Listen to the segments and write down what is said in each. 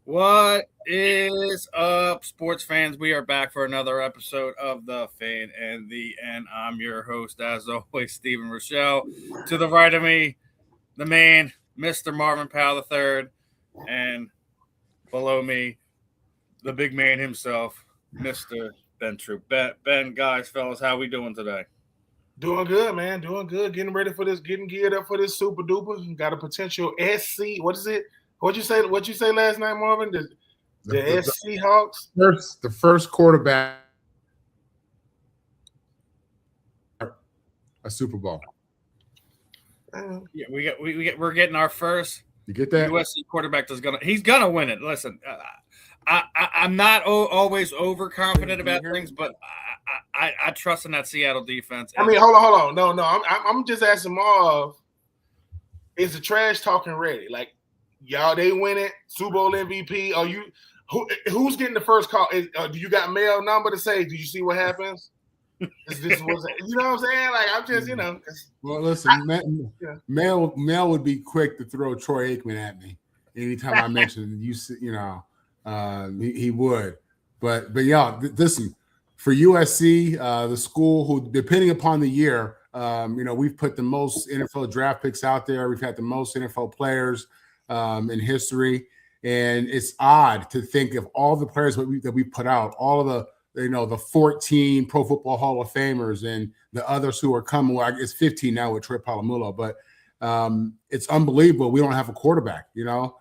What is up, sports fans? We are back for another episode of The Fan and the End. I'm your host, as always, Stephen Rychel. To the right of me, the man, Mr. Marvin Powell III, and below me, the big man himself, Mr. Ben Troupe. Ben, guys, fellas, how we doing today? Doing good, man. Doing good. Getting ready for this. Getting geared up for this super duper. Got a potential SC. What is it? What'd you say last night, Marvin? The SC Hawks. The first quarterback a Super Bowl. Yeah, we're getting our first. You get that? USC quarterback he's gonna win it. Listen, I'm not always overconfident about things, but I trust in that Seattle defense. I mean, hold on. No. I'm just asking Marv. Is the trash talking ready? Like, y'all, they win it. Super Bowl MVP. Are you? Who's getting the first call? Do you got mail number to say? Do you see what happens? This you know what I'm saying? Like, I'm just, Well, listen, Mel would be quick to throw Troy Aikman at me anytime I mentioned he would. But y'all, listen, for USC, the school who, depending upon the year, we've put the most NFL draft picks out there. We've had the most NFL players in history, and it's odd to think of all the players that we put out, all of the 14 Pro Football Hall of Famers and the others who are coming. Well, it's 15 now with Trey Palomulo, but it's unbelievable. We don't have a quarterback, You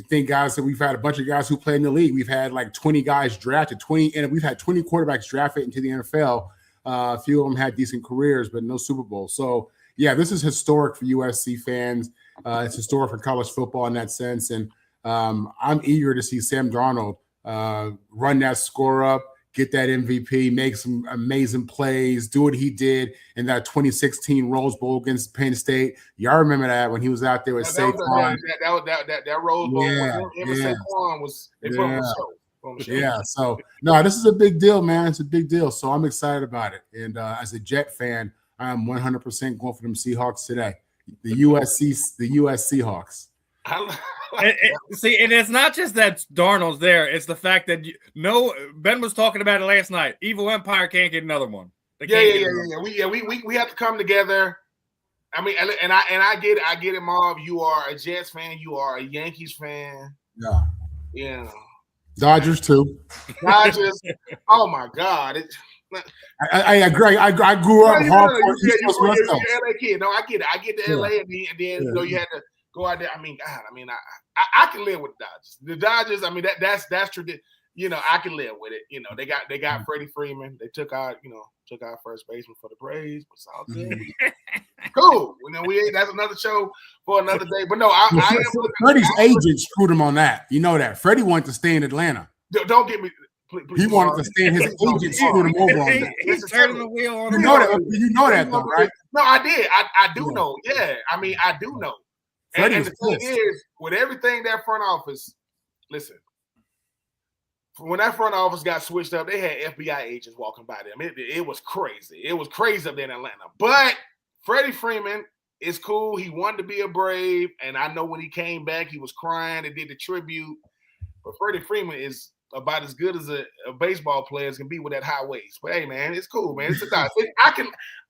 think guys that we've had a bunch of guys who play in the league. We've had like 20 guys drafted, and we've had 20 quarterbacks drafted into the NFL. A few of them had decent careers, but no Super Bowl. So, yeah, this is historic for USC fans. It's historic for college football in that sense. And I'm eager to see Sam Darnold run that score up, get that MVP, make some amazing plays, do what he did in that 2016 Rose Bowl against Penn State. Y'all remember that when he was out there with Saquon? That Rose Bowl. Saquon was Yeah. So no, this is a big deal, man. It's a big deal. So I'm excited about it. And as a Jet fan, I am 100% going for them Seahawks today. The US Seahawks. See, and it's not just that Darnold's there. It's the fact that Ben was talking about it last night. Evil Empire can't get another one. Yeah. We have to come together. I mean, and I get it, Marv. You are a Jets fan. You are a Yankees fan. Yeah. Dodgers too. Dodgers. Oh my God. I agree. I grew up hardcore. You're LA kid. No, I get it. I get to LA, and then you had to go out there. I mean, God. I mean, I can live with the Dodgers. The Dodgers. I mean, that's tradition. I can live with it. They got Freddie Freeman. They took our first baseman for the Braves. But it's all good. Cool. That's another show for another day. But no, Freddie's agent screwed him on that. You know that. Freddie wanted to stay in Atlanta. Don't get me. Please, he wanted to stay in his agent screwed him over on that. He's turning the wheel on him. You know that though, right? No, I did. I do know. Yeah. I mean, I do know. And the thing is, with everything that front office, listen, when that front office got switched up, they had FBI agents walking by them. It was crazy. It was crazy up there in Atlanta. But Freddie Freeman is cool. He wanted to be a Brave. And I know when he came back, he was crying and did the tribute. But Freddie Freeman is about as good as a baseball player can be with that high waist. But hey, man, it's cool, man. It's the Dodgers.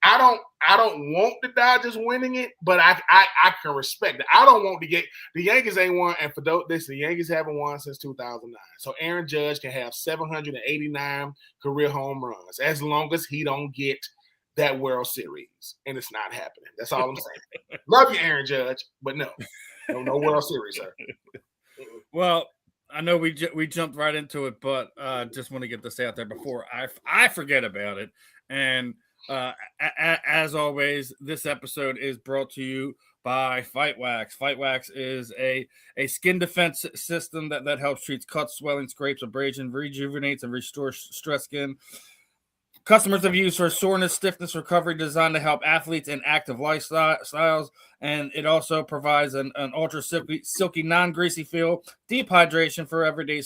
I don't want the Dodgers winning it, but I can respect it. I don't want the Yankees ain't won, and for this, the Yankees haven't won since 2009. So Aaron Judge can have 789 career home runs as long as he don't get that World Series, and it's not happening. That's all I'm saying. Love you, Aaron Judge, but no World Series, sir. Well, I know we jumped right into it, but just want to get this out there before I forget about it. And as always, this episode is brought to you by Fight Wax. Fight Wax is a skin defense system that helps treat cuts, swelling, scrapes, abrasion, rejuvenates, and restores stressed skin. Customers have used for soreness, stiffness, recovery, designed to help athletes in active lifestyles, and it also provides an ultra silky, non-greasy feel, deep hydration for everyday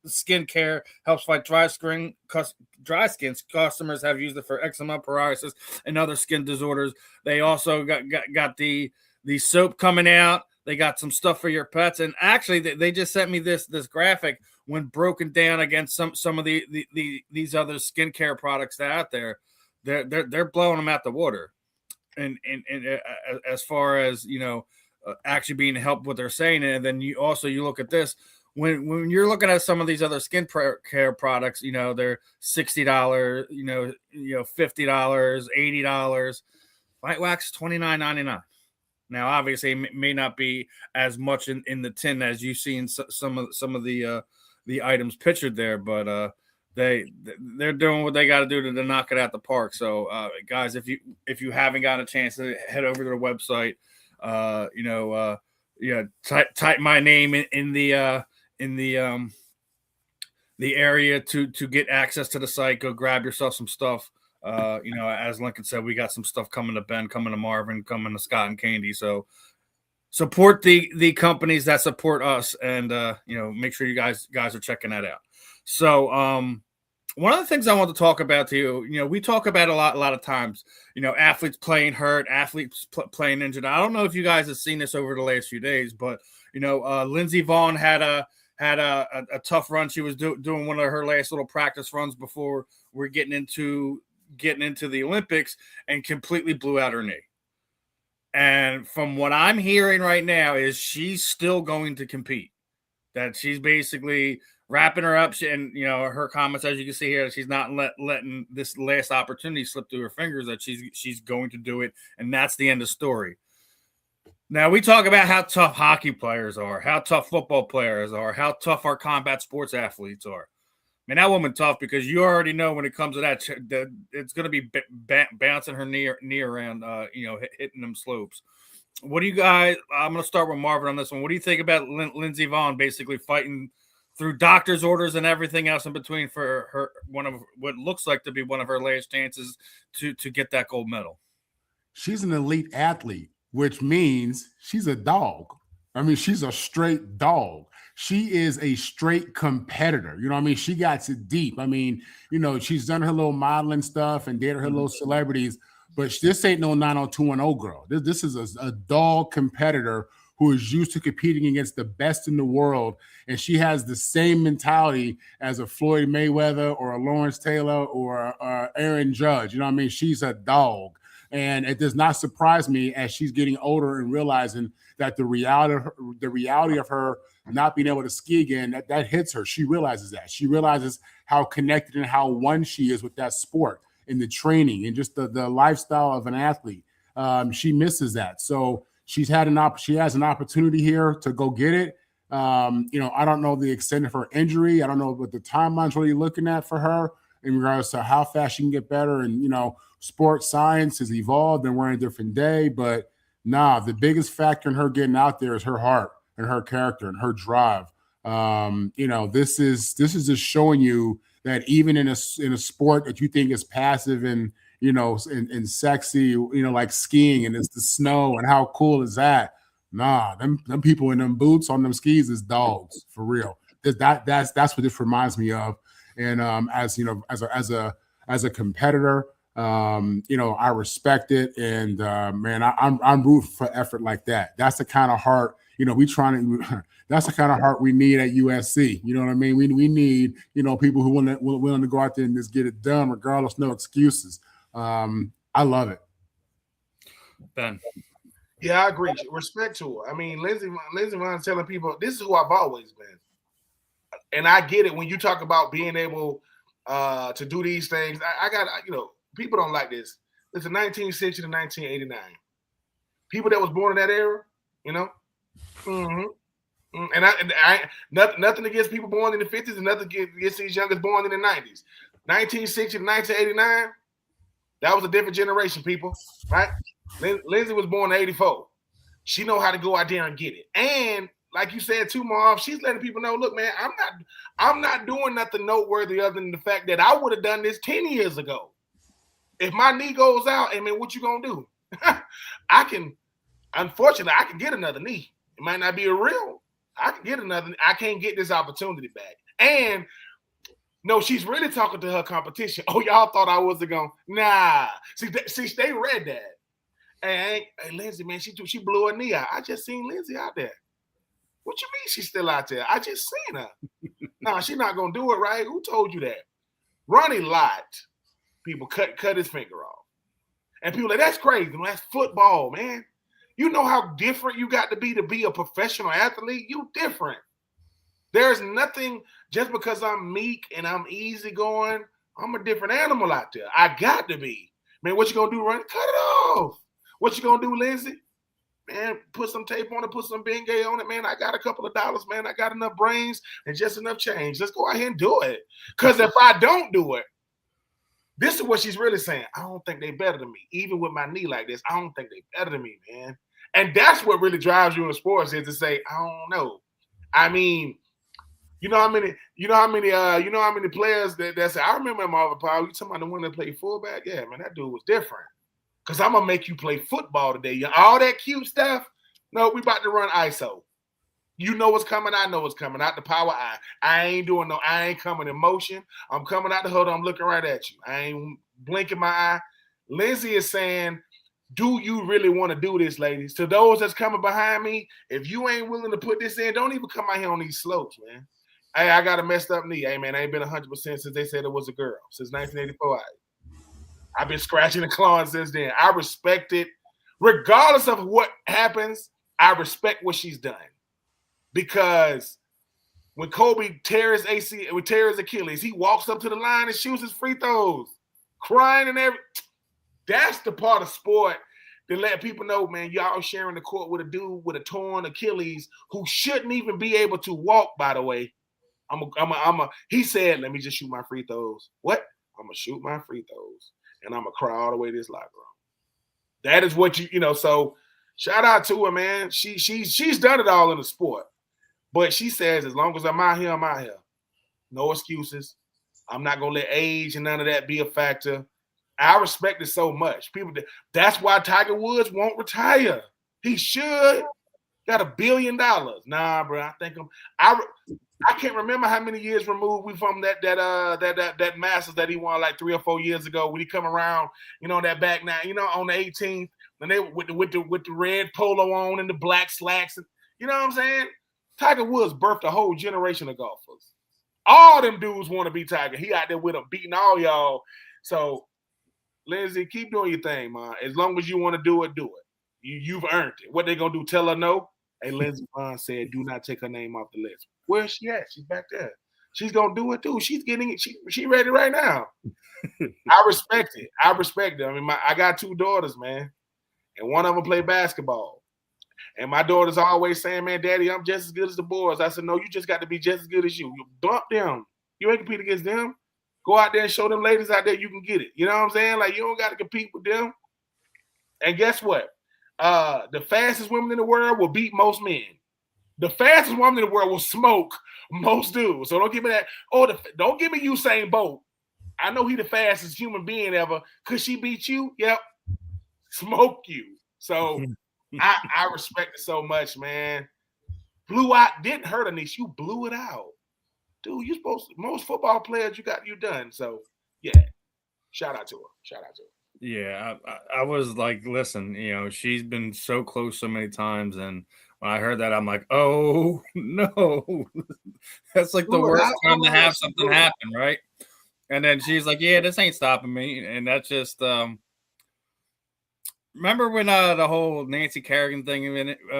skin care, helps fight dry skin. Customers have used it for eczema, psoriasis, and other skin disorders. They also got the soap coming out They got some stuff for your pets. And actually, they just sent me this graphic when broken down against some of these other skincare products that are out there. They're blowing them out the water. And as far as, actually being helped what they're saying. And then you look at this. When you're looking at some of these other skin care products, they're $60, $50, $80. White wax $29.99. Now, obviously, it may not be as much in the tin as you've seen some of the items pictured there, but they're doing what they got to do to knock it out the park. So, guys, if you haven't got a chance to head over to the website, type my name in the area to get access to the site. Go grab yourself some stuff. As Lincoln said, we got some stuff coming to Ben, coming to Marvin, coming to Scott and Candy. So support the companies that support us, and make sure you guys are checking that out. So one of the things I want to talk about to you, we talk about a lot of times, athletes playing hurt, athletes playing injured. I don't know if you guys have seen this over the last few days, but Lindsey Vonn had a tough run. She was doing one of her last little practice runs before we're getting into the Olympics, and completely blew out her knee. And from what I'm hearing right now is she's still going to compete. That she's basically wrapping her up. And, her comments, as you can see here, she's not letting this last opportunity slip through her fingers, that she's going to do it. And that's the end of the story. Now, we talk about how tough hockey players are, how tough football players are, how tough our combat sports athletes are. Man, that woman tough, because you already know when it comes to that it's going to be bouncing her knee around, hitting them slopes. What do you guys – I'm going to start with Marvin on this one. What do you think about Lindsey Vonn basically fighting through doctor's orders and everything else in between for her one of what looks like to be one of her last chances to get that gold medal? She's an elite athlete, which means she's a dog. I mean, she's a straight dog. She is a straight competitor. You know what I mean? She got it deep. I mean, she's done her little modeling stuff and dated her little celebrities, but this ain't no 90210 girl. This is a dog competitor who is used to competing against the best in the world. And she has the same mentality as a Floyd Mayweather or a Lawrence Taylor or Aaron Judge. You know what I mean? She's a dog. And it does not surprise me as she's getting older and realizing that the reality of her not being able to ski again, that hits her. She realizes that. She realizes how connected and how one she is with that sport and the training and just the lifestyle of an athlete. She misses that. So she has an opportunity here to go get it. I don't know the extent of her injury. I don't know what the timeline's really looking at for her in regards to how fast she can get better. And, sports science has evolved and we're in a different day. But the biggest factor in her getting out there is her heart and her character and her drive. This is just showing you that even in a sport that you think is passive and and sexy, like skiing and it's the snow and how cool is that? Them people in them boots on them skis is dogs for real. That's what this reminds me of. And as a competitor, I respect it, and man, I'm rooting for effort like that. That's the kind of heart, that's the kind of heart we need at USC. You know what I mean? We need, people who willing to go out there and just get it done, regardless, no excuses. I love it. Ben. Yeah, I agree. Respect to her. I mean, Lindsey Vonn's telling people, this is who I've always been. And I get it when you talk about being able to do these things. I got, people don't like this. It's 1960 to 1989. People that was born in that era, And I nothing against people born in the 50s and nothing against these youngest born in the 90s. 1960 to 1989, that was a different generation, people, right? Lindsey was born in 84. She know how to go out there and get it. And like you said too, Marv, she's letting people know, look, man, I'm not doing nothing noteworthy other than the fact that I would have done this 10 years ago. If my knee goes out, what you gonna do? Unfortunately, I can get another knee. It might not be a real. I can get another. I can't get this opportunity back. And no, she's really talking to her competition. Oh, y'all thought I wasn't going. Nah. See, they read that. Hey, Lindsay, man, she blew her knee out. I just seen Lindsay out there. What you mean she's still out there? I just seen her. No, she's not gonna do it, right? Who told you that? Ronnie Lott, people cut his finger off. And people like, that's crazy. That's football, man. You know how different you got to be a professional athlete? You different. There's nothing, just because I'm meek and I'm easygoing, I'm a different animal out there. I got to be. Man, what you gonna do, Ronnie? Cut it off. What you gonna do, Lindsay? Man, put some tape on it, put some Bengay on it, man. I got a couple of dollars, man. I got enough brains and just enough change. Let's go out here and do it. Because if I don't do it, this is what she's really saying. I don't think they better than me. Even with my knee like this, I don't think they better than me, man. And that's what really drives you in sports, is to say, I don't know. I mean, you know how many players that say, I remember Marvin Powell. You talking about the one that played fullback? Yeah, man, that dude was different. Because I'm going to make you play football today. All that cute stuff, no, we about to run ISO. You know what's coming. I know what's coming. Out the power eye. I ain't coming in motion. I'm coming out the huddle. I'm looking right at you. I ain't blinking my eye. Lindsay is saying, do you really want to do this, ladies? To those that's coming behind me, if you ain't willing to put this in, don't even come out here on these slopes, man. Hey, I got a messed up knee. Hey, man, I ain't been 100% since they said it was a girl. Since 1984. I've been scratching and clawing since then. I respect it. Regardless of what happens, I respect what she's done. Because when Kobe tears his Achilles, he walks up to the line and shoots his free throws, crying and everything. That's the part of sport that let people know, man, y'all sharing the court with a dude with a torn Achilles who shouldn't even be able to walk, by the way. He said, let me just shoot my free throws. What? I'm going to shoot my free throws. And I'm going to cry all the way to this locker room. That is what so shout out to her, man. She's done it all in the sport. But she says, as long as I'm out here, I'm out here. No excuses. I'm not going to let age and none of that be a factor. I respect it so much. That's why Tiger Woods won't retire. He should. Got $1 billion. Nah, bro. I think I can't remember how many years removed we from that Masters that he won like 3 or 4 years ago when he come around, that back now, on the 18th, and they with the red polo on and the black slacks, you know what I'm saying? Tiger Woods birthed a whole generation of golfers. All them dudes want to be Tiger. He out there with them beating all y'all. So, Lindsay, keep doing your thing, man. As long as you want to do it, do it. You've earned it. What they gonna do? Tell her no? Hey, Lindsay Vonn said, do not take her name off the list. Where's she at? She's back there. She's gonna do it too. She's getting it. She ready right now. I respect it. I respect it. I mean, I got 2 daughters, man, and one of them play basketball. And my daughter's always saying, man, Daddy, I'm just as good as the boys. I said, no, you just got to be just as good as you. You bump them. You ain't compete against them. Go out there and show them ladies out there you can get it. You know what I'm saying? Like, you don't got to compete with them. And guess what? The fastest women in the world will beat most men. The fastest woman in the world will smoke most dudes. So don't give me that. Don't give me Usain Bolt. I know he the fastest human being ever. Could she beat you? Yep. Smoke you. So I respect it so much, man. Blew out, didn't hurt Anish. You blew it out. Dude, you supposed to, most football players you done. So yeah. Shout out to her. Yeah, I was like, listen, she's been so close so many times, and when I heard that, I'm like, oh no, that's like the worst time to have something happen, right? And then she's like, yeah, this ain't stopping me, and that's just remember when the whole Nancy Kerrigan thing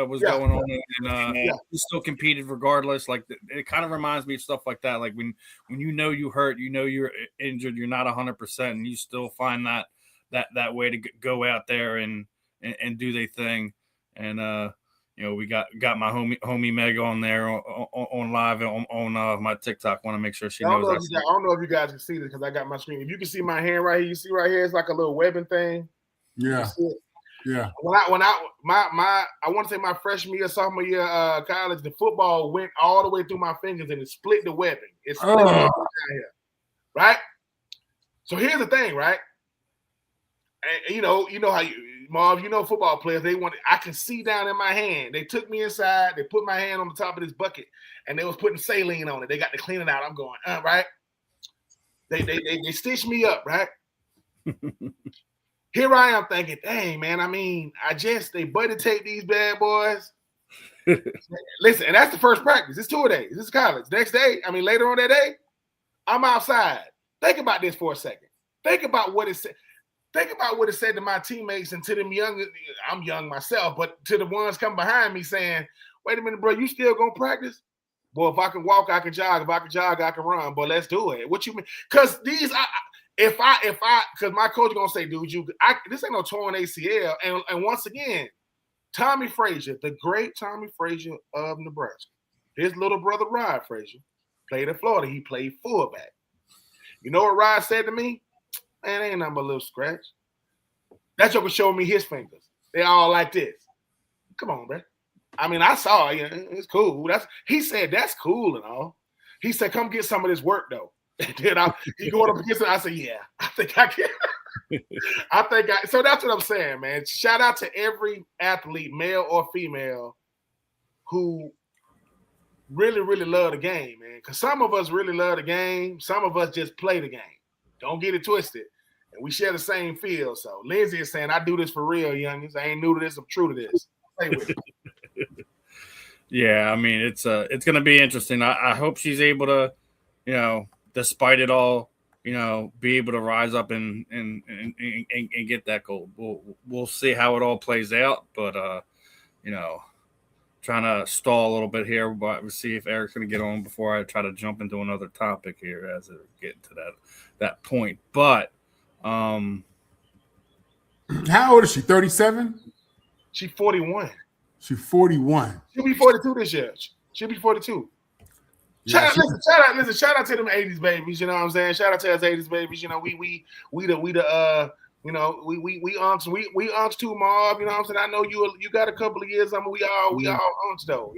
was going on, and she still competed regardless. Like it kind of reminds me of stuff like that. Like when you hurt, you're injured, you're not 100%, and you still find that way to go out there and do their thing. And we got my homie Meg on there on live on my TikTok. Want to make sure she knows. I don't know if you guys can see this because I got my screen. If you can see my hand right here, you see right here, it's like a little webbing thing. Yeah. Yeah. I want to say my freshman year, sophomore year college, the football went all the way through my fingers and it split the webbing. It split down here. Right? So here's the thing, right? And you know how Marv, football players, I can see down in my hand. They took me inside, they put my hand on the top of this bucket, and they was putting saline on it. They got to clean it out. I'm going, right? They stitched me up, right? here I am thinking, dang, man, I mean, they buddy tape these bad boys. Listen, and that's the first practice. It's 2 days. This is college. Next day, I mean, later on that day, I'm outside. Think about this for a second. Think about what it said. Think about what it said to my teammates and to them young. I'm young myself, but to the ones coming behind me saying, wait a minute, bro, you still gonna practice? Boy, if I can walk, I can jog. If I can jog, I can run. But let's do it. What you mean? Because because my coach gonna say, dude, this ain't no torn ACL. And once again, Tommy Frazier, the great Tommy Frazier of Nebraska, his little brother Rod Frazier played at Florida. He played fullback. You know what Rod said to me? Man, ain't nothing but a little scratch. That joker showed me his fingers. They all like this. Come on, bro. I mean, I saw it. It's cool. He said that's cool and all. He said, come get some of this work though. And then he going up against it. I said, yeah, I think I can. So that's what I'm saying, man. Shout out to every athlete, male or female, who really, really love the game, man. Because some of us really love the game. Some of us just play the game. Don't get it twisted. And we share the same field. So Lindsay is saying, I do this for real, youngins. I ain't new to this. I'm true to this. Play with it. Yeah, I mean, it's going to be interesting. I hope she's able to, despite it all, be able to rise up and get that gold. We'll see how it all plays out, but trying to stall a little bit here, but we'll see if Eric's going to get on before I try to jump into another topic here as it get to that point. But how old is she? 37? She's 41. She's 41. She'll be 42 this year. She'll be 42. Yeah, shout out to them 80s babies, you know what I'm saying? Shout out to us 80s babies, we unks too, Marv, you know what I'm saying? I know you got a couple of years, we all unks though,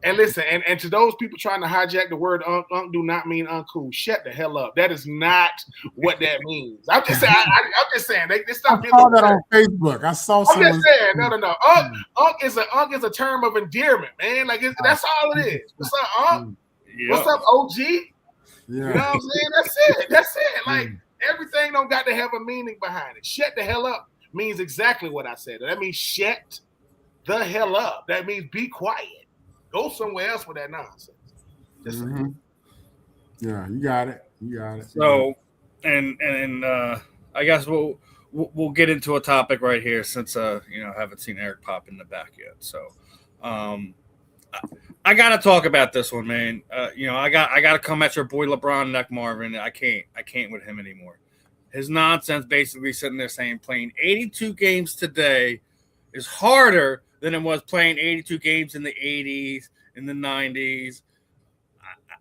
And listen, and to those people trying to hijack the word unk do not mean uncool. Shut the hell up. That is not what that means. I'm just saying. I'm just saying. They stop. I saw that on Facebook. I saw someone. I'm just saying. No. Unk is a term of endearment, man. Like that's all it is. What's up, unk? Yep. What's up, OG? Yeah. You know what I'm saying? That's it. Like everything don't got to have a meaning behind it. Shut the hell up means exactly what I said. That means shut the hell up. That means be quiet. Go somewhere else with that nonsense. Yeah, you got it. So, and I guess we'll get into a topic right here since I haven't seen Eric pop in the back yet. So, I gotta talk about this one, man. I gotta come at your boy LeBron neck, Marvin. I can't with him anymore. His nonsense, basically sitting there saying playing 82 games today is harder than it was playing 82 games in the 80s, in the 90s.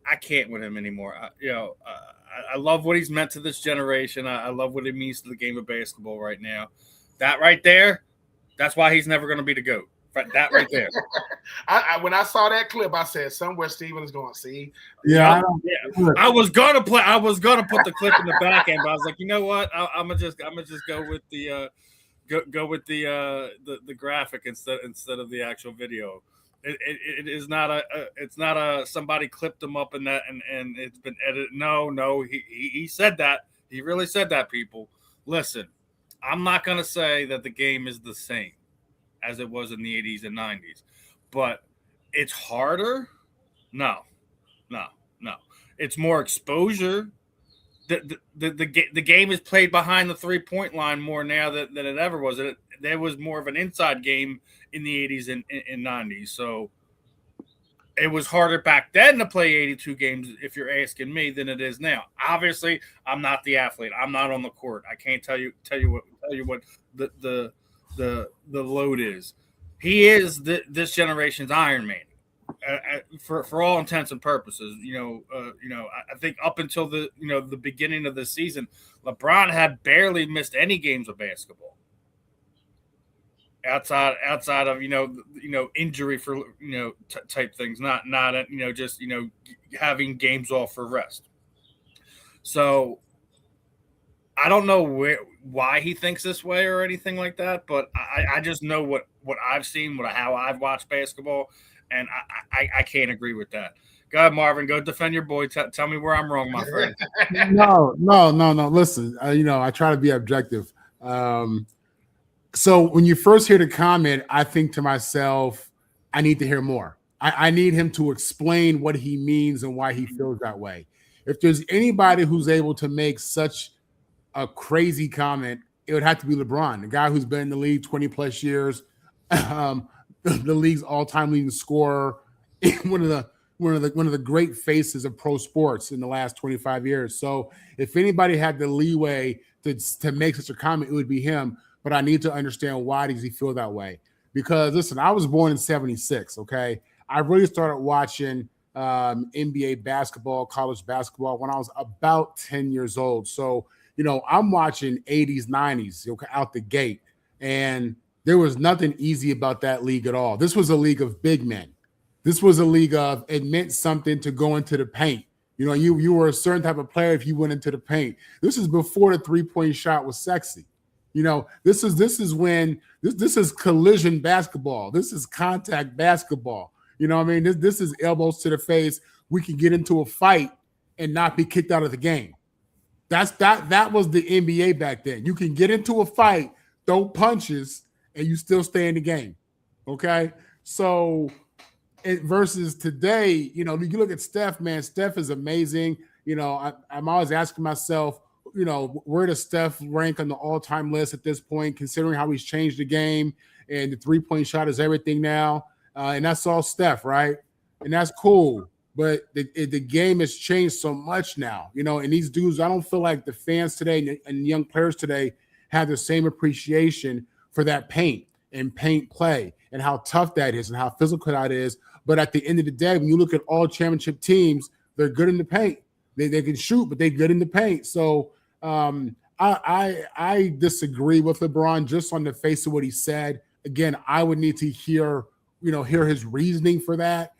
I can't with him anymore. I love what he's meant to this generation. I love what it means to the game of basketball right now. That right there, that's why he's never going to be the GOAT. That right there. When I saw that clip, I said, somewhere Steven is going to see. Yeah. I was gonna put the clip in the back end, but I was like, you know what? I'm gonna just go with the go with the graphic instead of the actual video. It is not it's not a somebody clipped them up in that and it's been edited. No, he said that. He really said that, people. Listen, I'm not gonna say that the game is the same as it was in the 80s and 90s, but it's harder. No. It's more exposure. The game is played behind the 3-point line more now than it ever was. There was more of an inside game in the 80s and 90s. So it was harder back then to play 82 games, if you're asking me, than it is now. Obviously, I'm not the athlete. I'm not on the court. I can't tell you what the load is. He is this generation's Iron Man. For all intents and purposes, I think up until the beginning of the season, LeBron had barely missed any games of basketball. Outside of injury for type things, not just having games off for rest. So I don't know why he thinks this way or anything like that, but I just know what I've seen, how I've watched basketball. And I can't agree with that. Go ahead, Marvin. Go defend your boy. Tell me where I'm wrong, my friend. No. Listen, I try to be objective. So when you first hear the comment, I think to myself, I need to hear more. I need him to explain what he means and why he feels that way. If there's anybody who's able to make such a crazy comment, it would have to be LeBron, the guy who's been in the league 20 plus years, the league's all-time leading scorer, one of the great faces of pro sports in the last 25 years. So if anybody had the leeway to make such a comment, it would be him. But I need to understand, why does he feel that way? Because listen, I was born in 76. Okay, I really started watching NBA basketball, college basketball when I was about 10 years old. So I'm watching 80s, 90s out the gate, and there was nothing easy about that league at all. This was a league of big men. This was a league of, it meant something to go into the paint. You were a certain type of player if you went into the paint. This is before the 3-point shot was sexy. This is collision basketball. This is contact basketball. This is elbows to the face. We can get into a fight and not be kicked out of the game. That was the NBA back then. You can get into a fight, throw punches, and you still stay in the game. Okay? So versus today, you look at Steph, man. Steph is amazing. I'm always asking myself, where does Steph rank on the all-time list at this point, considering how he's changed the game and the 3-point shot is everything now. And that's all Steph, right? And that's cool. But the game has changed so much now, and these dudes, I don't feel like the fans today and young players today have the same appreciation for that paint and paint play and how tough that is and how physical that is. But at the end of the day, when you look at all championship teams, they're good in the paint. They can shoot, but they're good in the paint. So I disagree with LeBron just on the face of what he said. Again, I would need to hear his reasoning for that.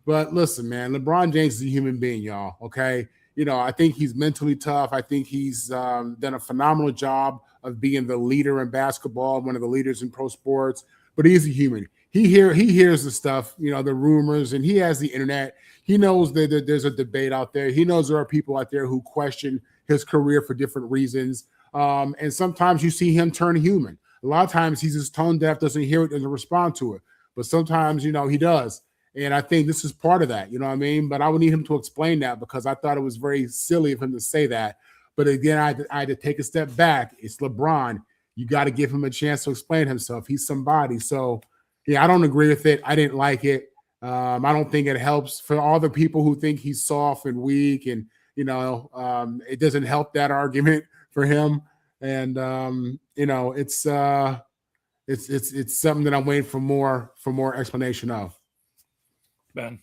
But listen, man, LeBron James is a human being, y'all. Okay. I think he's mentally tough. I think he's done a phenomenal job of being the leader in basketball, one of the leaders in pro sports, but he's a human. He hears the stuff, the rumors, and he has the internet. He knows that there's a debate out there. He knows there are people out there who question his career for different reasons. And sometimes you see him turn human. A lot of times he's just tone deaf, doesn't hear it, doesn't respond to it. But sometimes, he does. And I think this is part of that, But I would need him to explain that, because I thought it was very silly of him to say that. But again, I had to take a step back. It's LeBron. You got to give him a chance to explain himself. He's somebody. So, yeah, I don't agree with it. I didn't like it. I don't think it helps for all the people who think he's soft and weak, and it doesn't help that argument for him. And it's something that I'm waiting for more explanation of. Ben.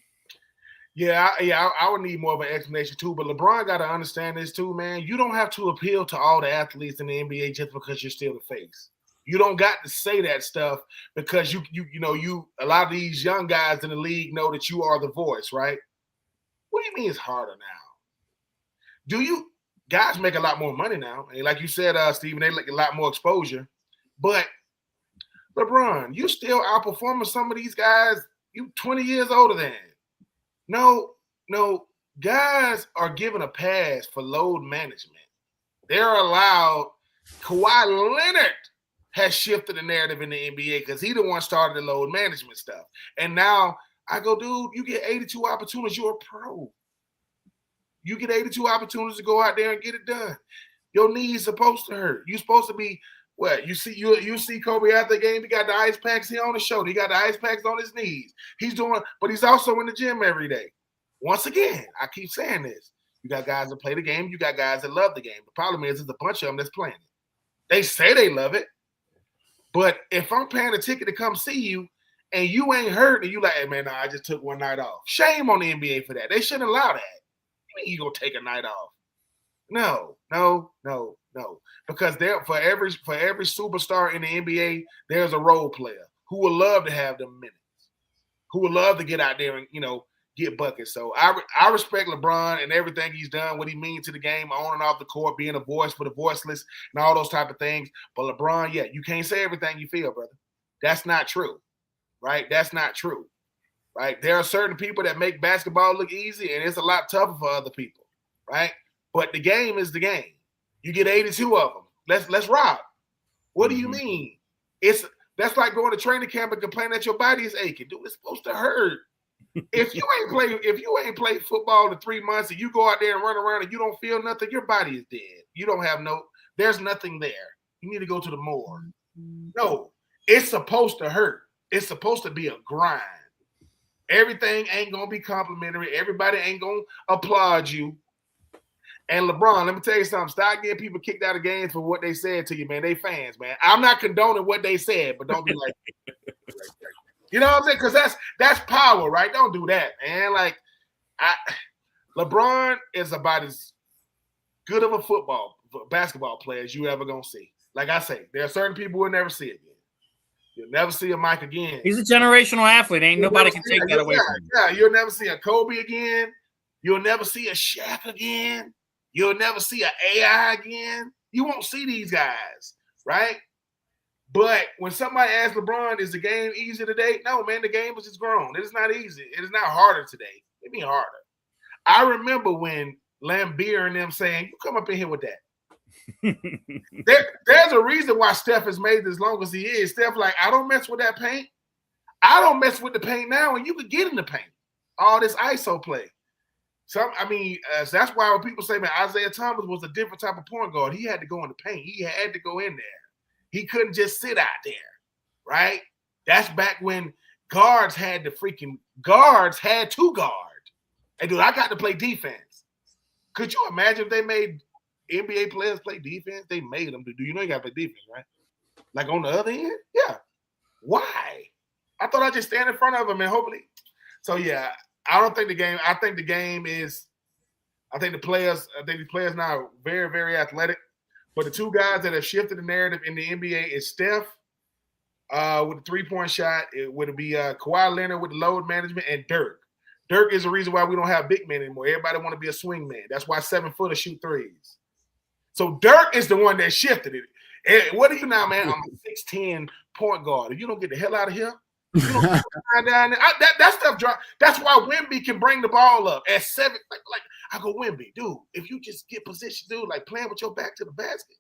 Yeah, I would need more of an explanation too. But LeBron got to understand this too, man. You don't have to appeal to all the athletes in the NBA just because you're still the face. You don't got to say that stuff because you a lot of these young guys in the league know that you are the voice, right? What do you mean it's harder now? Guys make a lot more money now, and like you said, Steven, they like a lot more exposure. But LeBron, you still outperforming some of these guys. You 20 years older than. No, guys are given a pass for load management. They're allowed. Kawhi Leonard has shifted the narrative in the NBA because he the one started the load management stuff. And now I go, dude, you get 82 opportunities. You're a pro. You get 82 opportunities to go out there and get it done. Your knee's supposed to hurt. You're supposed to be what? You see Kobe after the game, he got the ice packs here on his shoulder. He got the ice packs on his knees. But he's also in the gym every day. Once again, I keep saying this. You got guys that play the game. You got guys that love the game. The problem is there's a bunch of them that's playing it. They say they love it. But if I'm paying a ticket to come see you and you ain't hurt and you like, hey, man, I just took one night off. Shame on the NBA for that. They shouldn't allow that. You mean you gonna take a night off? No. Because for every superstar in the NBA, there's a role player who would love to have them minutes, who would love to get out there and, get buckets. So I respect LeBron and everything he's done, what he means to the game on and off the court, being a voice for the voiceless and all those type of things. But LeBron, yeah, you can't say everything you feel, brother. That's not true, right? That's not true, right? There are certain people that make basketball look easy, and it's a lot tougher for other people, right? But the game is the game. You get 82 of them. Let's rock. What do you mean? That's like going to training camp and complaining that your body is aching. Dude, it's supposed to hurt. If you ain't played football in 3 months and you go out there and run around and you don't feel nothing, your body is dead. You don't have there's nothing there. You need to go to the morgue. No, it's supposed to hurt. It's supposed to be a grind. Everything ain't gonna be complimentary. Everybody ain't gonna applaud you. And LeBron, let me tell you something. Stop getting people kicked out of games for what they said to you, man. They fans, man. I'm not condoning what they said, but don't be like, you know what I'm saying? Because that's power, right? Don't do that, man. Like, LeBron is about as good of a basketball player as you ever gonna see. Like I say, there are certain people who'll never see it again. You'll never see a Mike again. He's a generational athlete. Ain't nobody can take that away from him. Yeah, you'll never see a Kobe again. You'll never see a Shaq again. You'll never see an AI again. You won't see these guys, right? But when somebody asks LeBron, is the game easy today? No, man, the game is just grown. It is not easy. It is not harder today. It be harder. I remember when Lambeer and them saying, you come up in here with that. There's a reason why Steph has made it as long as he is. Steph, like, I don't mess with that paint. I don't mess with the paint now, and you can get in the paint. All this ISO play. That's why when people say, man, Isaiah Thomas was a different type of point guard. He had to go in the paint. He had to go in there. He couldn't just sit out there, right? That's back when guards had to guard. Hey, dude, I got to play defense. Could you imagine if they made NBA players play defense? They made them. Do you know you got to play defense, right? Like on the other end? Yeah. Why? I thought I'd just stand in front of them and hopefully. So, yeah. I don't think the game. I think the game is. I think the players now are very, very athletic. But the two guys that have shifted the narrative in the NBA is Steph with the 3-point shot. It would be Kawhi Leonard with the load management and Dirk. Dirk is the reason why we don't have big men anymore. Everybody want to be a swing man. That's why 7-footers shoot threes. So Dirk is the one that shifted it. And what are you now, man? I'm a 6'10" point guard. If you don't get the hell out of here. You know, down there. That stuff drop. That's why Wemby can bring the ball up at 7. Like I go, Wemby, dude. If you just get position, dude, like playing with your back to the basket.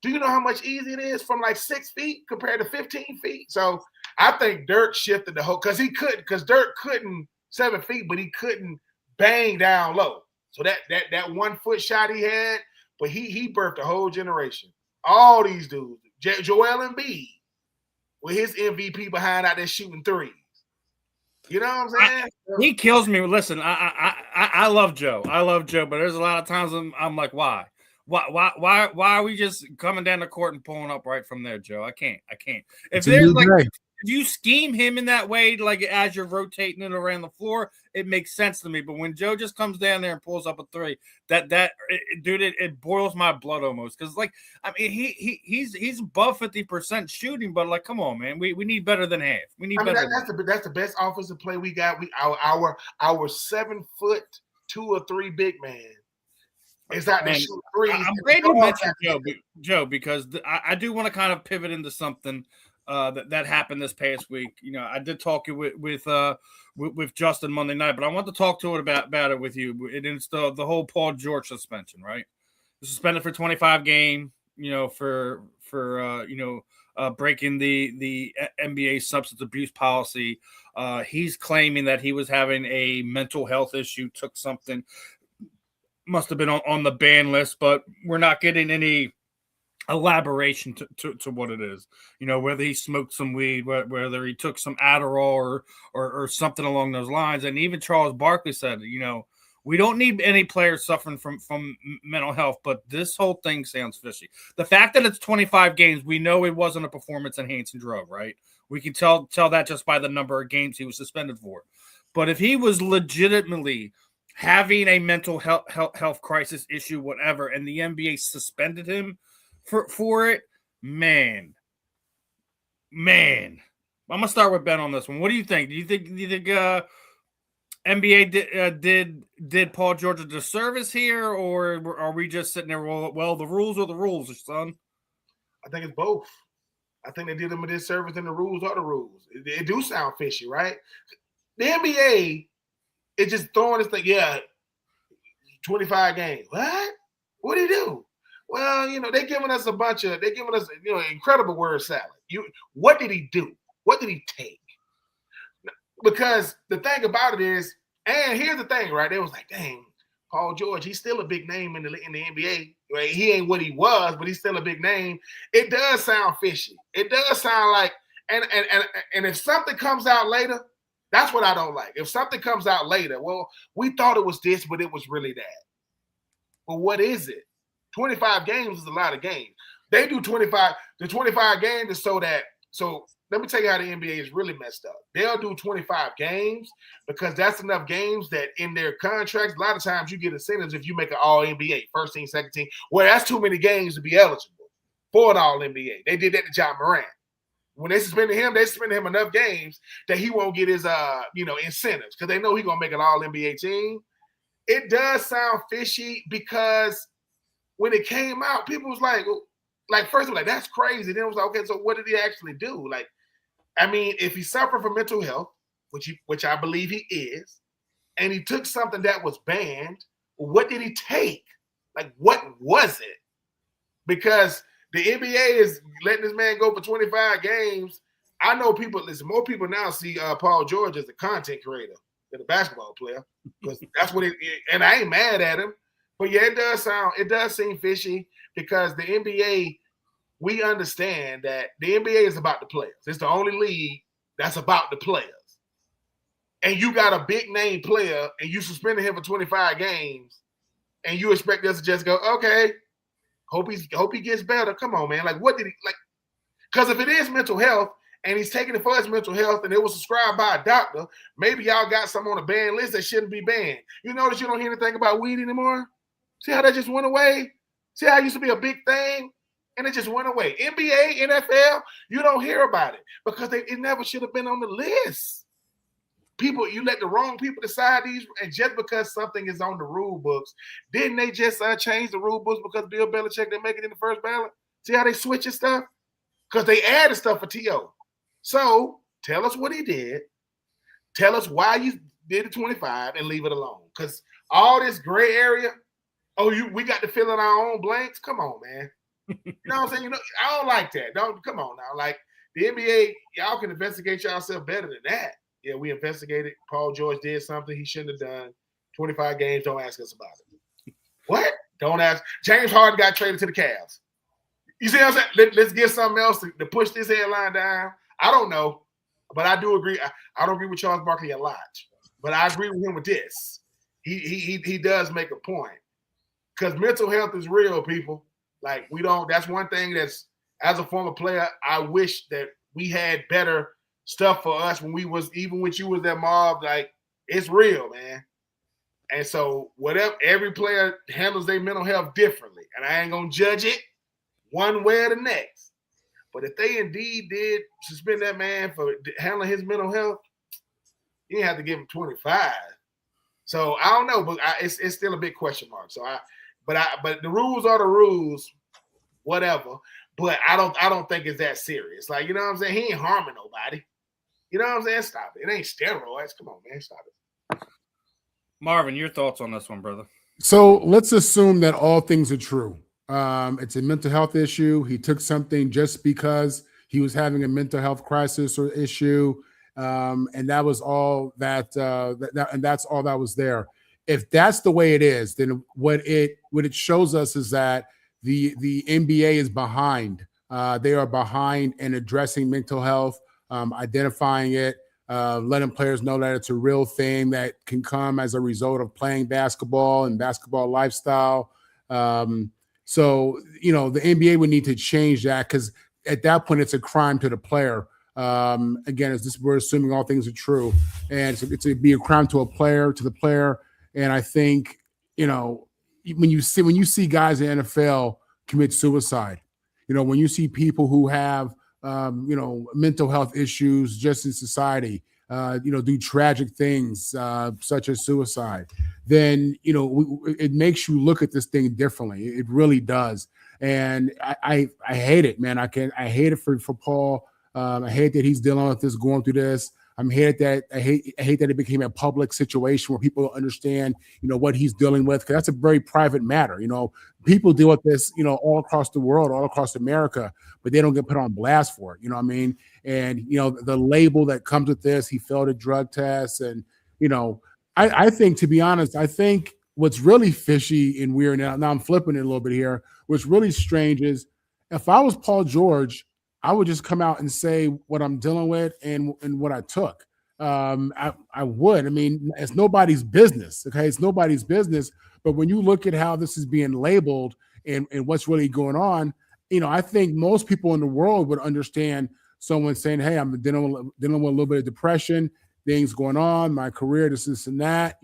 Do you know how much easier it is from like 6 feet compared to 15 feet? So I think Dirk shifted the whole because Dirk couldn't 7 feet, but he couldn't bang down low. So that 1 foot shot he had, but he birthed a whole generation. All these dudes, Joel Embiid. With his MVP behind out there shooting threes. You know what I'm saying? He kills me. Listen, I love Joe. I love Joe, but there's a lot of times I'm like, why? Why are we just coming down the court and pulling up right from there, Joe? I can't. If there's like if you scheme him in that way, like as you're rotating it around the floor, it makes sense to me. But when Joe just comes down there and pulls up a three, it boils my blood almost. Because like, I mean, he's above 50% shooting, but like, come on, man, we need better than half. We need better. That's the best offensive play we got. Our 7 foot 2 or 3 big man. Is out there shooting threes. I'm glad you mentioned Joe, because I do want to kind of pivot into something. That happened this past week. You know, I did talk with Justin Monday night, but I want to talk to it about it with you. It's the whole Paul George suspension, right? Suspended for 25 games. You know, for breaking the NBA substance abuse policy. He's claiming that he was having a mental health issue, took something, must have been on the ban list, but we're not getting any elaboration to what it is, you know, whether he smoked some weed, whether he took some Adderall or something along those lines. And even Charles Barkley said, you know, we don't need any players suffering from mental health, but this whole thing sounds fishy. The fact that it's 25 games, we know it wasn't a performance enhancing drug, right? We can tell that just by the number of games he was suspended for. But if he was legitimately having a mental health crisis issue, whatever, and the NBA suspended him for it, man. I'm gonna start with Ben on this one. What do you think? Do you think NBA did Paul George a disservice here, or are we just sitting there? Well, the rules are the rules, son. I think it's both. I think they did him a disservice, and the rules are the rules. It do sound fishy, right? The NBA is just throwing this thing. Yeah, 25 games. What? What did he do? Well, they're giving us incredible word salad. What did he do? What did he take? Because the thing about it is, and here's the thing, right? They was like, dang, Paul George, he's still a big name in the NBA. Right? He ain't what he was, but he's still a big name. It does sound fishy. It does sound like, and if something comes out later, that's what I don't like. If something comes out later, well, we thought it was this, but it was really that. Well, what is it? 25 games is a lot of games. They do 25. The 25 games is so let me tell you how the NBA is really messed up. They'll do 25 games because that's enough games that in their contracts, a lot of times you get incentives if you make an all-NBA, first team, second team. Well, that's too many games to be eligible for an all-NBA. They did that to John Morant. When they suspended him enough games that he won't get his incentives because they know he's going to make an all-NBA team. It does sound fishy because when it came out, people was like first of all, that's crazy. Then it was like, okay, so what did he actually do? Like, I mean, if he suffered from mental health, which I believe he is, and he took something that was banned, what did he take? Like, what was it? Because the NBA is letting this man go for 25 games. I know more people now see Paul George as a content creator than a basketball player. Because that's what and I ain't mad at him. But yeah, it does seem fishy because the NBA, we understand that the NBA is about the players. It's the only league that's about the players. And you got a big name player and you suspended him for 25 games and you expect us to just go, okay, hope he gets better. Come on, man. Like, what did he like? Because if it is mental health and he's taking it for his mental health and it was prescribed by a doctor, maybe y'all got some on a banned list that shouldn't be banned. You notice you don't hear anything about weed anymore? See how that just went away? See how it used to be a big thing and it just went away? NBA, NFL, you don't hear about it because it never should have been on the list. People, you let the wrong people decide these, and just because something is on the rule books, didn't they just change the rule books because Bill Belichick didn't make it in the first ballot? See how they switching stuff? Because they added stuff for T.O. So tell us what he did. Tell us why you did the 25 and leave it alone. Because all this gray area, we got to fill in our own blanks. Come on, man. You know what I'm saying? I don't like that. Come on now. Like the NBA, y'all can investigate yourself better than that. Yeah, we investigated. Paul George did something he shouldn't have done. 25 games. Don't ask us about it. What? Don't ask. James Harden got traded to the Cavs. You see what I'm saying? Let's get something else to push this headline down. I don't know, but I do agree. I don't agree with Charles Barkley a lot, but I agree with him with this. He does make a point because mental health is real, people. Like that's one thing that's, as a former player, I wish that we had better stuff for us when you was that Marv. Like, it's real, man. And so every player handles their mental health differently, and I ain't gonna judge it one way or the next. But if they indeed did suspend that man for handling his mental health, you didn't have to give him 25. So I don't know, but it's still a big question mark. So but the rules are the rules, whatever. But I don't think it's that serious. Like, you know what I'm saying? He ain't harming nobody. You know what I'm saying? Stop it. It ain't steroids. Come on, man. Stop it. Marvin, your thoughts on this one, brother? So let's assume that all things are true. It's a mental health issue. He took something just because he was having a mental health crisis or issue. And that was all and that's all that was there. If that's the way it is, then what it shows us is that the NBA is behind. They are behind in addressing mental health, identifying it, letting players know that it's a real thing that can come as a result of playing basketball and basketball lifestyle. So, the NBA would need to change that because at that point, it's a crime to the player. Again, we're assuming all things are true, and it's to be a crime to the player. And I think, when you see guys in the NFL commit suicide, when you see people who have, mental health issues just in society, do tragic things such as suicide, then, it makes you look at this thing differently. It really does. And I hate it, man. I hate it for Paul. I hate that he's dealing with this, going through this. I hate that it became a public situation where people don't understand, what he's dealing with, because that's a very private matter. People deal with this, all across the world, all across America, but they don't get put on blast for it. You know what I mean? And the label that comes with this, he failed a drug test, and I think, to be honest, what's really fishy and weird now I'm flipping it a little bit here. What's really strange is if I was Paul George, I would just come out and say what I'm dealing with and what I took. I would. I mean, it's nobody's business. Okay, it's nobody's business. But when you look at how this is being labeled and what's really going on, I think most people in the world would understand someone saying, "Hey, I'm dealing with a little bit of depression, things going on, my career, this and that."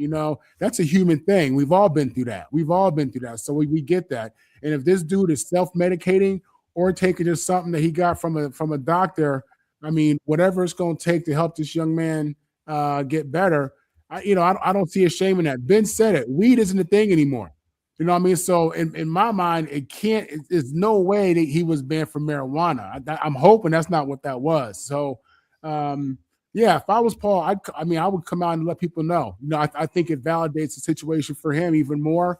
That's a human thing. We've all been through that. So we get that. And if this dude is self-medicating or taking just something that he got from a doctor, I mean, whatever it's going to take to help this young man get better, I don't see a shame in that. Ben said it. Weed isn't a thing anymore. You know what I mean? So in my mind, there's no way that he was banned from marijuana. I'm hoping that's not what that was. So, yeah, if I was Paul, I would come out and let people know. I think it validates the situation for him even more.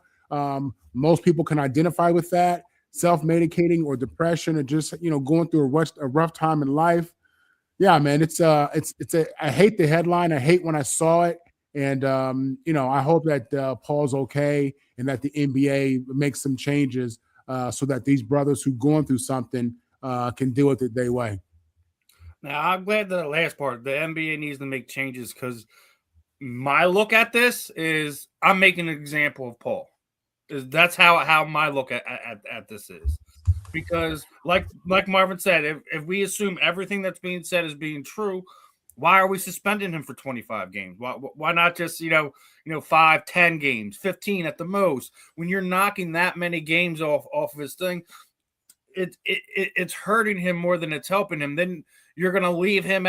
Most people can identify with that, self-medicating or depression, or just going through a rough time in life. Yeah, man, I hate the headline. I hate when I saw it, and I hope that Paul's okay and that the NBA makes some changes so that these brothers who going through something can deal with it their way. Now, I'm glad that the last part, the NBA needs to make changes, because my look at this is I'm making an example of Paul. That's how my look at this is. Because like Marvin said, if we assume everything that's being said is being true, why are we suspending him for 25 games? Why not just 5, 10 games, 15 at the most? When you're knocking that many games off of his thing, it's hurting him more than it's helping him. Then you're going to leave him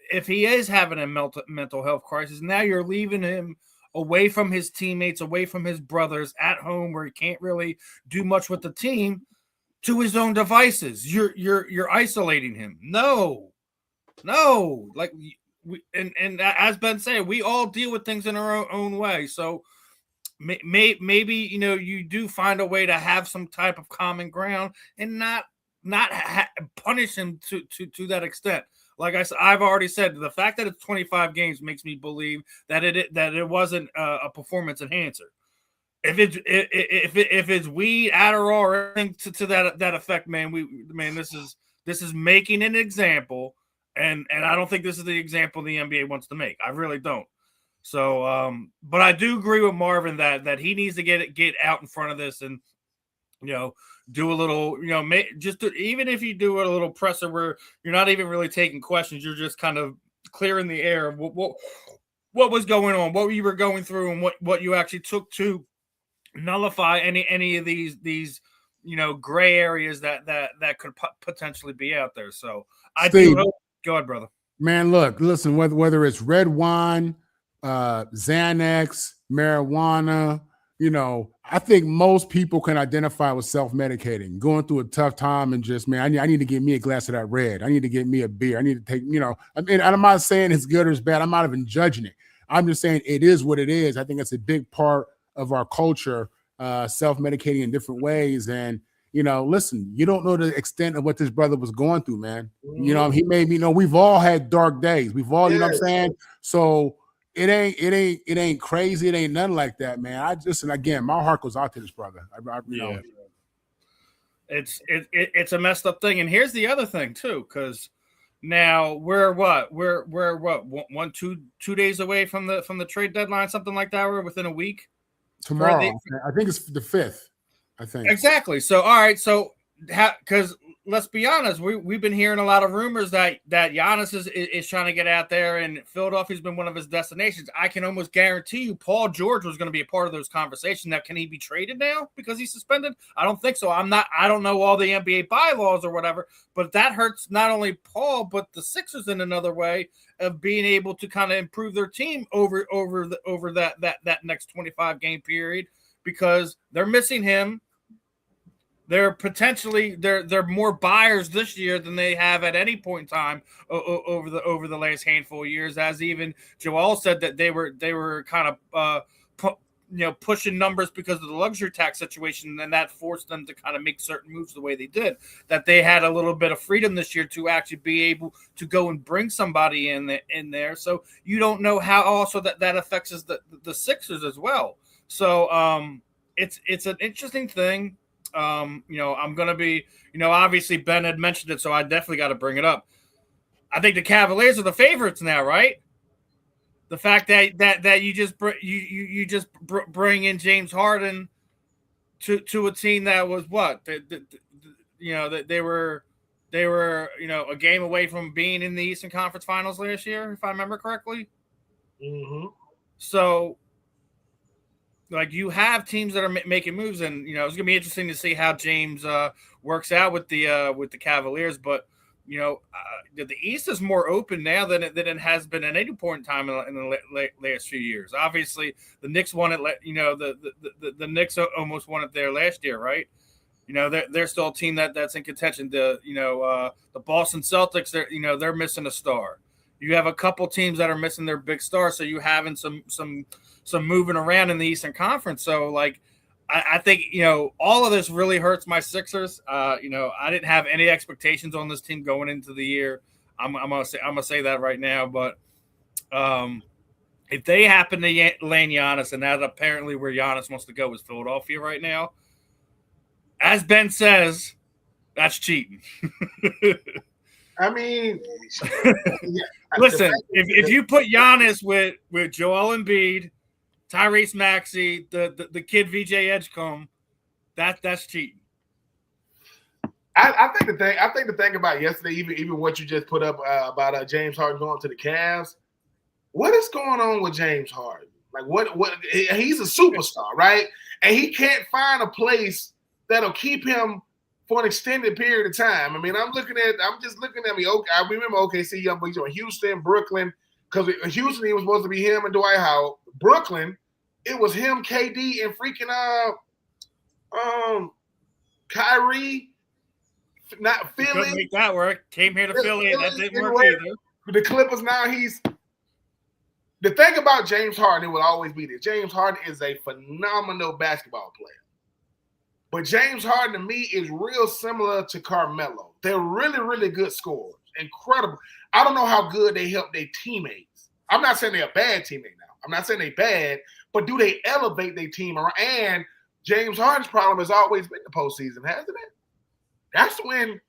if he is having a mental health crisis, now you're leaving him away from his teammates, away from his brothers, at home where he can't really do much with the team, to his own devices. You're isolating him. No. Like and as Ben said, we all deal with things in our own way. So maybe you do find a way to have some type of common ground and not punish him to that extent. Like I said, I've already said, the fact that it's 25 games makes me believe that it wasn't a performance enhancer. If it's weed, Adderall, or anything to that effect, man, this is making an example, and I don't think this is the example the NBA wants to make. I really don't. So, but I do agree with Marvin that he needs to get out in front of this and do a little, even if you do a little presser where you're not even really taking questions, you're just kind of clearing the air of what was going on, what you were going through, and what you actually took to nullify any of these gray areas that could potentially be out there. So I do hope. Go ahead, brother. Man, listen, whether it's red wine, Xanax, marijuana, I think most people can identify with self-medicating, going through a tough time, and just, man, I need to get me a glass of that red. I need to get me a beer. I need to take, I'm not saying it's good or it's bad. I'm not even judging it. I'm just saying it is what it is. I think it's a big part of our culture, self-medicating in different ways. And, listen, you don't know the extent of what this brother was going through, man. He made me know we've all had dark days. We've all, you know what I'm saying? So it ain't crazy. It ain't nothing like that, man. Again, my heart goes out to this brother. It's a messed up thing. And here's the other thing too, because now we're 2 days away from the trade deadline, something like that. We're within a week. Tomorrow, I think it's the 5th. I think exactly. So all right, so because let's be honest, we've been hearing a lot of rumors that Giannis is trying to get out there, and Philadelphia's been one of his destinations. I can almost guarantee you Paul George was going to be a part of those conversations. Now, can he be traded now because he's suspended? I don't think so. I don't know all the NBA bylaws or whatever, but that hurts not only Paul but the Sixers in another way of being able to kind of improve their team over that next 25 game period, because they're missing him. they're potentially they're more buyers this year than they have at any point in time over the last handful of years. As even Joel said that they were kind of pushing numbers because of the luxury tax situation, and that forced them to kind of make certain moves the way they did. That they had a little bit of freedom this year to actually be able to go and bring somebody in there. So you don't know how also that affects the Sixers as well. So it's an interesting thing. I'm going to be, obviously Ben had mentioned it, so I definitely got to bring it up. I think the Cavaliers are the favorites now, right? The fact that you just bring in James Harden to a team that was what that they were a game away from being in the Eastern Conference Finals last year, if I remember correctly. Mm-hmm. So, like, you have teams that are making moves, and it's gonna be interesting to see how James works out with the Cavaliers. But the East is more open now than it has been at any point in time in the last few years. Obviously, the Knicks won it. The Knicks almost won it there last year, right? They're still a team that's in contention. The Boston Celtics, they're missing a star. You have a couple teams that are missing their big star, so you having some moving around in the Eastern Conference. So, like, I think all of this really hurts my Sixers. I didn't have any expectations on this team going into the year. I'm gonna say that right now. But if they happen to land Giannis, and that apparently where Giannis wants to go is Philadelphia right now, as Ben says, that's cheating. I mean, listen, if you put Giannis with Joel Embiid, Tyrese Maxey, the kid VJ Edgecombe, that's cheating. I think the thing about yesterday, even what you just put up about James Harden going to the Cavs, what is going on with James Harden? Like what he's a superstar, right? And he can't find a place that'll keep him for an extended period of time. I mean, I'm just looking at me. Okay, I remember OKC, young boys in Houston, Brooklyn, because Houston it was supposed to be him and Dwight Howard. Brooklyn, it was him, KD, and freaking Kyrie. Not Philly. Couldn't make that work. Came here to Philly, and that didn't work either. The Clippers now the thing about James Harden, it will always be this. James Harden is a phenomenal basketball player. But James Harden, to me, is real similar to Carmelo. They're really, really good scorers. Incredible. I don't know how good they help their teammates. I'm not saying they're a bad teammate now. I'm not saying they're bad, but do they elevate their team around? And James Harden's problem has always been the postseason, hasn't it? That's when,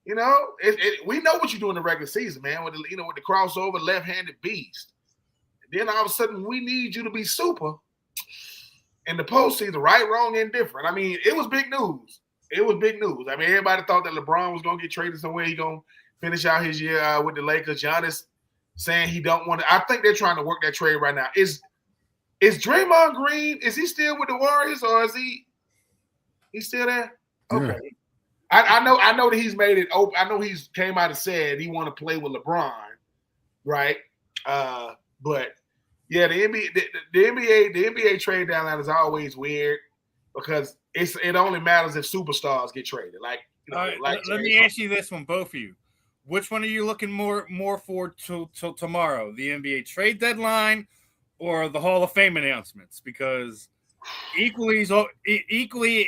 we know what you do in the regular season, man, with the crossover left-handed beast. And then all of a sudden, we need you to be super in the postseason, right, wrong, indifferent. I mean, it was big news. I mean, everybody thought that LeBron was going to get traded somewhere. He's going to finish out his year with the Lakers. Giannis saying he don't want to. I think they're trying to work that trade right now. Is Draymond Green, is he still with the Warriors, or is he's still there? Okay. Yeah. I know that he's made it open. I know he's came out and said he want to play with LeBron, right? But yeah, the NBA trade deadline is always weird because it only matters if superstars get traded. Like, let me ask you this one, both of you. Which one are you looking more forward to till tomorrow? The NBA trade deadline or the Hall of Fame announcements? Because equally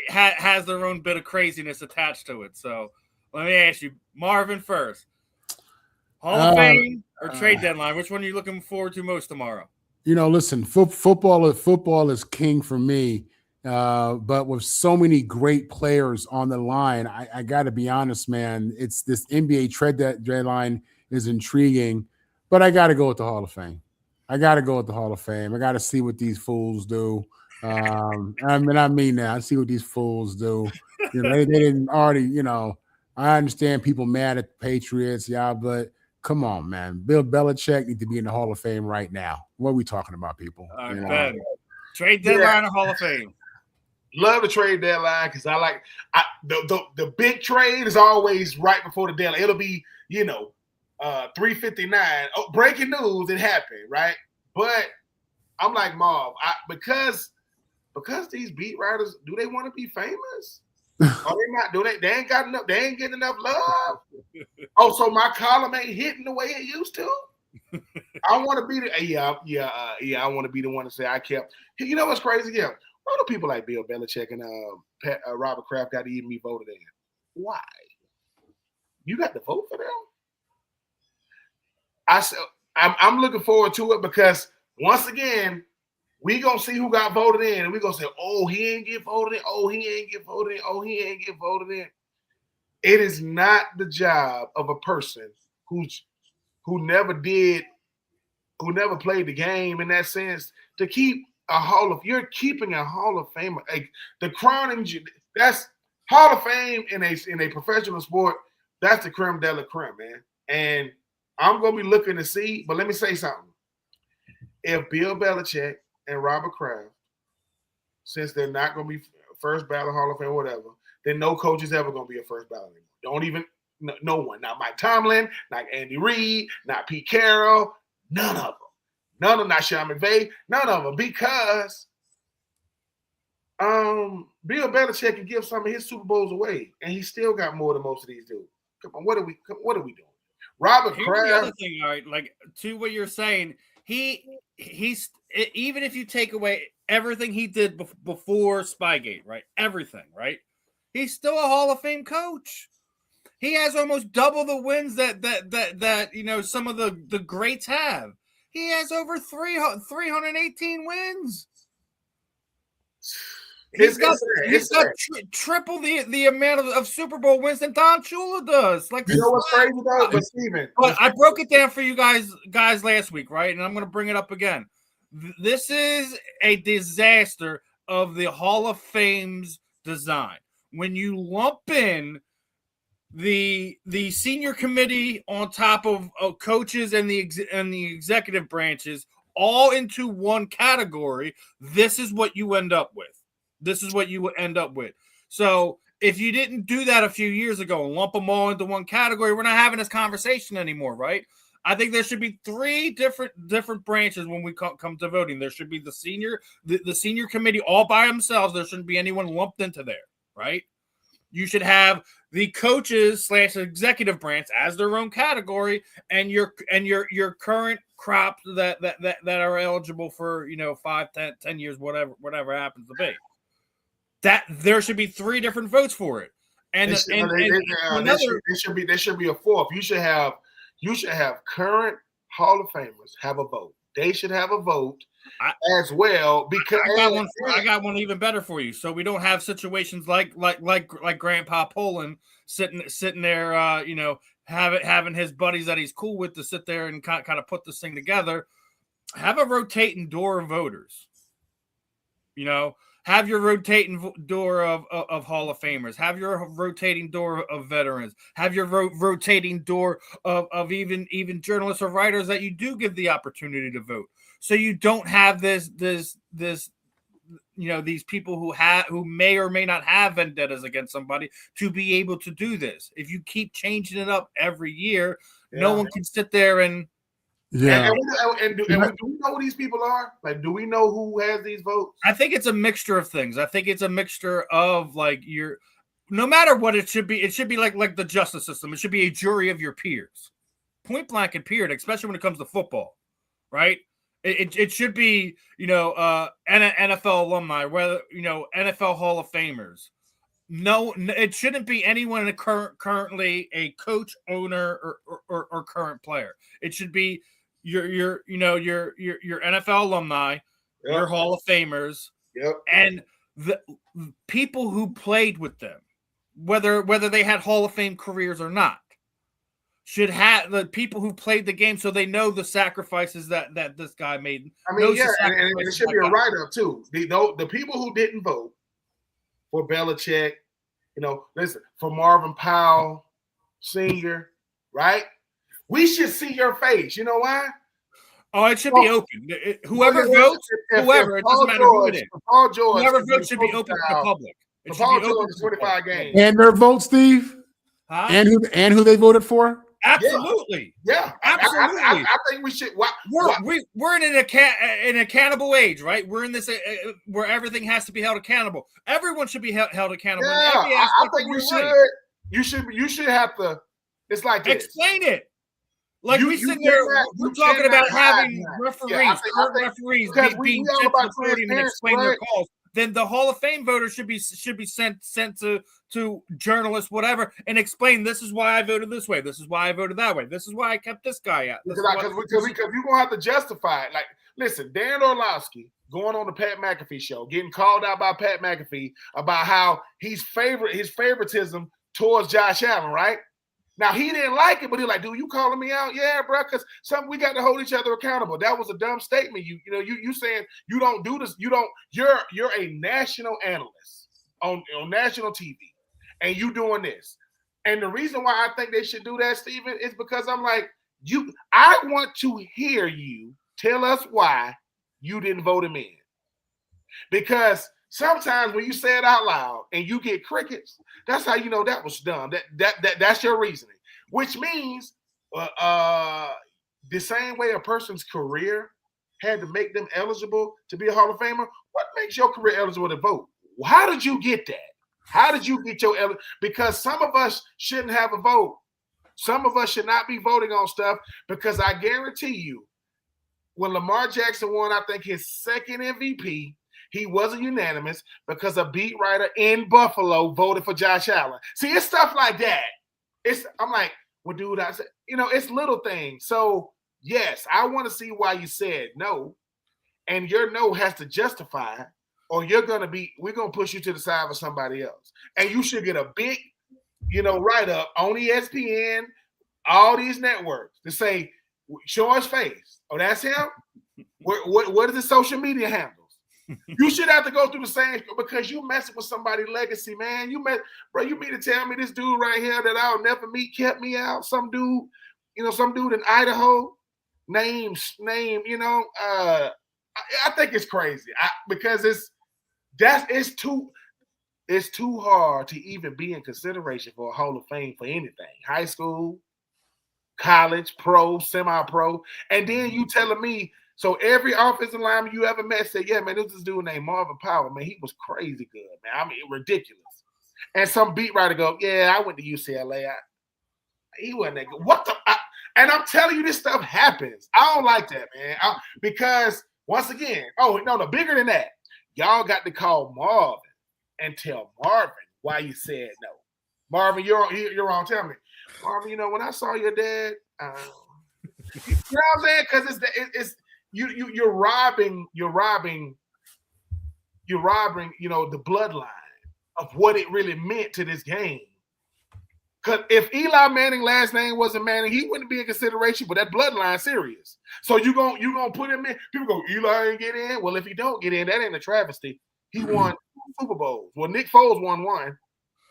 has their own bit of craziness attached to it. So let me ask you, Marvin, first. Hall of Fame or trade deadline? Which one are you looking forward to most tomorrow? Listen, football is king for me. But with so many great players on the line, I got to be honest, man. It's this NBA trade deadline is intriguing, but I got to go with the Hall of Fame. I got to see what these fools do. I mean that. I see what these fools do. They didn't already. I understand people mad at the Patriots, but come on, man. Bill Belichick need to be in the Hall of Fame right now. What are we talking about, people? Ben, trade deadline or Hall of Fame? Love the trade deadline because I like the big trade is always right before the deadline. It'll be 3:59. Oh, breaking news! It happened, right? But I'm like Marv, because these beat writers, do they want to be famous? Oh, they not doing it. They ain't got enough. They ain't getting enough love. Oh, so my column ain't hitting the way it used to. I want to be the I want to be the one to say I kept. You know what's crazy? Yeah, why do people like Bill Belichick and Robert Kraft got to even be voted in? Why? You got to vote for them? I'm looking forward to it because once again, we gonna see who got voted in, and we gonna say, "Oh, he ain't get voted in. Oh, he ain't get voted in. Oh, he ain't get voted in." It is not the job of a person who never played the game in that sense to keep you're keeping a Hall of Famer. The crowning, that's Hall of Fame in a professional sport. That's the creme de la creme, man. And I'm gonna be looking to see. But let me say something. If Bill Belichick and Robert Kraft, since they're not gonna be first ballot Hall of Fame or whatever, then no coach is ever gonna be a first ballot anymore. Don't even no one. Not Mike Tomlin, not Andy Reid, not Pete Carroll, none of them. None of them, not Sean McVay, none of them, because Bill Belichick can give some of his Super Bowls away, and he still got more than most of these dudes. Come on, what are we doing? Robert Here's Kraft. the other thing, all right, like to what you're saying, he's even if you take away everything he did before Spygate, right? Everything, right? He's still a Hall of Fame coach. He has almost double the wins that some of the greats have. He has over 318 wins. He's got triple the amount of Super Bowl wins that Don Shula does. Like, you know what's crazy though? But Steven, I broke it down for you guys last week, right? And I'm going to bring it up again. This is a disaster of the Hall of Fame's design. When you lump in the senior committee on top of coaches and the executive branches all into one category, this is what you end up with. So if you didn't do that a few years ago and lump them all into one category, we're not having this conversation anymore, right? I think there should be three different branches when we come to voting. There should be the senior committee all by themselves. There shouldn't be anyone lumped into there, right? You should have the coaches / executive branch as their own category, and your current crop that are eligible for 5, 10 years, whatever happens to be. That there should be 3 different votes for it, there should be a fourth. You should have current Hall of Famers have a vote. They should have a vote as well, because I got one even better for you. So we don't have situations like Grandpa Poland sitting there, having his buddies that he's cool with to sit there and kind of put this thing together. Have a rotating door of voters. Have your rotating door of Hall of Famers. Have your rotating door of veterans. Have your rotating door of even journalists or writers that you do give the opportunity to vote. So you don't have these people who may or may not have vendettas against somebody to be able to do this. If you keep changing it up every year, no one can sit there and. Yeah. And do we know who these people are? Like, do we know who has these votes? I think it's a mixture of things. I think it's a mixture of no matter what it should be like the justice system. It should be a jury of your peers. Point blank and period, especially when it comes to football, right? It should be, NFL alumni, whether, NFL Hall of Famers. No, it shouldn't be anyone currently a coach, owner, or current player. It should be your NFL alumni, your Hall of Famers, and the people who played with them, whether they had Hall of Fame careers or not, should have the people who played the game so they know the sacrifices that this guy made. I mean, and it should be a write-up too. The people who didn't vote for Belichick, listen, for Marvin Powell Sr., right? We should see your face. You know why? Oh, it should be open. Whoever votes, it doesn't matter who it is. Whoever votes should be open to the public. It should be open to 25 games. And their vote, Steve? Huh? And who they voted for? Absolutely. Yeah. Absolutely. I think we should. We're in an accountable age, right? We're in this where everything has to be held accountable. Everyone should be held accountable. Yeah, I think we should. Life. You should have to. It's like this. Explain it. Like we sit there, we're talking about having referees, referees being sent to the podium and explain their calls. Then the Hall of Fame voters should be sent to journalists, whatever, and explain this is why I voted this way, this is why I voted that way, this is why I kept this guy out. Because you're gonna have to justify it. Like, listen, Dan Orlovsky going on the Pat McAfee show, getting called out by Pat McAfee about how his favoritism towards Josh Allen, right? Now, he didn't like it, but he like, dude, you calling me out? Yeah, bro, because we got to hold each other accountable. That was a dumb statement. You saying you don't do this. You're a national analyst on national TV, and you doing this. And the reason why I think they should do that, Steven, is because I'm like, I want to hear you tell us why you didn't vote him in. Because sometimes when you say it out loud and you get crickets, that's how you know that was dumb. That's your reasoning, which means the same way a person's career had to make them eligible to be a Hall of Famer. What makes your career eligible to vote? How did you get that? How did you get your because some of us shouldn't have a vote. Some of us should not be voting on stuff because I guarantee you, when Lamar Jackson won, I think his second MVP, he wasn't unanimous because a beat writer in Buffalo voted for Josh Allen. See, it's stuff like that. I'm like, well, dude, I said, it's little things. So, yes, I want to see why you said no. And your no has to justify, or we're going to push you to the side for somebody else. And you should get a big, write-up on ESPN, all these networks to say, show his face. Oh, that's him? What is his social media handle? You should have to go through the same because you messing with somebody's legacy, man. You mean to tell me this dude right here that I'll never meet kept me out? Some dude in Idaho, name, I think it's crazy because it's too hard to even be in consideration for a Hall of Fame for anything. High school, college, pro, semi-pro, and then you telling me. So every offensive lineman you ever met said, yeah, man, this dude named Marvin Powell, man, he was crazy good, man. I mean, ridiculous. And some beat writer go, yeah, I went to UCLA. He wasn't that good. What the? And I'm telling you, this stuff happens. I don't like that, man. Because once again, no, bigger than that. Y'all got to call Marvin and tell Marvin why you said no. Marvin, you're wrong. Tell me, Marvin. When I saw your dad, you know what I'm saying? Because it's. You're robbing, the bloodline of what it really meant to this game. Because if Eli Manning last name wasn't Manning, he wouldn't be in consideration, but that bloodline serious. So you gonna put him in. People go, Eli ain't get in. Well, if he don't get in, that ain't a travesty. He won 2 Super Bowls. Well, Nick Foles won 1.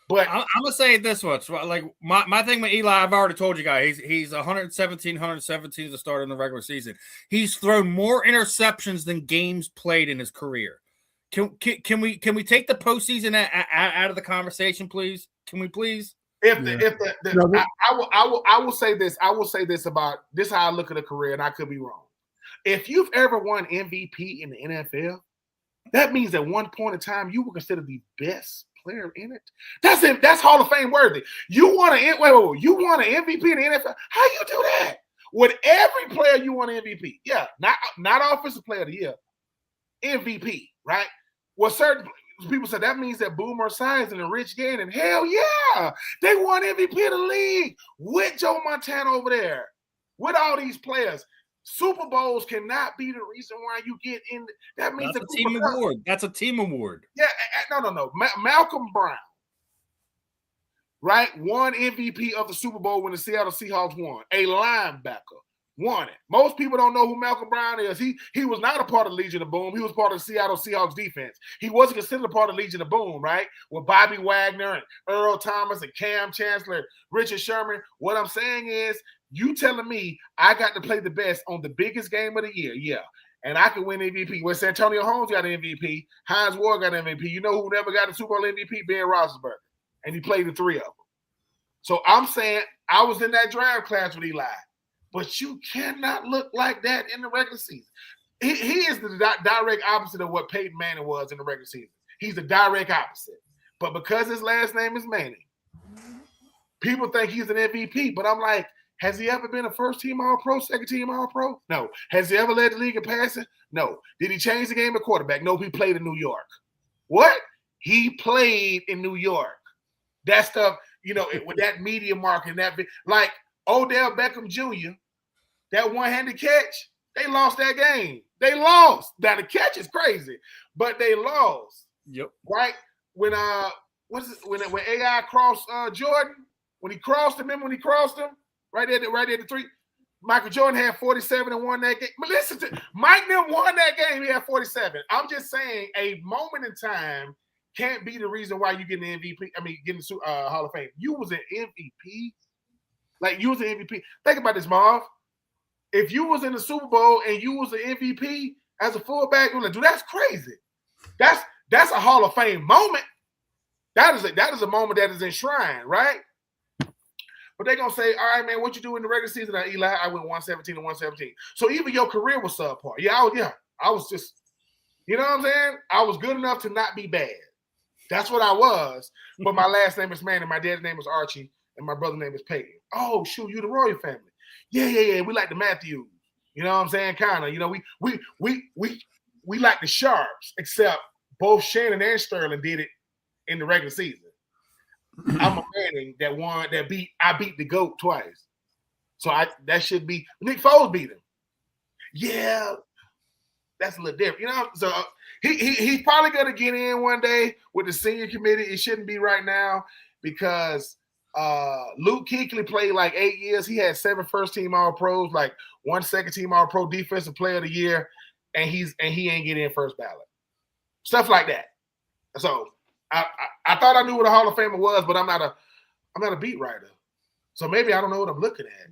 But I'm gonna say this much. Like my thing with Eli, I've already told you guys, he's 117 as a starter in the regular season. He's thrown more interceptions than games played in his career. Can we take the postseason out of the conversation, please? Can we please? I will say this. I will say this about this. How I look at a career, and I could be wrong. If you've ever won MVP in the NFL, that means at one point in time you were considered the best player in it. That's Hall of Fame worthy. You want an MVP in the NFL? How you do that? With every player you want an MVP. Yeah, not offensive player of the year. MVP, right? Well, certain people said that means that Boomer Esiason and Rich Gannon, hell yeah, they won MVP of the league with Joe Montana over there, with all these players. Super Bowls cannot be the reason why you get in. That means that's a team award. That's a team award. Yeah, no. Malcolm Brown, right, won MVP of the Super Bowl when the Seattle Seahawks won. A linebacker won it. Most people don't know who Malcolm Brown is. He was not a part of Legion of Boom. He was part of the Seattle Seahawks defense. He wasn't considered a part of Legion of Boom, right? With Bobby Wagner and Earl Thomas and Cam Chancellor, Richard Sherman. What I'm saying is, you telling me I got to play the best on the biggest game of the year, yeah, and I can win MVP. When Santonio Holmes got an MVP, Hines Ward got an MVP. You know who never got a Super Bowl MVP? Ben Roethlisberger, and he played the 3 of them. So I'm saying I was in that draft class with Eli, but you cannot look like that in the regular season. He is the direct opposite of what Peyton Manning was in the regular season. He's the direct opposite. But because his last name is Manning, people think he's an MVP. But I'm like, has he ever been a first-team All-Pro, second-team All-Pro? No. Has he ever led the league in passing? No. Did he change the game at quarterback? No, he played in New York. What? He played in New York. That stuff, with that media market, like Odell Beckham Jr., that one-handed catch, they lost that game. They lost. Now, the catch is crazy, but they lost. Yep. Right? When when AI crossed Jordan, when he crossed him, right there at the 3, Michael Jordan had 47 and won that game. But listen to Mike them won that game. He had 47. I'm just saying, a moment in time can't be the reason why you get an MVP. I mean, getting the Hall of Fame. You was an MVP. Like, you was an MVP. Think about this, Marv. If you was in the Super Bowl and you was an MVP as a fullback, dude, that's crazy. That's a Hall of Fame moment. That is a moment that is enshrined, right? But they're gonna say, all right, man, what you do in the regular season? Eli, I went 117 and 117. So even your career was subpar. I was just, you know what I'm saying? I was good enough to not be bad. That's what I was. But my last name is Manning, my dad's name was Archie, and my brother's name is Peyton. Oh, shoot, you the Royal family. Yeah. We like the Matthews. You know what I'm saying? Kind of. We like the Sharps, except both Shannon and Sterling did it in the regular season. I'm a Manning I beat the GOAT twice. So that should be Nick Foles beat him. Yeah, that's a little different, So he's probably gonna get in one day with the senior committee. It shouldn't be right now because Luke Kuechly played like 8 years. He had 7 first-team All-Pros, like 1 second-team All-Pro Defensive Player of the Year, and he ain't getting in first ballot. Stuff like that. So I thought I knew what a Hall of Famer was, but I'm not a beat writer. So maybe I don't know what I'm looking at.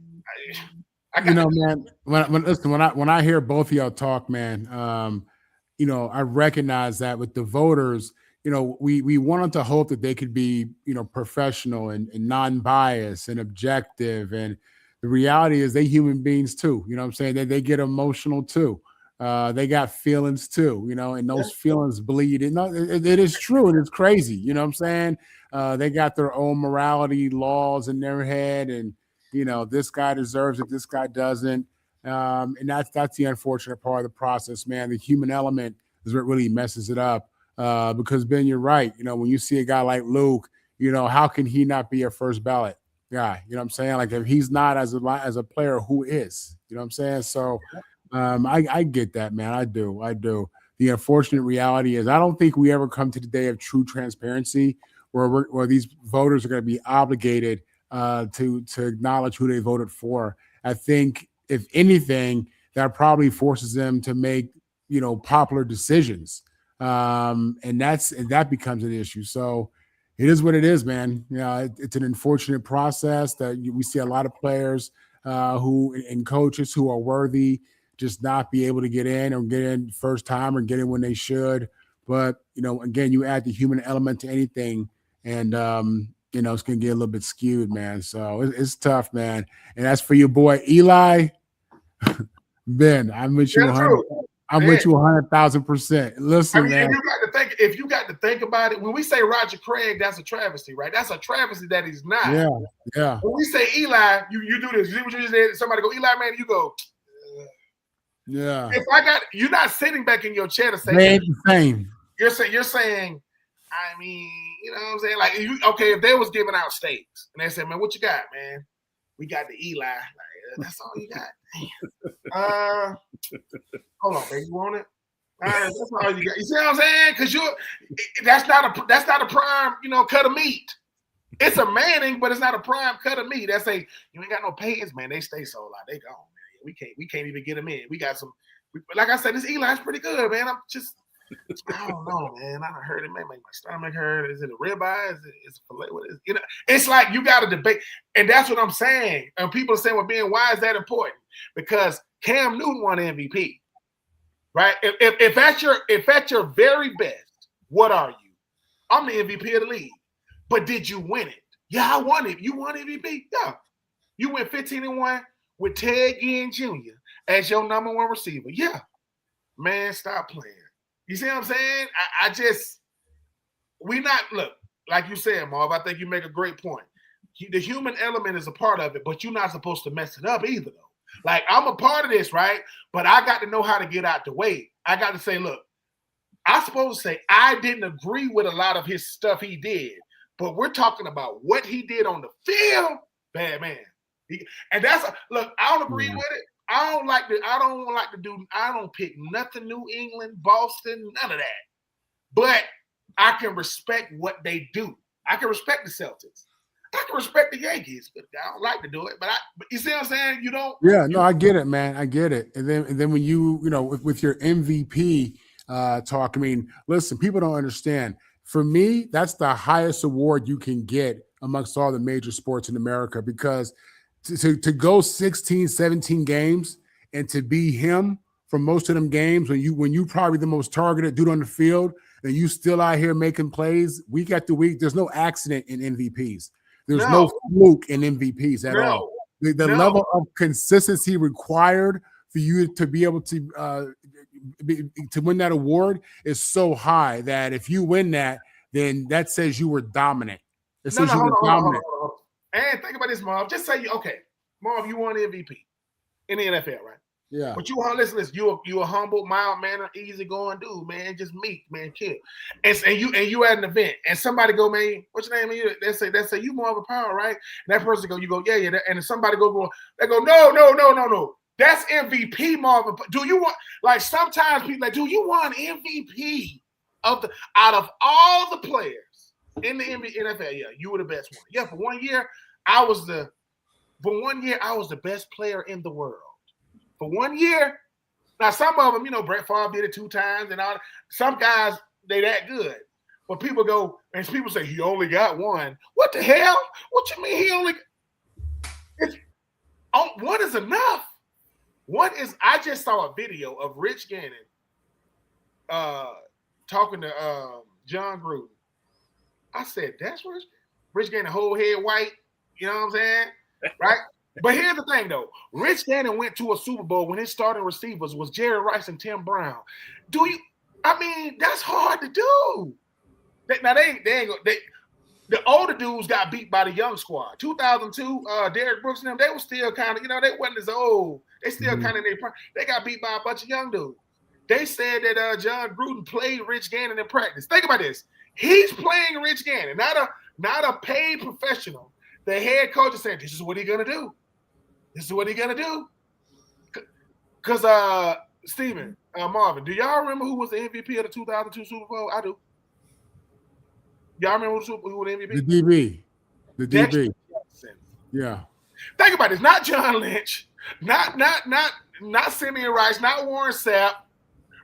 Man, when I hear both of y'all talk, man, I recognize that with the voters, we wanted to hope that they could be, professional and non-biased and objective. And the reality is they human beings too. You know what I'm saying? They get emotional too. They got feelings too, and those feelings bleed. It is true. And it's crazy. You know what I'm saying? They got their own morality laws in their head. And, this guy deserves it. This guy doesn't. And that's the unfortunate part of the process, man. The human element is what really messes it up. Because Ben, you're right. When you see a guy like Luke, how can he not be a first ballot guy? You know what I'm saying? Like if he's not as a player, who is? You know what I'm saying? So I get that, man. I do. The unfortunate reality is I don't think we ever come to the day of true transparency where these voters are going to be obligated to acknowledge who they voted for. I think if anything, that probably forces them to make, popular decisions. And that becomes an issue. So it is what it is, man. It's an unfortunate process that we see a lot of players and coaches who are worthy just not be able to get in or get in first time or get in when they should. But, again, you add the human element to anything and, it's going to get a little bit skewed, man. So it's tough, man. And as for your boy, Eli, Ben, I'm with you. I'm with you 100,000%. Listen, man. If you got to think about it, when we say Roger Craig, that's a travesty, right? That's a travesty that he's not. Yeah. When we say Eli, you do this. You just said somebody go, Eli, man, you go. Yeah. If you're not sitting back in your chair to say the same. You're saying, I mean, you know what I'm saying? Like, if they was giving out steaks and they said, man, what you got, man? We got the Eli. Like, that's all you got. Hold on, baby. You want it? All right, that's all you got. You see what I'm saying? Because that's not a prime, cut of meat. It's a Manning, but it's not a prime cut of meat. That's you ain't got no payers, man. They stay sold out. They gone, man. We can't even get them in. We got some. Like I said, this Eli's pretty good, man. I don't know, man. I heard it, man. Make my stomach hurt. Is it a ribeye? Is it filet? What is it? It's like you got to debate, and that's what I'm saying. And people are saying, "Well, Ben, why is that important?" Because Cam Newton won MVP, right? If at your very best, what are you? I'm the MVP of the league. But did you win it? Yeah, I won it. You won MVP? Yeah. You went 15-1 with Ted Ginn Jr. as your number one receiver. Yeah, man, stop playing. You see what I'm saying? Look, like you said, Marv, I think you make a great point. The human element is a part of it, but you're not supposed to mess it up either, though. Like, I'm a part of this, right? But I got to know how to get out the way. I got to say, look, I'm supposed to say I didn't agree with a lot of his stuff he did, but we're talking about what he did on the field. Bad man. Look, I don't agree with it. I don't pick nothing New England, Boston, none of that. But I can respect what they do. I can respect the Celtics. I can respect the Yankees, but I don't like to do it. But you see what I'm saying? You don't. Yeah, no, I get it, man. I get it. And then when you with your MVP talk, I mean, listen, people don't understand. For me, that's the highest award you can get amongst all the major sports in America, because to go 16, 17 games and to be him for most of them games when you probably the most targeted dude on the field, and you still out here making plays week after week. There's no accident in MVPs. There's no fluke in MVPs at all. The level of consistency required for you to be able to win that award is so high that if you win that, then that says you were dominant. It says you were dominant. Hold on. And think about this, Marv. Just say, Marv, you won MVP in the NFL, right? Yeah. But listen, you a humble, mild manner, easygoing dude, man. Just meek, man, chill. And you at an event, and somebody go, man, what's your name? They say you Marvin Powell, right? And that person go, you go, yeah. And then somebody go, they go, no. That's MVP, Marvin. Do you want, like, sometimes people like, do you want MVP out of all the players in the NFL? Yeah, you were the best one. Yeah, for 1 year, I was the best player in the world. For 1 year. Now, some of them, Brett Favre did it 2 times, and all. Some guys, they that good. But people go, and people say, he only got one. What the hell? What you mean he only? One is enough. I just saw a video of Rich Gannon talking to John Gruden. I said, that's Rich Gannon, whole head white. You know what I'm saying? Right? But here's the thing, though. Rich Gannon went to a Super Bowl when his starting receivers was Jerry Rice and Tim Brown. That's hard to do. The older dudes got beat by the young squad. 2002, Derrick Brooks and them, they were still kind of, they wasn't as old. They still kind of, they got beat by a bunch of young dudes. They said that John Gruden played Rich Gannon in practice. Think about this. He's playing Rich Gannon, not a paid professional. The head coach is saying, this is what he's going to do. This is what he's going to do. Because, Steven, Marvin, do y'all remember who was the MVP of the 2002 Super Bowl? I do. Y'all remember who was the MVP? The DB. Yeah. Think about this. Not John Lynch. Not Simeon Rice. Not Warren Sapp.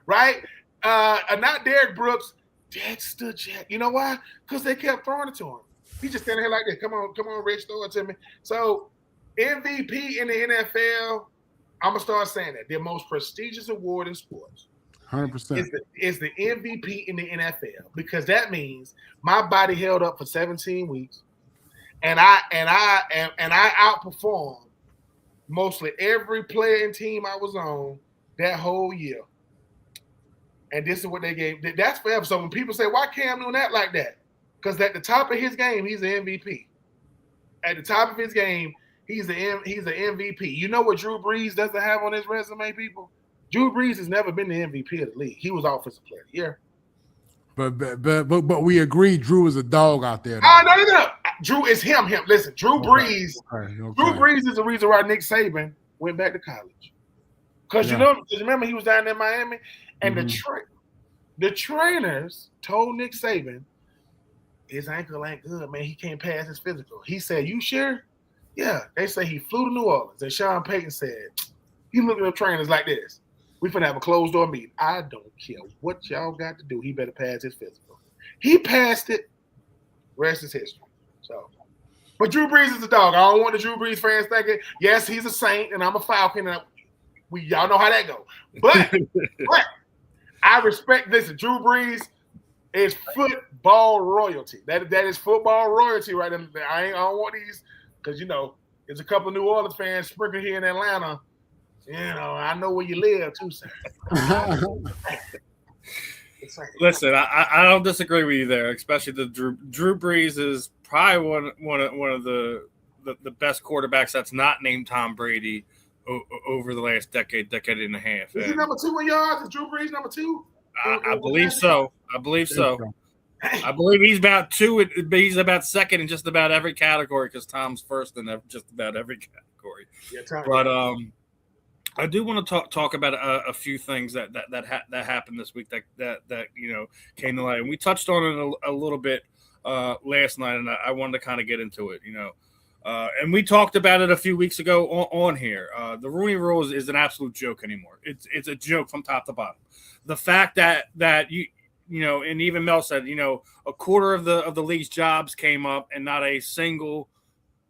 Right? Not Derrick Brooks. Dexter Jack. You know why? Because they kept throwing it to him. He just standing here like this. Come on, Rich, throw it to me. So MVP in the NFL, I'm gonna start saying that the most prestigious award in sports, 100%, is the MVP in the NFL, because that means my body held up for 17 weeks, and I outperformed mostly every player and team I was on that whole year. And this is what they gave. That's forever. So when people say, why Cam Newton act like that? Because at the top of his game, he's an MVP. At the top of his game, he's an MVP. You know what Drew Brees doesn't have on his resume, people? Drew Brees has never been the MVP of the league. He was Offensive Player of the Year. But we agree Drew is a dog out there. No. Drew is him. Listen, Drew Brees. Okay. Drew Brees is the reason why Nick Saban went back to college. Because remember he was down there in Miami, and the trainers told Nick Saban, his ankle ain't good, man. He can't pass his physical. He said, you sure? Yeah. They say he flew to New Orleans. And Sean Payton said, he looked at the trainers like this. We finna have a closed door meeting. I don't care what y'all got to do. He better pass his physical. He passed it. Rest is history. So, but Drew Brees is a dog. I don't want the Drew Brees fans thinking, yes, he's a Saint and I'm a Falcon. And y'all know how that go. But I respect this. Drew Brees is football royalty. That is football royalty right there. I don't want these because there's a couple of New Orleans fans sprinkled here in Atlanta. You know, I know where you live too, sir. Listen, I don't disagree with you there, especially the Drew Brees is probably one of the best quarterbacks that's not named Tom Brady over the last decade and a half. Is he number 2 in yards? Is Drew Brees number 2? I believe so. I believe he's about 2. He's about second in just about every category because Tom's first in just about every category. Yeah, but I do want to talk about a few things that happened this week that came to light, and we touched on it a little bit last night, and I wanted to kind of get into it, and we talked about it a few weeks ago on here. The Rooney Rule is an absolute joke anymore. It's a joke from top to bottom. The fact that and even Mel said, a quarter of the league's jobs came up, and not a single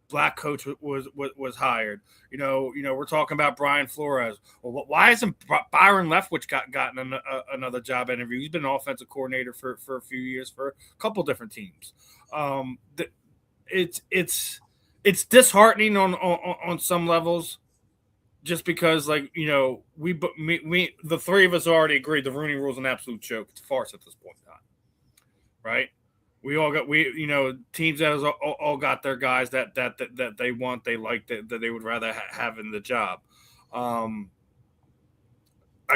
black coach was hired. We're talking about Brian Flores. Well, why hasn't Byron Leftwich gotten another job interview? He's been an offensive coordinator for a few years for a couple different teams. It's disheartening on some levels, just because we the three of us already agreed the Rooney Rule is an absolute joke. It's a farce at this point in time, right? We all got teams that has all got their guys that they want, they like, that they would rather have in the job. I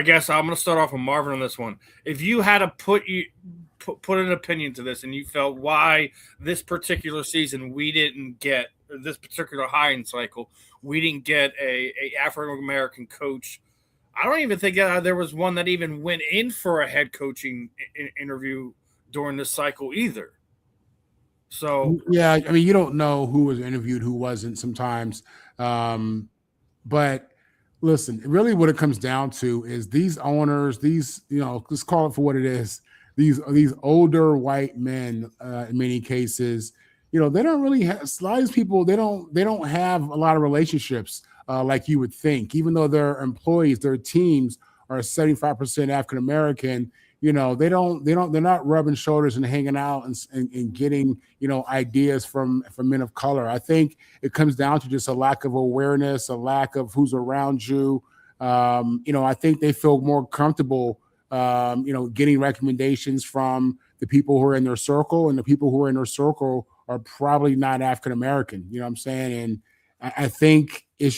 guess I'm going to start off with Marvin on this one. If you had to put an opinion to this, and you felt why this particular season we didn't get this particular hiring cycle, we didn't get a African American coach. I don't even think there was one that even went in for a head coaching interview during this cycle either. So yeah, I mean, you don't know who was interviewed, who wasn't sometimes. But listen, really what it comes down to is these owners, let's call it for what it is. These older white men, in many cases, they don't really have, a lot of these people, they don't have a lot of relationships like you would think, even though their employees, their teams are 75% African American. They're not rubbing shoulders and hanging out and getting, ideas from men of color. I think it comes down to just a lack of awareness, a lack of who's around you. I think they feel more comfortable, getting recommendations from the people who are in their circle, and the people who are in their circle are probably not African American. You know what I'm saying? And I think it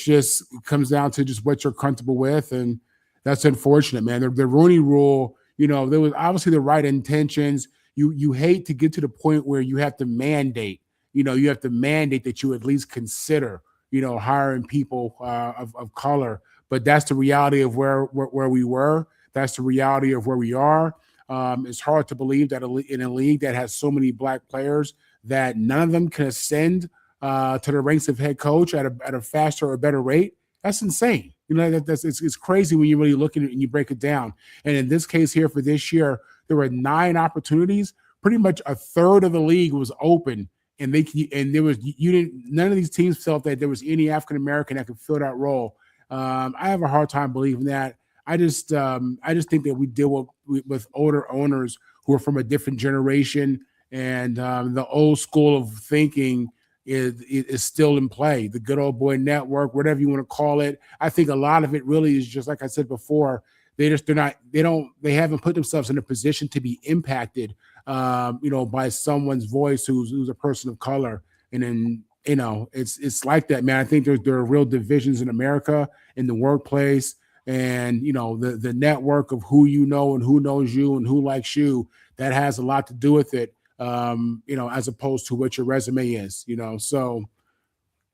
comes down to just what you're comfortable with. And that's unfortunate, man. The Rooney Rule, there was obviously the right intentions. You hate to get to the point where you have to mandate, that you at least consider, hiring people of color. But that's the reality of where we were. That's the reality of where we are. It's hard to believe that in a league that has so many black players that none of them can ascend to the ranks of head coach at a faster or better rate. That's insane. It's crazy when you really look at it and you break it down. And in this case here for this year, there were 9 opportunities. Pretty much a third of the league was open, and none of these teams felt that there was any African American that could fill that role. I have a hard time believing that. I just think that we deal with older owners who are from a different generation, and the old school of thinking is still in play. The good old boy network, whatever you want to call it. I think a lot of it really is just like I said before. They haven't put themselves in a position to be impacted, by someone's voice who's a person of color. And then, it's like that, man. I think there are real divisions in America, in the workplace, and the network of who and who knows you and who likes you. That has a lot to do with it. As opposed to what your resume is, so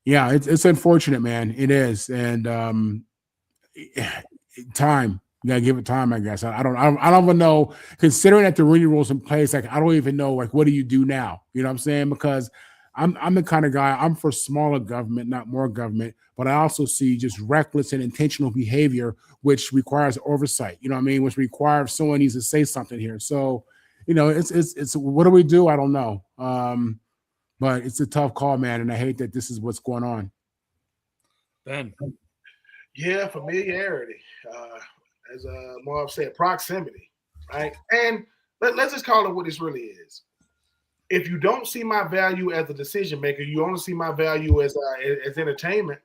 yeah, it's unfortunate, man. It is. And time, you gotta give it time, I guess. I don't even know, considering that the Rooney Rule's in place, I don't even know, what do you do now? You know what I'm saying? Because I'm the kind of guy, I'm for smaller government, not more government, but I also see just reckless and intentional behavior, which requires oversight, which requires someone needs to say something here. So it's what do we do? I don't know. But it's a tough call, man. And I hate that this is what's going on. Ben. Yeah, familiarity. As Marv said, proximity, right? And let's just call it what this really is. if you don't see my value as a decision maker, you only see my value as entertainment,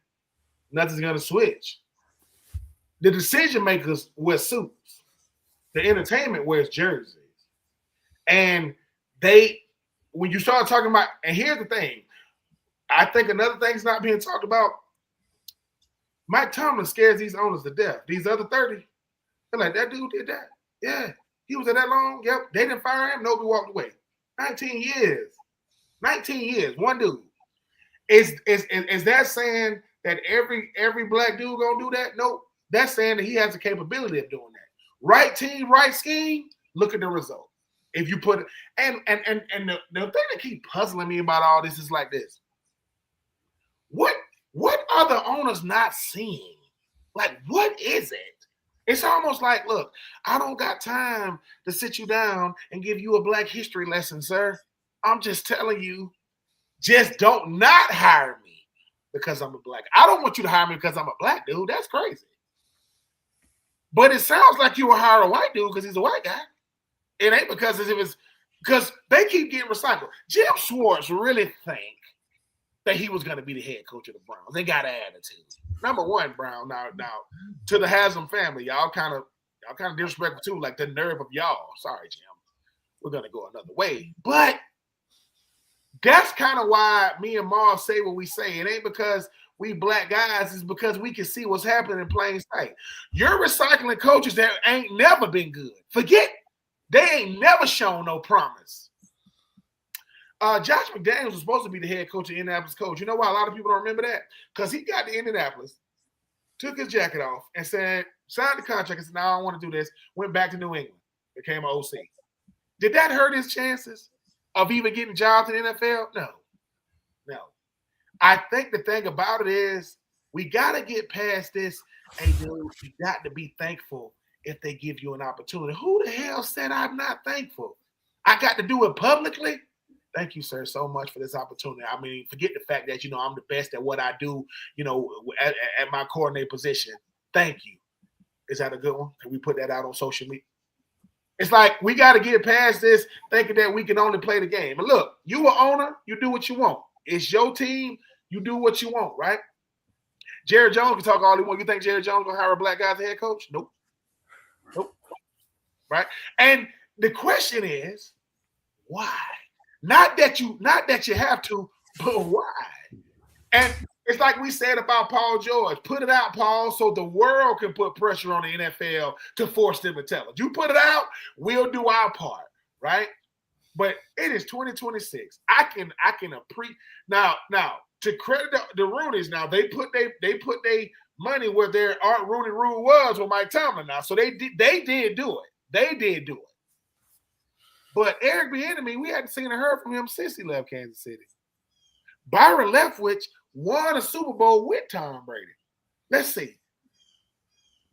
nothing's going to switch. The decision makers wear suits. The entertainment wears jerseys. And when you start talking about, and here's the thing, I think another thing's not being talked about. Mike Tomlin scares these owners to death. These other 30, they're like, that dude did that. Yeah, he was there that long. Yep, they didn't fire him. Nobody walked away. 19 years. 19 years. One dude. Is that saying that every black dude gonna do that? No, that's saying that he has the capability of doing that. Right team, right scheme. Look at the result. If you put it, and the thing that keep puzzling me about all this is like this. What are the owners not seeing? Like, what is it? It's almost like, look, I don't got time to sit you down and give you a black history lesson, sir. I'm just telling you, just don't not hire me because I'm a black. I don't want you to hire me because I'm a black dude. That's crazy. But it sounds like you will hire a white dude because he's a white guy. It ain't because they keep getting recycled. Jim Schwartz really think that he was going to be the head coach of the Browns. They got an attitude. Number one, Brown. Now to the Haslam family, y'all kind of disrespectful too. Like the nerve of y'all. Sorry, Jim. We're gonna go another way. But that's kind of why me and Marv say what we say. It ain't because we black guys. It's because we can see what's happening in plain sight. You're recycling coaches that ain't never been good. Forget they ain't never shown no promise. Josh McDaniels was supposed to be the head coach of Indianapolis coach. You know why a lot of people don't remember that? Because he got to Indianapolis, took his jacket off, and said, signed the contract and said, no, I don't want to do this. Went back to New England, became an OC. Did that hurt his chances of even getting jobs in the NFL? No. I think the thing about it is we got to get past this. Hey, dude, you got to be thankful if they give you an opportunity. Who the hell said I'm not thankful? I got to do it publicly? Thank you, sir, so much for this opportunity. I mean, forget the fact that, I'm the best at what I do, at my coordinator position. Thank you. Is that a good one? Can we put that out on social media? It's like we got to get past this thinking that we can only play the game. And look, you an owner, you do what you want. It's your team, you do what you want, right? Jerry Jones can talk all he wants. You think Jerry Jones going to hire a black guy as a head coach? Nope. Right? And the question is, why? Not that you have to, but why? And it's like we said about Paul George. Put it out, Paul, so the world can put pressure on the NFL to force them to tell it. You put it out, we'll do our part, right? But it is 2026. I can now to credit the Rooneys. Now they put their money where their Art Rooney rule was with Mike Tomlin. Now, so they did do it. They did do it. But Eric Bieniemy, we hadn't seen or heard from him since he left Kansas City. Byron Leftwich won a Super Bowl with Tom Brady. Let's see.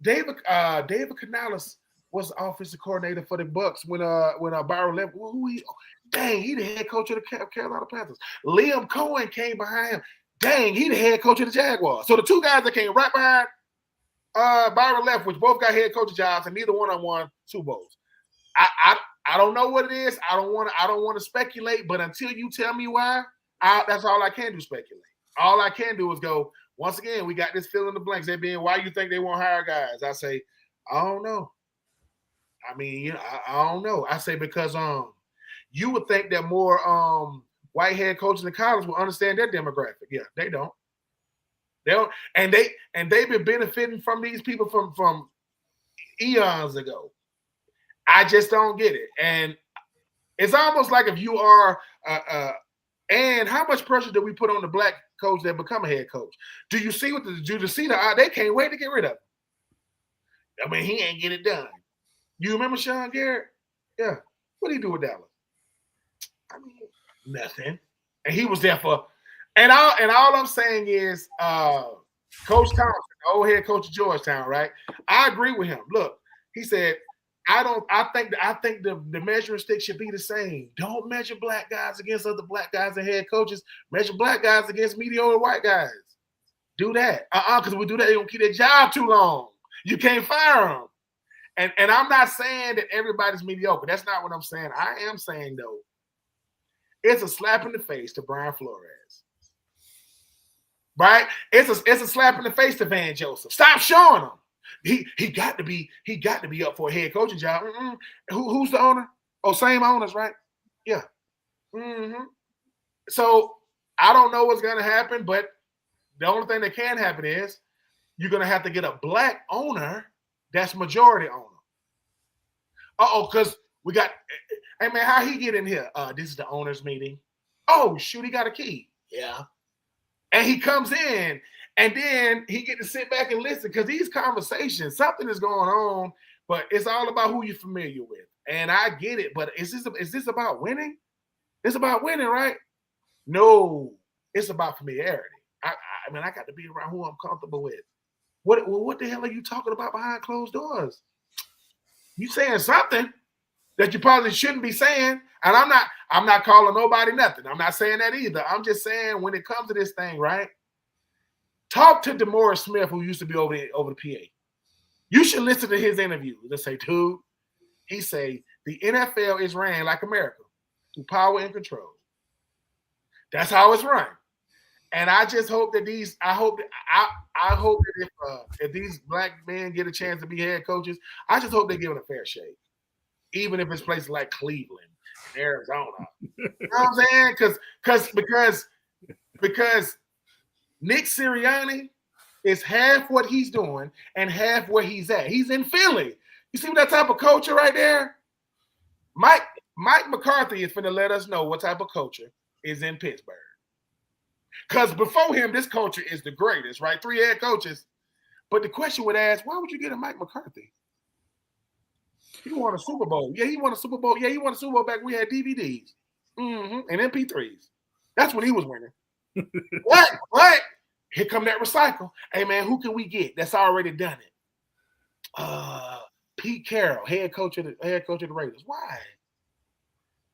David Canales was offensive coordinator for the Bucs when Byron Leftwich. He the head coach of the Carolina Panthers. Liam Cohen came behind him. Dang, he the head coach of the Jaguars. So the two guys that came right behind Byron Leftwich both got head coaching jobs, and neither one of them won Super Bowls. I don't know what it is. I don't want to speculate, but until you tell me why, that's all I can do, speculate. All I can do is go, once again, we got this fill in the blanks. They're being, why you think they won't hire guys? I say, I don't know. I mean, I don't know. I say because you would think that more white head coaches in college will understand their demographic. Yeah, they don't. They don't, and they've been benefiting from these people from eons ago. I just don't get it. And it's almost like if you are and how much pressure do we put on the black coach that become a head coach? Do you see they can't wait to get rid of him? I mean, he ain't get it done. You remember Sean Garrett? Yeah. What did he do with Dallas? I mean, nothing. And he was there for and all I'm saying is Coach Thompson, old head coach of Georgetown, right? I agree with him. Look, he said, I think the measuring stick should be the same. Don't measure black guys against other black guys and head coaches. Measure black guys against mediocre white guys. Do that. Because if we do that, they're gonna keep their job too long. You can't fire them. And I'm not saying that everybody's mediocre. That's not what I'm saying. I am saying though, it's a slap in the face to Brian Flores. Right? It's a slap in the face to Van Joseph. Stop showing him. He got to be up for a head coaching job. Who's the owner? Oh, same owners, right? Yeah. Mm-hmm. So I don't know what's gonna happen, but the only thing that can happen is you're gonna have to get a black owner that's majority owner. Because we got, hey man, how he get in here? This is the owners meeting. Oh shoot, he got a key. Yeah. And he comes in, and then he get to sit back and listen because these conversations, something is going on, but it's all about who you're familiar with. And I get it, but is this about winning? It's about winning, right? No, it's about familiarity. I mean, I got to be around who I'm comfortable with. What the hell are you talking about behind closed doors? You saying something that you probably shouldn't be saying. And I'm not calling nobody nothing. I'm not saying that either. I'm just saying when it comes to this thing, right? Talk to DeMaurice Smith, who used to be over the PA. You should listen to his interview. They say, dude, he say the NFL is ran like America, through power and control. That's how it's run. And I just hope that I hope that if these black men get a chance to be head coaches, I just hope they give it a fair shake. Even if it's places like Cleveland, Arizona. You know what I'm saying? Because Nick Sirianni is half what he's doing and half where he's at. He's in Philly. You see that type of culture right there? Mike McCarthy is finna let us know what type of culture is in Pittsburgh. Because before him, this culture is the greatest, right? 3 head coaches. But the question would ask, why would you get a Mike McCarthy? He won a Super Bowl. Yeah, he won a Super Bowl. Yeah, he won a Super Bowl back when we had DVDs and MP3s. That's when he was winning. What? Here come that recycle. Hey, man, who can we get that's already done it? Pete Carroll, head coach of the Raiders. Why?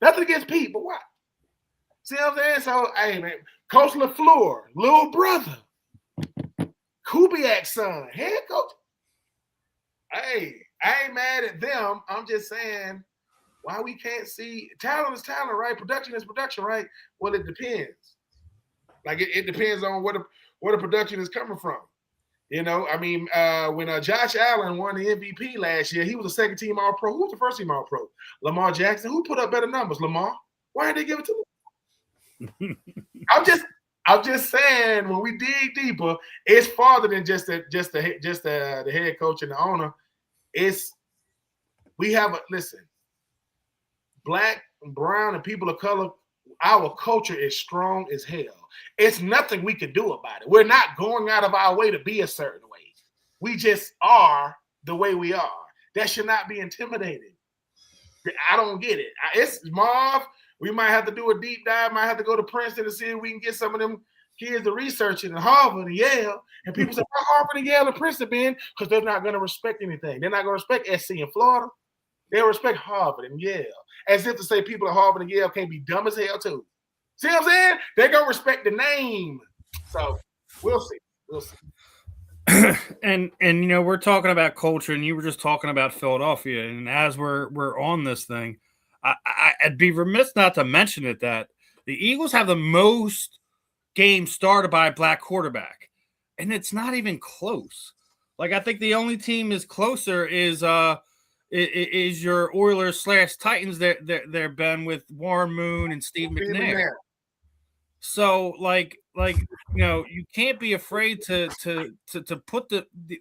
Nothing against Pete, but why? See what I'm saying? So, hey, man, Coach LaFleur, little brother, Kubiak's son, head coach. Hey, I ain't mad at them. I'm just saying why we can't see talent is talent, right? Production is production, right? Well, it depends. Like it depends on where the production is coming from. You know, I mean, when Josh Allen won the MVP last year, he was a second-team All-Pro. Who was the first-team All-Pro? Lamar Jackson. Who put up better numbers? Lamar. Why didn't they give it to him? I'm just saying when we dig deeper, it's farther than just the head coach and the owner. Listen, black and brown and people of color, our culture is strong as hell. It's nothing we can do about it. We're not going out of our way to be a certain way. We just are the way we are. That should not be intimidating. I don't get it. It's Marv. We might have to do a deep dive. Might have to go to Princeton to see if we can get some of them kids to research it in Harvard and Yale. And people say, why Harvard and Yale and Princeton been? Because they're not going to respect anything. They're not going to respect SC in Florida. They'll respect Harvard and Yale. As if to say people at Harvard and Yale can't be dumb as hell too. See what I'm saying? They're going to respect the name. So we'll see. We'll see. And you know, we're talking about culture, and you were just talking about Philadelphia. And as we're on this thing, I'd be remiss not to mention it that the Eagles have the most games started by a black quarterback, and it's not even close. Like I think the only team is closer is your Oilers / Titans. They're been with Warren Moon and Steve McNair. So like you know, you can't be afraid to put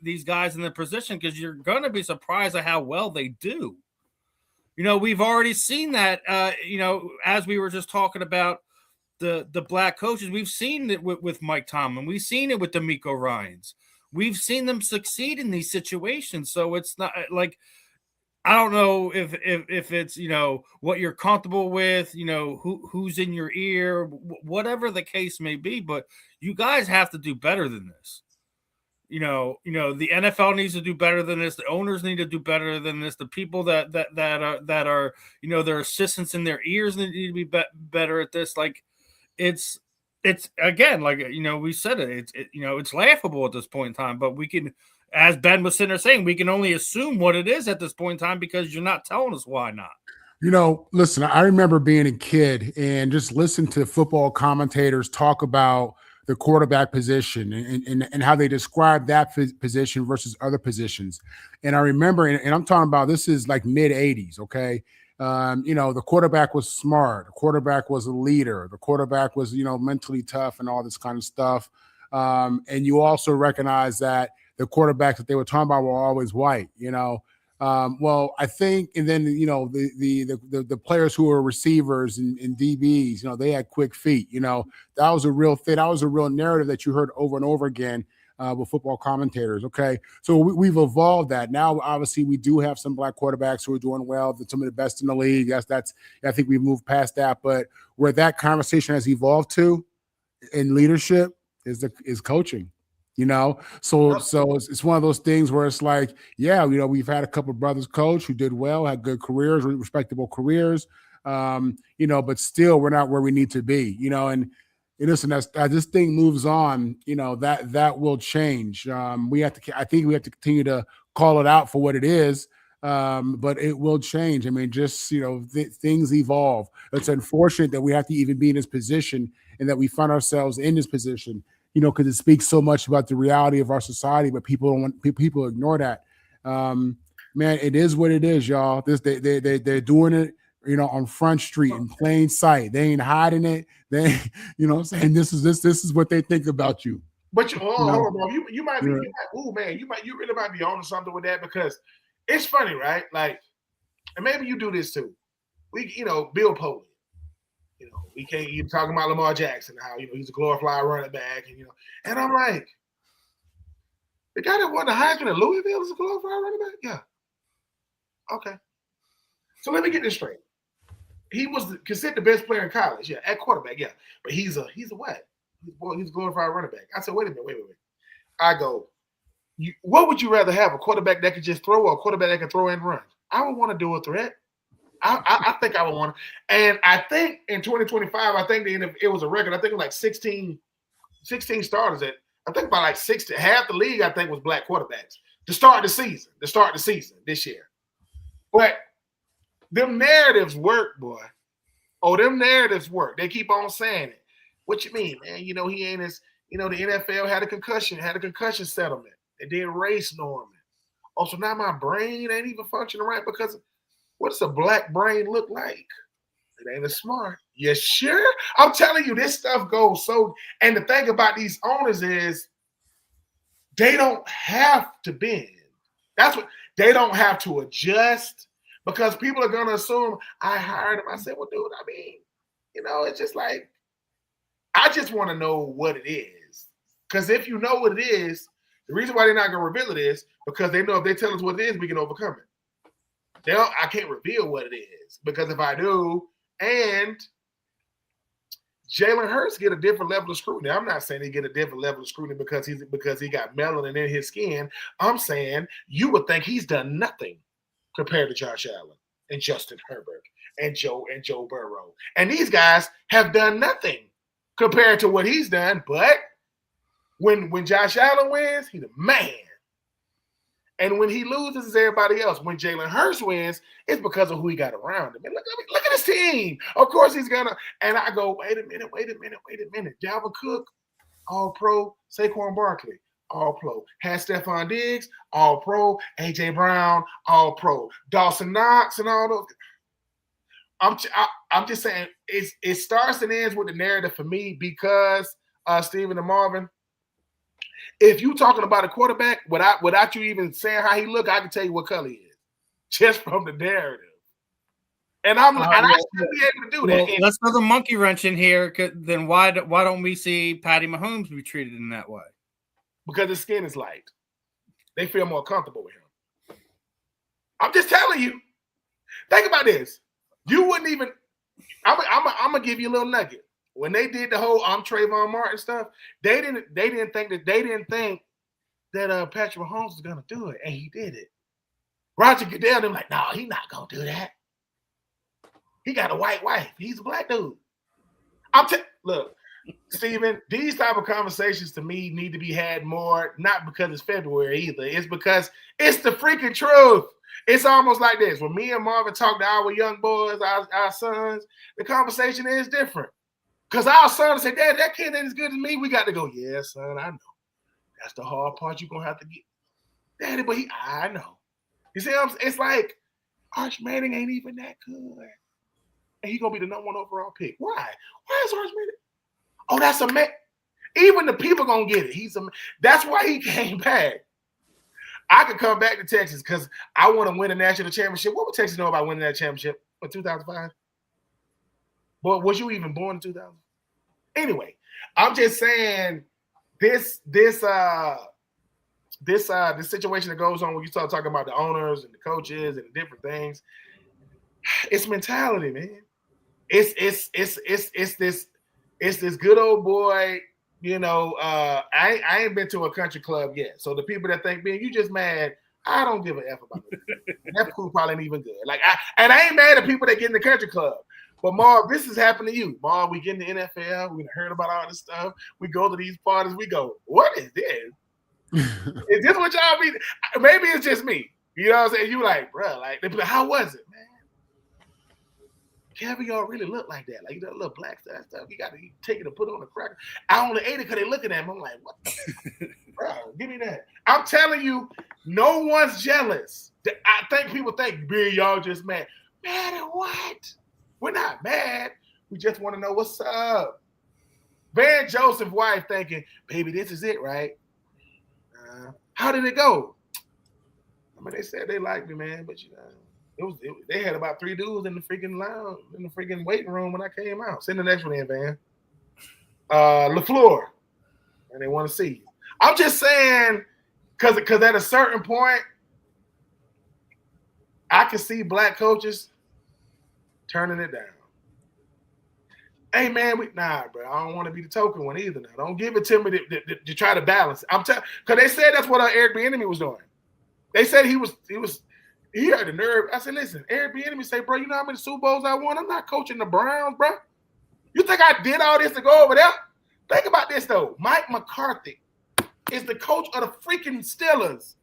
these guys in their position because you're gonna be surprised at how well they do. You know, we've already seen that. You know, as we were just talking about the black coaches, we've seen it with Mike Tomlin. We've seen it with D'Amico Ryans. We've seen them succeed in these situations. So it's not like I don't know if it's, you know, what you're comfortable with, you know, who's in your ear, whatever the case may be, but you guys have to do better than this. You know, the NFL needs to do better than this. The owners need to do better than this. The people that are, you know, their assistants in their ears need to be better at this. Like it's again, like, you know, we said it, you know, it's laughable at this point in time, but we can, as Ben was sitting there saying, we can only assume what it is at this point in time because you're not telling us why not. Listen, I remember being a kid and just listening to football commentators talk about the quarterback position and how they describe that position versus other positions. And I remember, and I'm talking about this is like mid 80s, okay? The quarterback was smart. The quarterback was a leader. The quarterback was, mentally tough and all this kind of stuff. And you also recognize that the quarterbacks that they were talking about were always white, well, I think, and then the players who were receivers and DBs, they had quick feet. That was a real thing. That was a real narrative that you heard over and over again with football commentators. Okay, so we've evolved that. Now, obviously, we do have some black quarterbacks who are doing well. Some of the best in the league. That's. I think we've moved past that. But where that conversation has evolved to in leadership is coaching. So it's one of those things where it's like, we've had a couple of brothers coach who did well, had good careers, respectable careers, but still we're not where we need to be, and listen, as this thing moves on, that will change. I think we have to continue to call it out for what it is, but it will change. I mean, just, things evolve. It's unfortunate that we have to even be in this position and that we find ourselves in this position, because it speaks so much about the reality of our society, but people ignore that. Man, it is what it is, y'all. They're doing it, on Front Street in plain sight. They ain't hiding it. They, what I'm saying, this is what they think about you. But hold on, bro. You might be, you really might be on to something with that, because it's funny, right? Like, and maybe you do this too. Bill Polian. We can't even talk about Lamar Jackson, how he's a glorified running back, and I'm like, the guy that won the Heisman at Louisville is a glorified running back? Yeah. Okay. So let me get this straight. He was considered the best player in college, yeah, at quarterback, yeah. But he's a what? He's a glorified running back. I said, wait a minute. I go, what would you rather have, a quarterback that could just throw or a quarterback that can throw and run? I would want to do a threat. I think I would want to. And I think in 2025, I think it was a record. I think it was like 16 starters. I think by like 60, half the league, I think, was black quarterbacks to start the season this year. But them narratives work, boy. Oh, them narratives work. They keep on saying it. What you mean, man? He ain't as, the NFL had a concussion settlement. They did race norming. Oh, so now my brain ain't even functioning right because what does a black brain look like? It ain't as smart. You sure? I'm telling you, this stuff goes so. And the thing about these owners is they don't have to bend. That's what they don't have to adjust, because people are gonna assume I hired him. I said, well, dude, I mean, it's just like, I just want to know what it is. Because if you know what it is, the reason why they're not gonna reveal it is because they know if they tell us what it is, we can overcome it. I can't reveal what it is, because if I do, and Jalen Hurts get a different level of scrutiny. I'm not saying he get a different level of scrutiny because he got melanin in his skin. I'm saying you would think he's done nothing compared to Josh Allen and Justin Herbert and Joe Burrow. And these guys have done nothing compared to what he's done. But when Josh Allen wins, he's a man. And when he loses, it's everybody else. When Jalen Hurts wins, it's because of who he got around him. And look at his team. Of course he's gonna. And I go, wait a minute. Dalvin Cook, all pro. Saquon Barkley, all pro. Had Stephon Diggs, all pro. AJ Brown, all pro. Dawson Knox and all those. I'm just saying it starts and ends with the narrative for me, because Stephen and Marvin. If you talking about a quarterback without you even saying how he look, I can tell you what color he is just from the narrative. And I should be able to do that. Well, let's throw the monkey wrench in here. Then why don't we see Patty Mahomes be treated in that way? Because his skin is light. They feel more comfortable with him. I'm just telling you. Think about this. You wouldn't even. I'm gonna give you a little nugget. When they did the whole I'm Trayvon Martin stuff, they didn't think that Patrick Mahomes was gonna do it, and he did it. Roger Goodell, them like, no, he's not gonna do that. He got a white wife. He's a black dude. Look, Steven, these type of conversations to me need to be had more, not because it's February either. It's because it's the freaking truth. It's almost like this. When me and Marvin talk to our young boys, our sons, the conversation is different. Because our sons say, Dad, that kid ain't as good as me. We got to go, yeah, son, I know. That's the hard part you're going to have to get. Daddy, but I know. You see what I'm saying? It's like, Arch Manning ain't even that good. And he's going to be the #1 overall pick. Why? Why is Arch Manning? Oh, that's a man. Even the people going to get it. That's why he came back. I could come back to Texas because I want to win a national championship. What would Texas know about winning that championship in 2005? Boy, was you even born in 2000? Anyway, I'm just saying this situation that goes on when you start talking about the owners and the coaches and the different things. It's mentality, man. It's this good old boy. You know, I ain't been to a country club yet. So the people that think, man, you just mad, I don't give a F about it. That food probably ain't even good. Like I ain't mad at people that get in the country club. But Marv, this has happened to you. Marv, we get in the NFL, we heard about all this stuff. We go to these parties, we go, what is this? Is this what y'all be? Maybe it's just me. You know what I'm saying? You like, bro, like, they be like, how was it, man? Caviar really look like that. Like, that little black stuff. You got to take it and put it on a cracker. I only ate it because they looking at me. I'm like, what the bro, give me that. I'm telling you, no one's jealous. I think people think, B, y'all just mad. Mad at what? We're not mad. We just want to know what's up. Van Joseph's wife thinking, baby, this is it, right? How did it go? I mean, they said they liked me, man, but you know, they had about 3 dudes in the freaking lounge, in the freaking waiting room when I came out. Send the next one in, Van. LaFleur, and they want to see you. I'm just saying, because at a certain point, I can see black coaches turning it down. Hey, man, bro, I don't want to be the token one either now. Don't give it to me to try to balance it. I'm telling, because they said that's what Eric Bieniemy was doing. They said he had the nerve. I said, listen, Eric Bieniemy say, bro, you know how many Super Bowls I won? I'm not coaching the Browns, bro. You think I did all this to go over there? Think about this, though. Mike McCarthy is the coach of the freaking Steelers.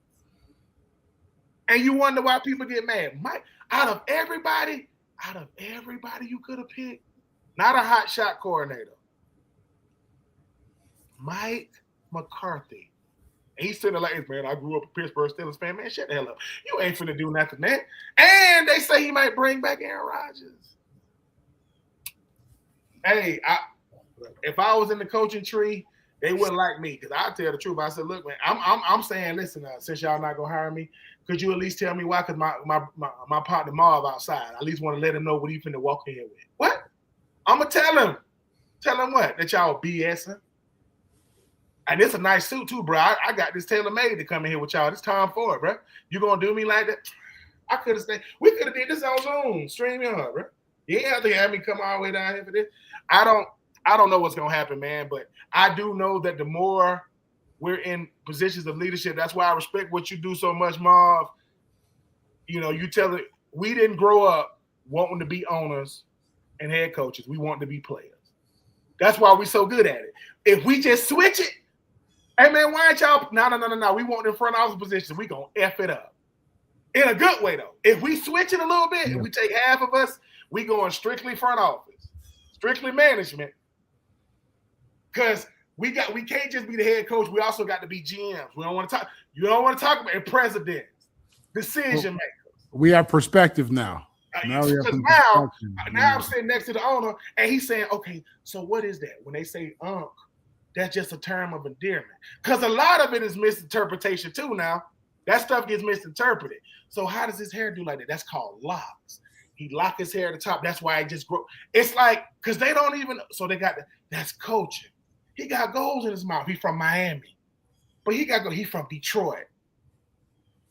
And you wonder why people get mad. Mike, out of everybody you could have picked, not a hot shot coordinator, Mike McCarthy. And he's sitting there like, man, I grew up a Pittsburgh Steelers fan. Man, shut the hell up. You ain't finna do nothing, man. And they say he might bring back Aaron Rodgers. Hey, if I was in the coaching tree, they wouldn't like me because I tell the truth. I said, look, man, I'm saying, listen, since y'all not gonna hire me, could you at least tell me why? Because my partner Marv outside. I at least want to let him know what he finna walk in here with. What? I'm gonna tell him. Tell him what? That y'all BSing. And it's a nice suit too, bro. I got this tailor-made to come in here with y'all. It's Tom Ford, bro. You gonna do me like that? I could have stayed. We could have did this on Zoom, StreamYard, bro. You ain't have to have me come all the way down here for this. I don't know what's gonna happen, man. But I do know that the more we're in positions of leadership, that's why I respect what you do so much, Marv. You know, you tell it. We didn't grow up wanting to be owners and head coaches. We want to be players. That's why we're so good at it. If we just switch it. Hey, man, why ain't y'all? No. We want in front office positions. We going to F it up. In a good way, though. If we switch it a little bit and we take half of us, we going strictly front office, strictly management. Because we can't just be the head coach. We also got to be GMs. You don't want to talk about it, presidents, decision makers. We have perspective now. Now I'm sitting next to the owner, and he's saying, okay, so what is that? When they say that's just a term of endearment. Because a lot of it is misinterpretation too now. That stuff gets misinterpreted. So how does his hair do like that? That's called locks. He locked his hair at the top. That's why it just grow. It's like, because they don't even, so they got, that's coaching. He got goals in his mouth. He's from Miami. But he's from Detroit.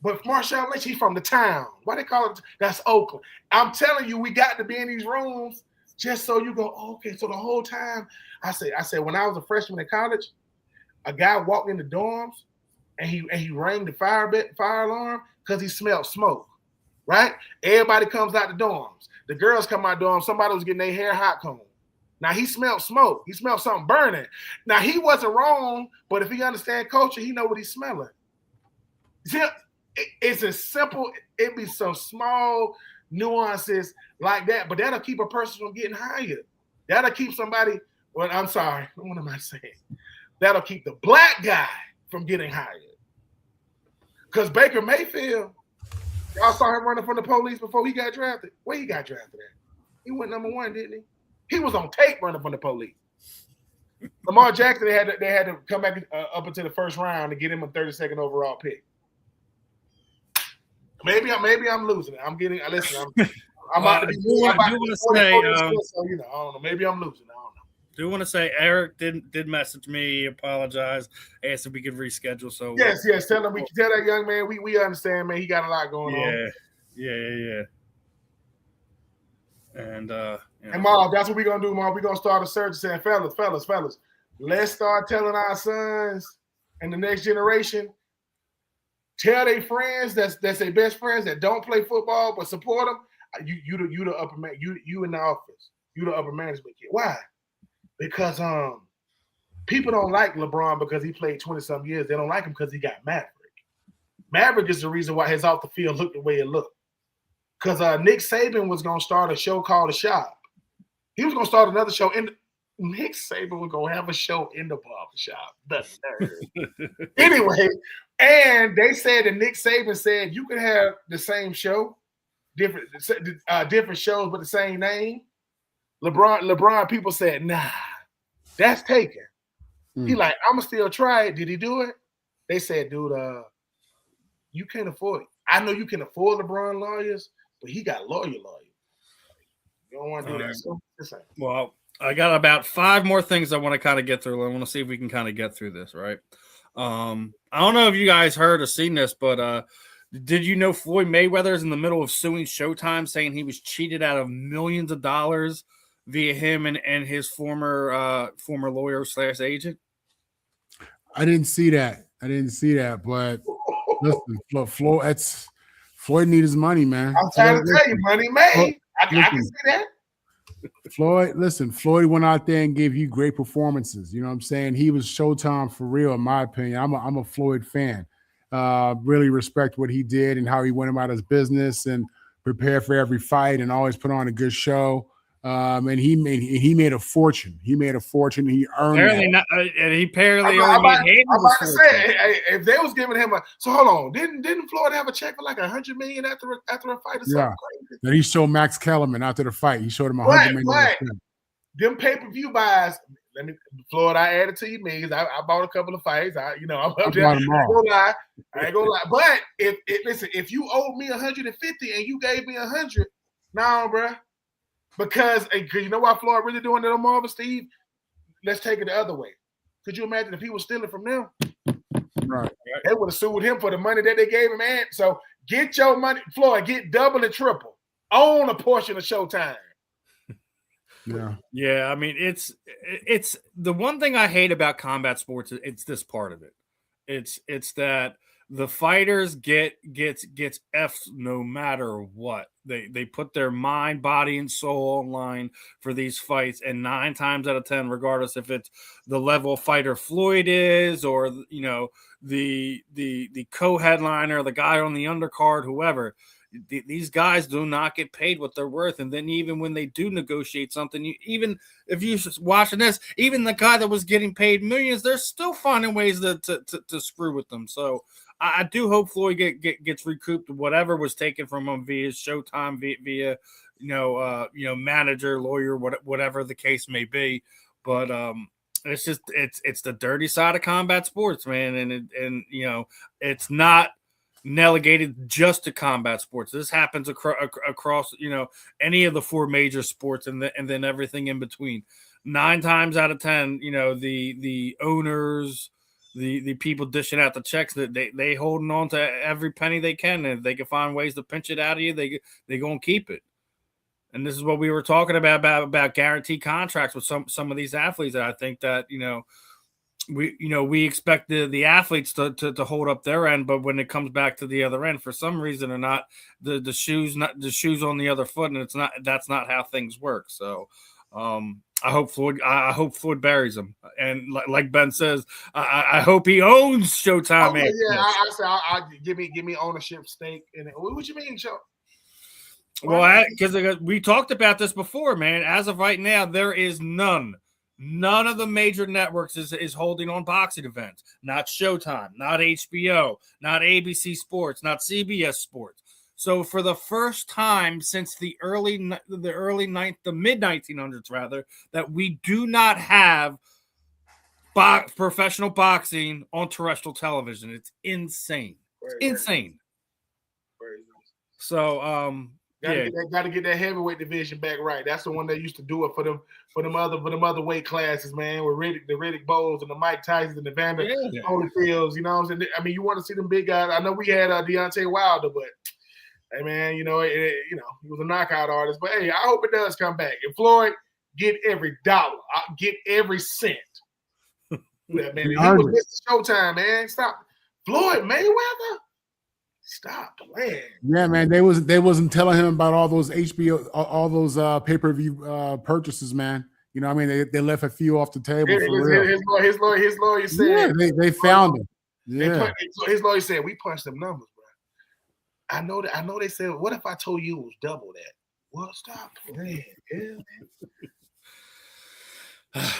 But Marshawn Lynch, he's from the town. Why they call it? That's Oakland. I'm telling you, we got to be in these rooms just so you go, okay. So the whole time, I said, when I was a freshman in college, a guy walked in the dorms and he rang the fire alarm because he smelled smoke. Right? Everybody comes out the dorms. The girls come out the dorms. Somebody was getting their hair hot combed. Now he smelled smoke. He smelled something burning. Now he wasn't wrong, but if he understands culture, he know what he's smelling. See, It's as simple. It'd be some small nuances like that, but that'll keep a person from getting hired. That'll keep somebody. Well, I'm sorry. What am I saying? That'll keep the black guy from getting hired. Because Baker Mayfield, y'all saw him running from the police before he got drafted. Where he got drafted at? He went number 1, didn't he? He was on tape running from the police. Lamar Jackson, they had to come back up into the first round to get him a 32nd overall pick. Maybe I'm losing it. Listen. I'm about to be. I don't know. Maybe I'm losing. I don't know. Do want to say Eric did message me, apologize, asked if we could reschedule. So yes. Tell him we can tell that young man we understand, man. He got a lot going on. Yeah. And and Marv, that's what we're gonna do, Marv. We're gonna start a search saying, fellas, let's start telling our sons and the next generation. Tell their friends that's their best friends that don't play football but support them. You the upper man. You in the office. You the upper management kid. Why? Because people don't like LeBron because he played 20-some years. They don't like him because he got Maverick. Maverick is the reason why his off the field looked the way it looked. Because Nick Saban was gonna start a show called The Shop. He was gonna start another show Nick Saban was gonna have a show in the barbershop. The nerve. Anyway, and they said that Nick Saban said you could have the same show, different shows but the same name. LeBron people said, nah, that's taken. He like, I'm gonna still try it. Did he do it? They said, dude, you can't afford it. I know you can afford LeBron lawyers, but he got lawyers. You don't want to do that. So, well, I got about 5 more things I want to kind of get through. I want to see if we can kind of get through this, right? I don't know if you guys heard or seen this, but did you know Floyd Mayweather is in the middle of suing Showtime, saying he was cheated out of millions of dollars via him and his former lawyer / agent? I didn't see that, but listen, Floyd needs his money, man. I'm trying to tell you, money made. I can see that. Floyd went out there and gave you great performances. You know what I'm saying? He was Showtime for real, in my opinion. I'm a Floyd fan. Really respect what he did and how he went about his business and prepared for every fight and always put on a good show. And he made a fortune. He earned apparently that. And he apparently I'm about to say, if they was giving him so hold on, didn't Floyd have a check for like $100 million after a fight or something crazy? Then he showed Max Kellerman after the fight. He showed him $100 million. Them pay-per-view buys. Floyd, I added to your millions. I bought a couple of fights. I'm up there. I ain't gonna lie. But if you owed me 150 and you gave me 100, nah, bro. Because you know why Floyd really doing that on Marvin, Steve? Let's take it the other way. Could you imagine if he was stealing from them? Right. They would have sued him for the money that they gave him, man. So get your money, Floyd, get double and triple. Own a portion of Showtime. Yeah. I mean, it's the one thing I hate about combat sports. It's this part of it. It's that the fighters gets F'd no matter what. They put their mind, body, and soul online for these fights, and 9 times out of 10, regardless if it's the level of fighter Floyd is, or the co-headliner, the guy on the undercard, whoever, these guys do not get paid what they're worth. And then even when they do negotiate something, even if you're watching this, even the guy that was getting paid millions, they're still finding ways to screw with them. So I do hope Floyd gets recouped whatever was taken from him via Showtime, via manager, lawyer, whatever the case may be. But it's just it's the dirty side of combat sports, man, and it's not delegated just to combat sports. This happens across any of the 4 major sports, and then everything in between. 9 times out of 10, the owners, the people dishing out the checks, that they holding on to every penny they can, and if they can find ways to pinch it out of you, they gonna keep it. And this is what we were talking about guaranteed contracts with some of these athletes. That I think that we expect the athletes to hold up their end, but when it comes back to the other end, for some reason or not, the shoes on the other foot, and that's not how things work. So I hope Floyd buries him, and like Ben says, I hope he owns Showtime. Okay, yeah, I said, I give me ownership stake in it. What you mean, Show? Well, because we talked about this before, man. As of right now, there is none of the major networks is holding on boxing events. Not Showtime, not HBO, not ABC Sports, not CBS Sports. So for the first time since the mid 1900s, rather, that we do not have professional boxing on terrestrial television. It's insane. It's insane. So, Got to get that heavyweight division back right. That's the one that used to do it for them other weight classes, man. With the Riddick Bowles and the Mike Tysons and the Vander Holyfields. You know what I'm saying? I mean, you want to see them big guys. I know we had Deontay Wilder, but hey, man, he was a knockout artist. But hey, I hope it does come back. And Floyd, get every dollar, get every cent. Yeah, man, he was missing Showtime, man. Stop, Floyd Mayweather. Stop playing. Yeah, man. They wasn't telling him about all those HBO, all those pay-per-view purchases, man. You know, I mean, they left a few off the table. His lawyer said, yeah, they found him. Yeah, his lawyer said, we punched them numbers, bro. I know. They said, what if I told you it was double that? Well, stop playing. Yeah.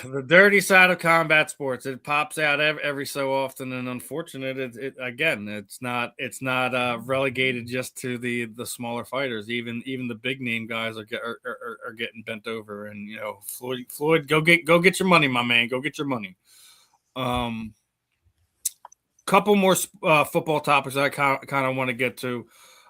The dirty side of combat sports, it pops out every so often, and unfortunate. It's not relegated just to the smaller fighters. Even the big name guys are getting bent over. And Floyd, go get your money, my man. Go get your money. Couple more football topics I kind of want to get to.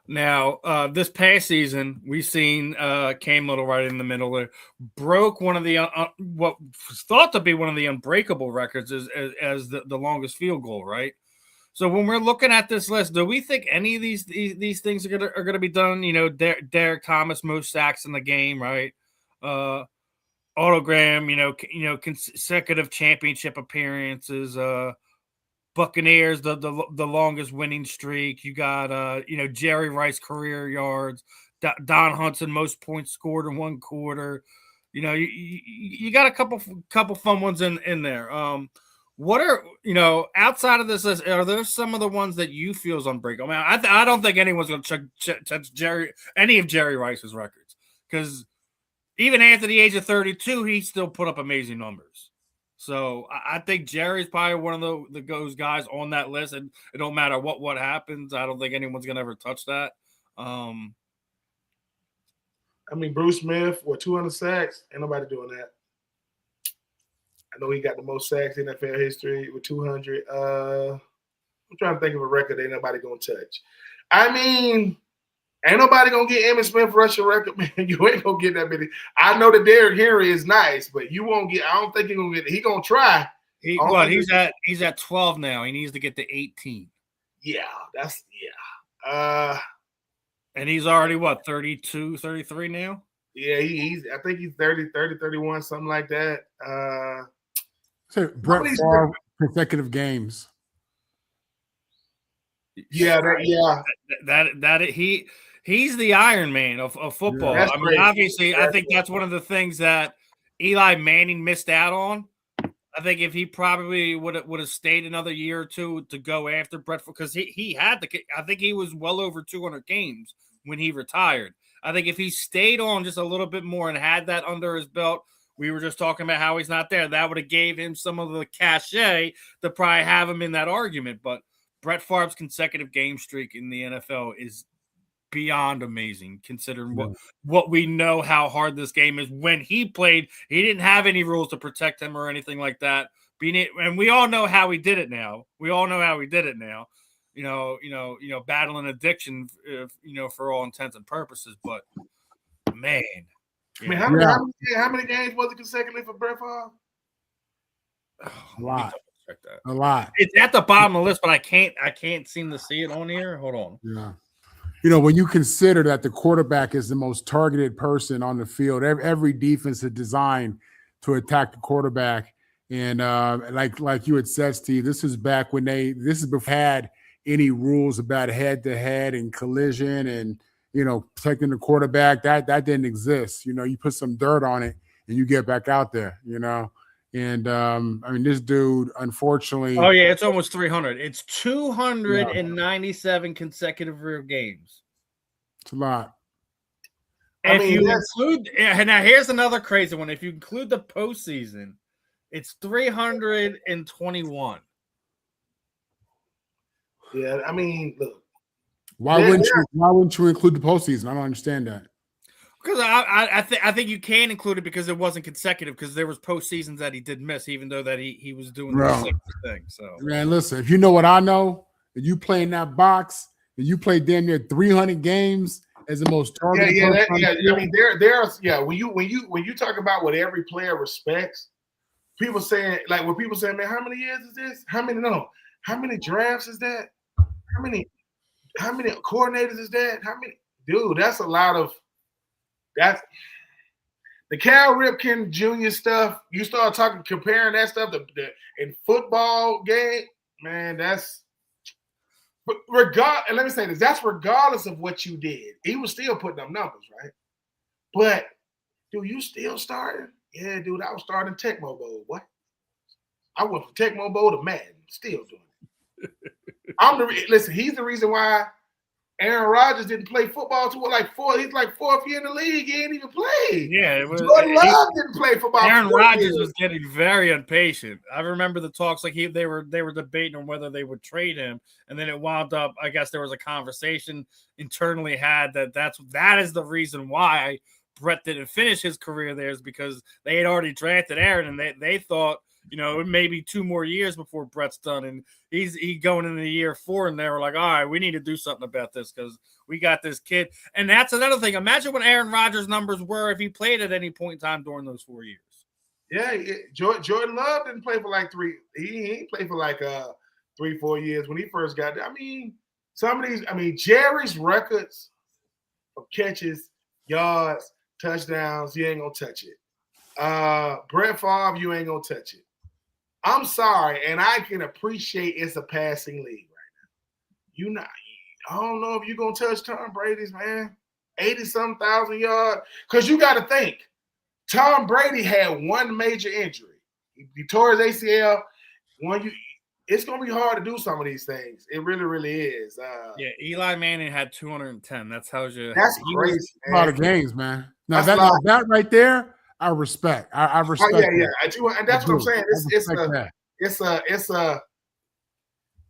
Now, this past season, we've seen Cam Little right in the middle there, broke one of the what was thought to be one of the unbreakable records as the longest field goal, right? So when we're looking at this list, do we think any of these things are gonna be done? Derek Thomas, most sacks in the game, right? Autogram, consecutive championship appearances. Buccaneers, the longest winning streak. You got Jerry Rice career yards, Don Hudson most points scored in one quarter. You got a couple fun ones in there. What are outside of this list? Are there some of the ones that you feel is unbreakable? I mean, I don't think anyone's going to touch any of Jerry Rice's records, because even after the age of 32, he still put up amazing numbers. So I think Jerry's probably one of those guys on that list, and it don't matter what happens. I don't think anyone's gonna ever touch that. I mean, Bruce Smith with 200 sacks, ain't nobody doing that. I know he got the most sacks in NFL history with 200. I'm trying to think of a record ain't nobody gonna touch. I mean, ain't nobody gonna get Emmitt Smith rushing record, man. You ain't gonna get that many. I know that Derrick Henry is nice, but you won't get. I don't think he's gonna get it. He gonna try. He's at 12 now. He needs to get to 18. Yeah. And he's already 32, 33 now. Yeah, I think he's 30, 31, something like that. So Brett Favre consecutive games. Yeah, he's the Iron Man of football. Yeah, obviously, I think that's one of the things that Eli Manning missed out on. I think if he probably would have stayed another year or two to go after Brett, because he had I think he was well over 200 games when he retired. I think if he stayed on just a little bit more and had that under his belt, we were just talking about how he's not there. That would have gave him some of the cachet to probably have him in that argument. But Brett Favre's consecutive game streak in the NFL is beyond amazing, considering what we know how hard this game is. When he played, he didn't have any rules to protect him or anything like that. And we all know how he did it now. Battling addiction, for all intents and purposes. But man, I mean, how many games was it consecutively for Brett Favre? A lot. It's at the bottom of the list, but I can't seem to see it on here. Hold on. Yeah. When you consider that the quarterback is the most targeted person on the field, every defense is designed to attack the quarterback. And like you had said, Steve, this is back when before had any rules about head-to-head and collision and, protecting the quarterback. That didn't exist. You put some dirt on it and you get back out there, you know. And I mean, this dude, unfortunately. Oh yeah, it's almost 300. It's 297 consecutive real games. It's a lot. If you include, now here's another crazy one. If you include the postseason, it's 321. Yeah, I mean, look. Why wouldn't you include the postseason? I don't understand that. Because I think you can include it because it wasn't consecutive, because there was postseasons that he did miss, even though that he was doing the same thing. So man, listen, if you know what I know, if you play in that box and you play damn near 300 games as the most targeted. I mean, there's when you talk about what every player respects, people saying, like, when people say, man, how many years is this? How many drafts is that? How many coordinators is that? How many? Dude, that's a lot of. That's the Cal Ripken Jr. stuff. You start comparing that stuff in football game, man. That's and let me say this. That's regardless of what you did. He was still putting up numbers, right? But dude, you still starting? Yeah, dude, I was starting Tecmo Bowl. What? I went from Tecmo Bowl to Madden. Still doing it. Listen. He's the reason why Aaron Rodgers didn't play football until he's like fourth year in the league. He ain't even played. Yeah, it was. Jordan Love didn't play football. Aaron Rodgers was getting very impatient. I remember the talks, like they were debating on whether they would trade him, and then it wound up. I guess there was a conversation internally had that is the reason why Brett didn't finish his career there, is because they had already drafted Aaron, and they thought, you know, maybe 2 more years before Brett's done, and he's going into year 4, and they were like, all right, we need to do something about this because we got this kid. And that's another thing. Imagine what Aaron Rodgers' numbers were if he played at any point in time during those 4 years. Yeah, Jordan Love didn't play for like 3. He played for like 3-4 years when he first got there. I mean, some of these. I mean, Jerry's records of catches, yards, touchdowns, you ain't gonna touch it. Brett Favre, you ain't gonna touch it. I'm sorry, and I can appreciate it's a passing league right now. I don't know if you're gonna touch Tom Brady's, man. 80-some thousand yards. Because you got to think, Tom Brady had one major injury. He tore his ACL. It's gonna be hard to do some of these things. It really, really is. Eli Manning had 210. That's crazy. A lot of games, man. Now that right there, I respect. I respect. I do, and that's what I'm saying. It's a.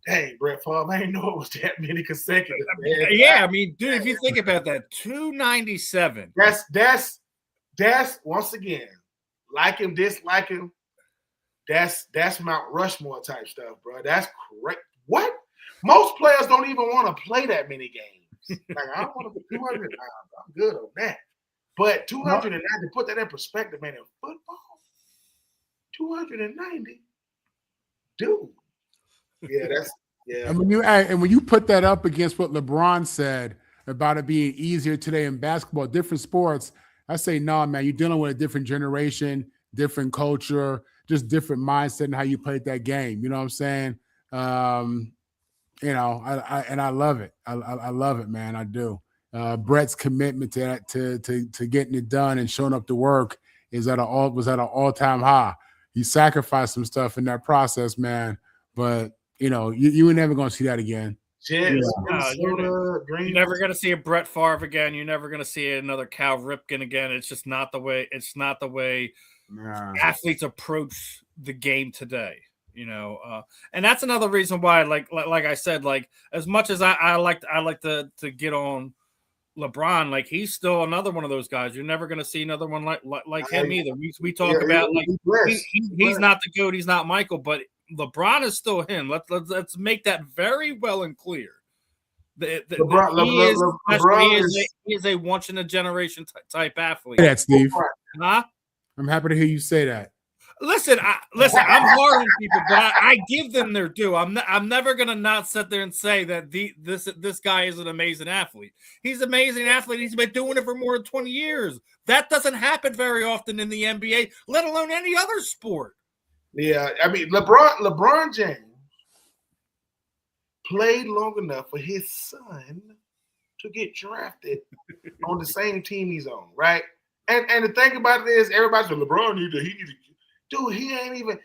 Dang, Brett Favre, I didn't know it was that many consecutive. Man. Yeah, I mean, dude, if you think about that, 297. That's once again, like him, dislike him. That's Mount Rushmore type stuff, bro. That's correct. What? Most players don't even want to play that many games. Like, I don't want to be 200. I'm good on that. But 290, put that in perspective, man, in football, 290, dude. Yeah. And when you put that up against what LeBron said about it being easier today in basketball, different sports, I say, no, man, you're dealing with a different generation, different culture, just different mindset and how you played that game. You know what I'm saying? You know, I love it. I love it, man. I do. Brett's commitment to that, to getting it done and showing up to work was at an all-time high. He sacrificed some stuff in that process, man. But you know, you were never going to see that again. You're never going to see a Brett Favre again. You're never going to see another Cal Ripken again. It's just not the way. It's not the way athletes approach the game today. You know, and that's another reason why, like I said, like as much as I like to get on LeBron, like he's still another one of those guys. You're never going to see another one like him either. We talk about like he's not the GOAT, he's not Michael, but LeBron is still him. Let's make that very well and clear. He is a once in a generation type athlete. That Steve. Huh? I'm happy to hear you say that. Listen. I'm hard on people, but I give them their due. I'm never gonna not sit there and say that this guy is an amazing athlete. He's an amazing athlete. He's been doing it for more than 20 years. That doesn't happen very often in the NBA, let alone any other sport. Yeah, I mean LeBron James played long enough for his son to get drafted on the same team he's on, right? And the thing about it is, everybody said LeBron need to. Dude, he ain't even.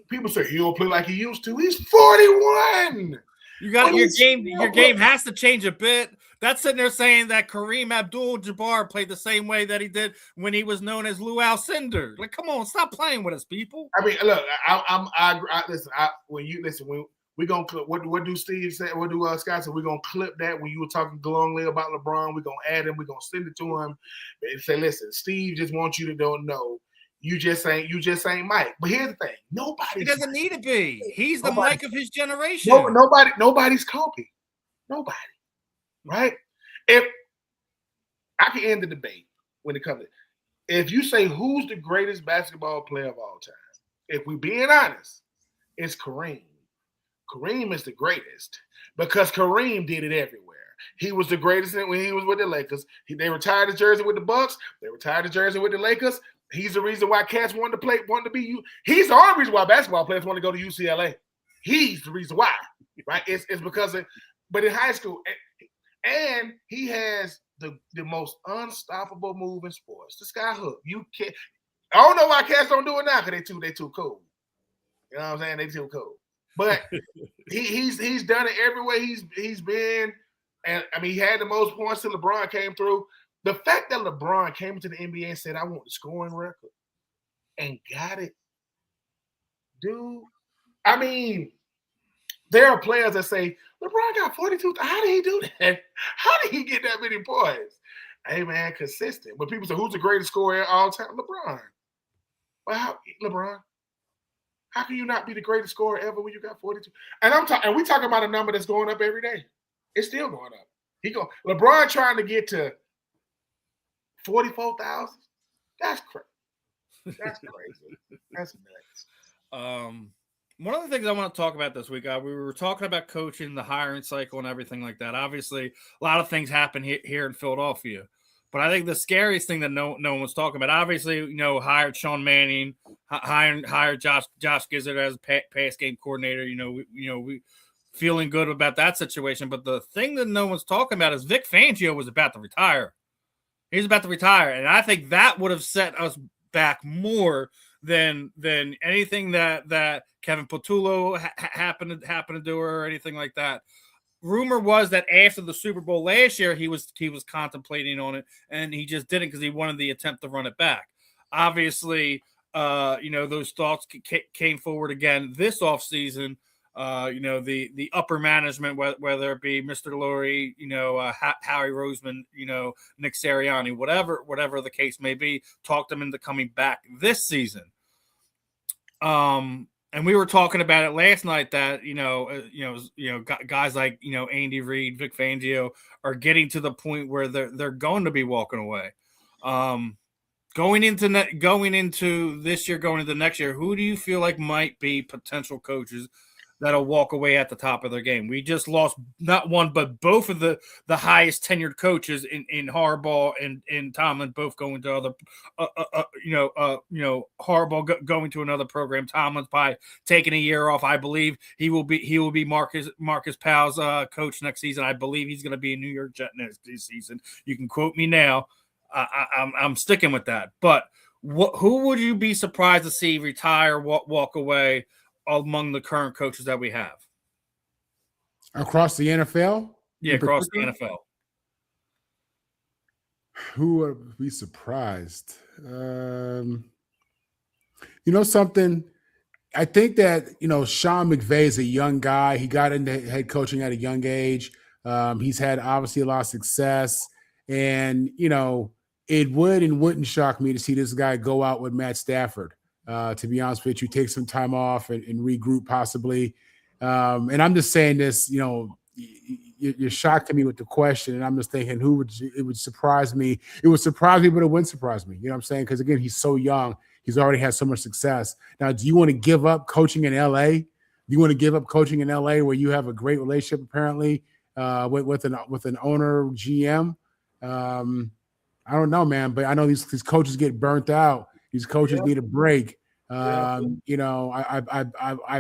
People say he don't play like he used to. He's 41. You got your game. Your game has to change a bit. That's sitting there saying that Kareem Abdul-Jabbar played the same way that he did when he was known as Lou Alcindor. Like, come on, stop playing with us, people. I mean, look, I listen. When we gonna clip, what do Steve say? What do Scott say? We're gonna clip that when you were talking glowingly about LeBron. We're gonna add him. We're gonna send it to him and say, listen, Steve just wants you to don't know. You just ain't Mike. But here's the thing: nobody. He doesn't need to be. He's the Mike of his generation. Nobody's Kobe. Nobody. Right? If I can end the debate when it comes to, if you say who's the greatest basketball player of all time, if we're being honest, it's Kareem. Kareem is the greatest because Kareem did it everywhere. He was the greatest when he was with the Lakers. They retired his jersey with the Bucks. They retired his jersey with the Lakers. He's the reason why cats wanted to be you. He's the only reason why basketball players want to go to UCLA. He's the reason why, right? It's because of, but in high school, and he has the most unstoppable move in sports. The sky hook. You can't. I don't know why cats don't do it now because they too cool. You know what I'm saying? They too cool. But he's done it everywhere he's been, and I mean he had the most points till LeBron came through. The fact that LeBron came into the NBA and said, "I want the scoring record," and got it, dude. I mean, there are players that say LeBron got 42. How did he do that? How did he get that many points? Hey man, consistent. When people say who's the greatest scorer of all time, LeBron. Well, how LeBron? How can you not be the greatest scorer ever when you got 42? And we talking about a number that's going up every day. It's still going up. LeBron trying to get to 44,000. That's crazy. That's crazy. That's nuts. One of the things I want to talk about this week, we were talking about coaching, the hiring cycle, and everything like that. Obviously, a lot of things happen here in Philadelphia. But I think the scariest thing that no one was talking about, obviously, hired Sean Manning, hired Josh Gizzard as pass game coordinator. We feeling good about that situation. But the thing that no one's talking about is Vic Fangio was about to retire. He's about to retire, and I think that would have set us back more than anything that Kevin Patullo happened to do or anything like that. Rumor was that after the Super Bowl last year, he was contemplating on it, and he just didn't because he wanted the attempt to run it back. Obviously, those thoughts came forward again this offseason. The upper management, whether it be Mr. Lurie, Howie Roseman, Nick Sirianni, whatever the case may be, talked them into coming back this season. And we were talking about it last night that guys like Andy Reid, Vic Fangio are getting to the point where they're going to be walking away. Going into this year, going into next year, who do you feel like might be potential coaches that'll walk away at the top of their game? We just lost not one but both of the highest tenured coaches in Harbaugh and Tomlin, both going to other Harbaugh going to another program. Tomlin's by taking a year off. I believe he will be Marcus Powell's coach next season. I believe he's going to be a New York Jet next season. You can quote me now. I'm sticking with that. But who would you be surprised to see retire, walk away among the current coaches that we have across the NFL? Yeah, across the NFL. Who would be surprised? Something. I think that Sean McVay is a young guy. He got into head coaching at a young age. He's had obviously a lot of success, and it would and wouldn't shock me to see this guy go out with Matt Stafford. To be honest with you, take some time off and regroup possibly. And I'm just saying this, you're shocked at me with the question, and I'm just thinking it would surprise me. It would surprise me, but it wouldn't surprise me. You know what I'm saying? Because again, he's so young. He's already had so much success. Now, do you want to give up coaching in LA? Do you want to give up coaching in LA where you have a great relationship apparently with an owner GM? I don't know, man, but I know these coaches get burnt out. These coaches need a break. I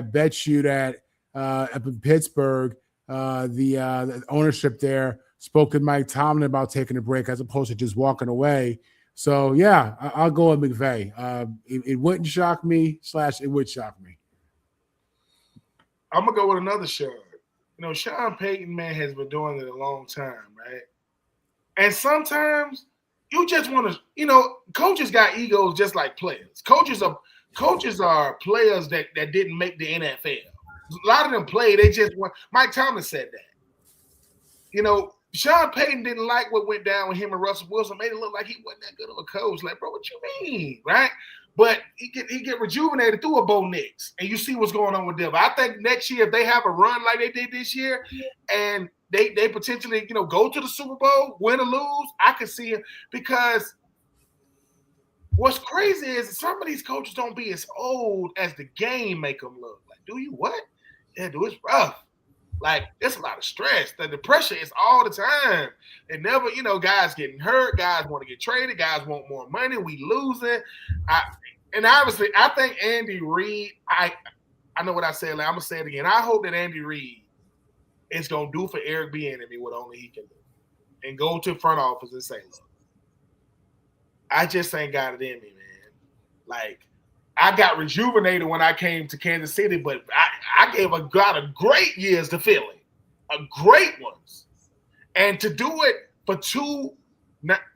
bet you that up in Pittsburgh, the ownership there spoke to Mike Tomlin about taking a break as opposed to just walking away. So yeah, I'll go with McVay. It wouldn't shock me. / it would shock me. I'm gonna go with another Sean. Sean Payton, man, has been doing it a long time, right? And sometimes you just want to, coaches got egos just like players. Coaches are players that didn't make the NFL. A lot of them play, they just want. Mike Thomas said that. Sean Payton didn't like what went down with him and Russell Wilson, made it look like he wasn't that good of a coach. Like, bro, what you mean, right? But he get rejuvenated through a Bo Nix, and you see what's going on with them. I think next year, if they have a run like they did this year, and they potentially, go to the Super Bowl, win or lose, I could see it. Because what's crazy is some of these coaches don't be as old as the game make them look. Like, do you what? Yeah, dude, it's rough. Like, it's a lot of stress. The pressure is all the time. And never, guys getting hurt, guys want to get traded, guys want more money, we losing. And obviously, I think Andy Reid, I know what I said, like, I'm going to say it again. I hope that Andy Reid is going to do for Eric Bieniemy what only he can do. And go to the front office and say, look, I just ain't got it in me, man. Like, I got rejuvenated when I came to Kansas City, but I gave a great years to Philly, great ones. And to do it for two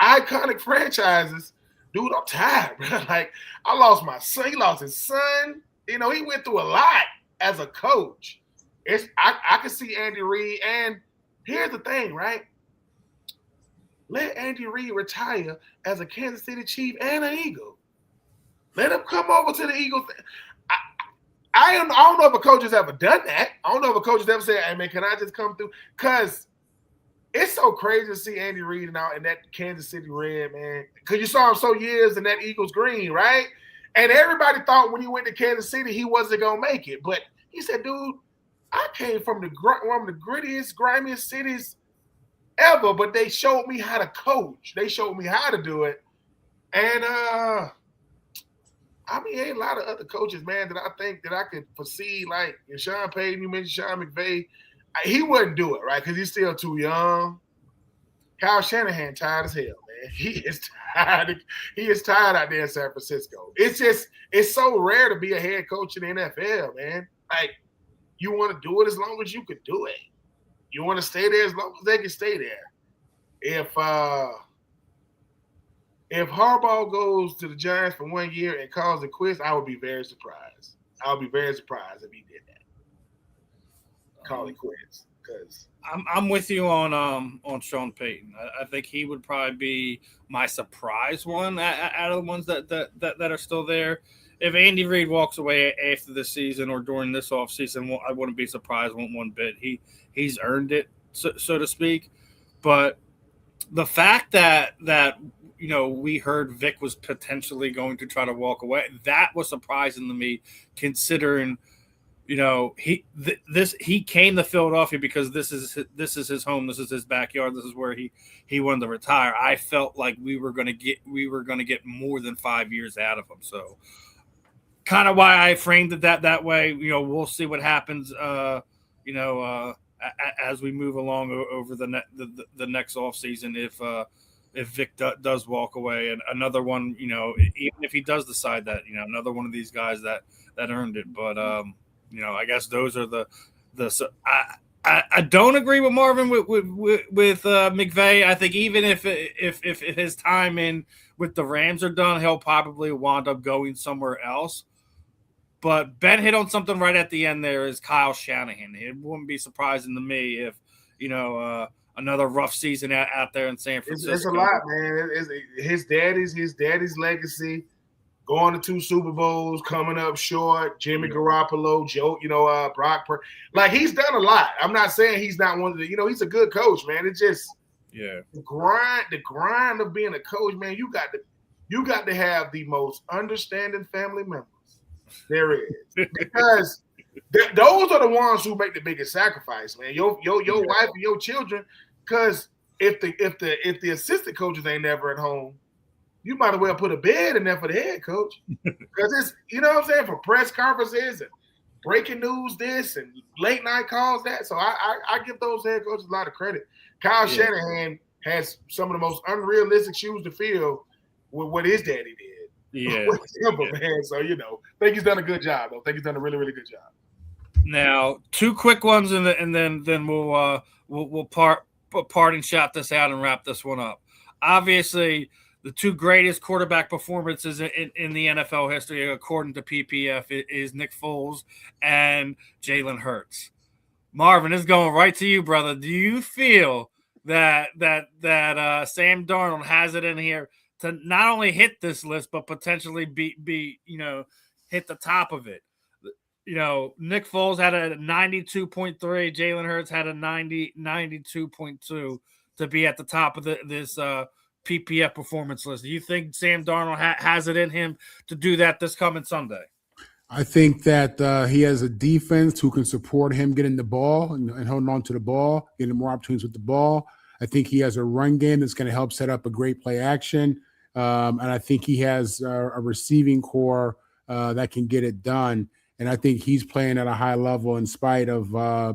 iconic franchises, dude, I'm tired, bro. Like, I lost my son. He lost his son. He went through a lot as a coach. I can see Andy Reid. And here's the thing, right? Let Andy Reid retire as a Kansas City Chief and an Eagle. Let him come over to the Eagles. I don't know if a coach has ever done that. I don't know if a coach has ever said, hey, man, can I just come through? Because it's so crazy to see Andy Reid now in that Kansas City red, man. Because you saw him so years in that Eagles green, right? And everybody thought when he went to Kansas City, he wasn't going to make it. But he said, dude, I came from one of the grittiest, grimiest cities ever, but they showed me how to coach. They showed me how to do it. And, ain't a lot of other coaches, man, that I think that I could foresee, like Sean Payton, you mentioned Sean McVay. He wouldn't do it, right, because he's still too young. Kyle Shanahan tired as hell, man. He is tired. He is tired out there in San Francisco. It's so rare to be a head coach in the NFL, man. Like, you want to do it as long as you could do it. You want to stay there as long as they can stay there. If Harbaugh goes to the Giants for 1 year and calls it quits, I would be very surprised. I would be very surprised if he did that. Call it quits. Because I'm with you on Sean Payton. I think he would probably be my surprise one out of the ones that are still there. If Andy Reid walks away after this season or during this offseason, I wouldn't be surprised one bit. He's earned it, so to speak. But the fact that we heard Vic was potentially going to try to walk away, that was surprising to me, considering he came to Philadelphia because this is his home, this is his backyard, this is where he wanted to retire. I felt like we were going to get more than 5 years out of him. So kind of why I framed it that way. We'll see what happens. As we move along over the next offseason, if Vic does walk away, and another one, even if he does decide that, another one of these guys that earned it. But I guess those are the. I don't agree with Marvin with McVay. I think even if his time in with the Rams are done, he'll probably wind up going somewhere else. But Ben hit on something right at the end there is Kyle Shanahan. It wouldn't be surprising to me if, another rough season out there in San Francisco. It's a lot, man. His daddy's legacy, going to 2 Super Bowls, coming up short, Jimmy Garoppolo, Joe, Brock. Like, he's done a lot. I'm not saying he's not one of the, he's a good coach, man. It's just the grind of being a coach, man. You got to have the most understanding family members. There is, because those are the ones who make the biggest sacrifice, man. Your wife and your children. Because if the assistant coaches ain't never at home, you might as well put a bed in there for the head coach. Because it's, what I'm saying, for press conferences and breaking news this and late night calls that. So I give those head coaches a lot of credit. Kyle Shanahan has some of the most unrealistic shoes to fill. what his daddy did. Yeah. Man. So, I think he's done a good job, though. I think he's done a really, really good job. Now, two quick ones, and then we'll parting shot this out and wrap this one up. Obviously, the two greatest quarterback performances in the NFL history, according to PPF, is Nick Foles and Jalen Hurts. Marvin, this is going right to you, brother. Do you feel that Sam Darnold has it in here to not only hit this list, but potentially be hit the top of it? Nick Foles had a 92.3. Jalen Hurts had a 92.2 to be at the top of this PPF performance list. Do you think Sam Darnold has it in him to do that this coming Sunday? I think that he has a defense who can support him getting the ball and holding on to the ball, getting more opportunities with the ball. I think he has a run game that's going to help set up a great play action. And I think he has a receiving core that can get it done. And I think he's playing at a high level in spite of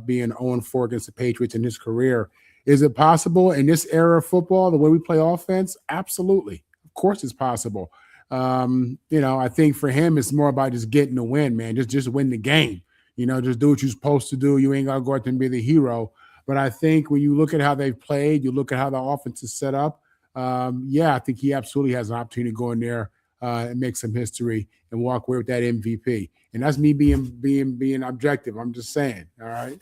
being 0-4 against the Patriots in his career. Is it possible in this era of football, the way we play offense? Absolutely. Of course it's possible. I think for him, it's more about just getting the win, man. Just win the game. Just do what you're supposed to do. You ain't got to go out there and be the hero. But I think when you look at how they've played, you look at how the offense is set up, I think he absolutely has an opportunity to go in there and make some history and walk away with that MVP. And that's me being objective. I'm just saying. All right.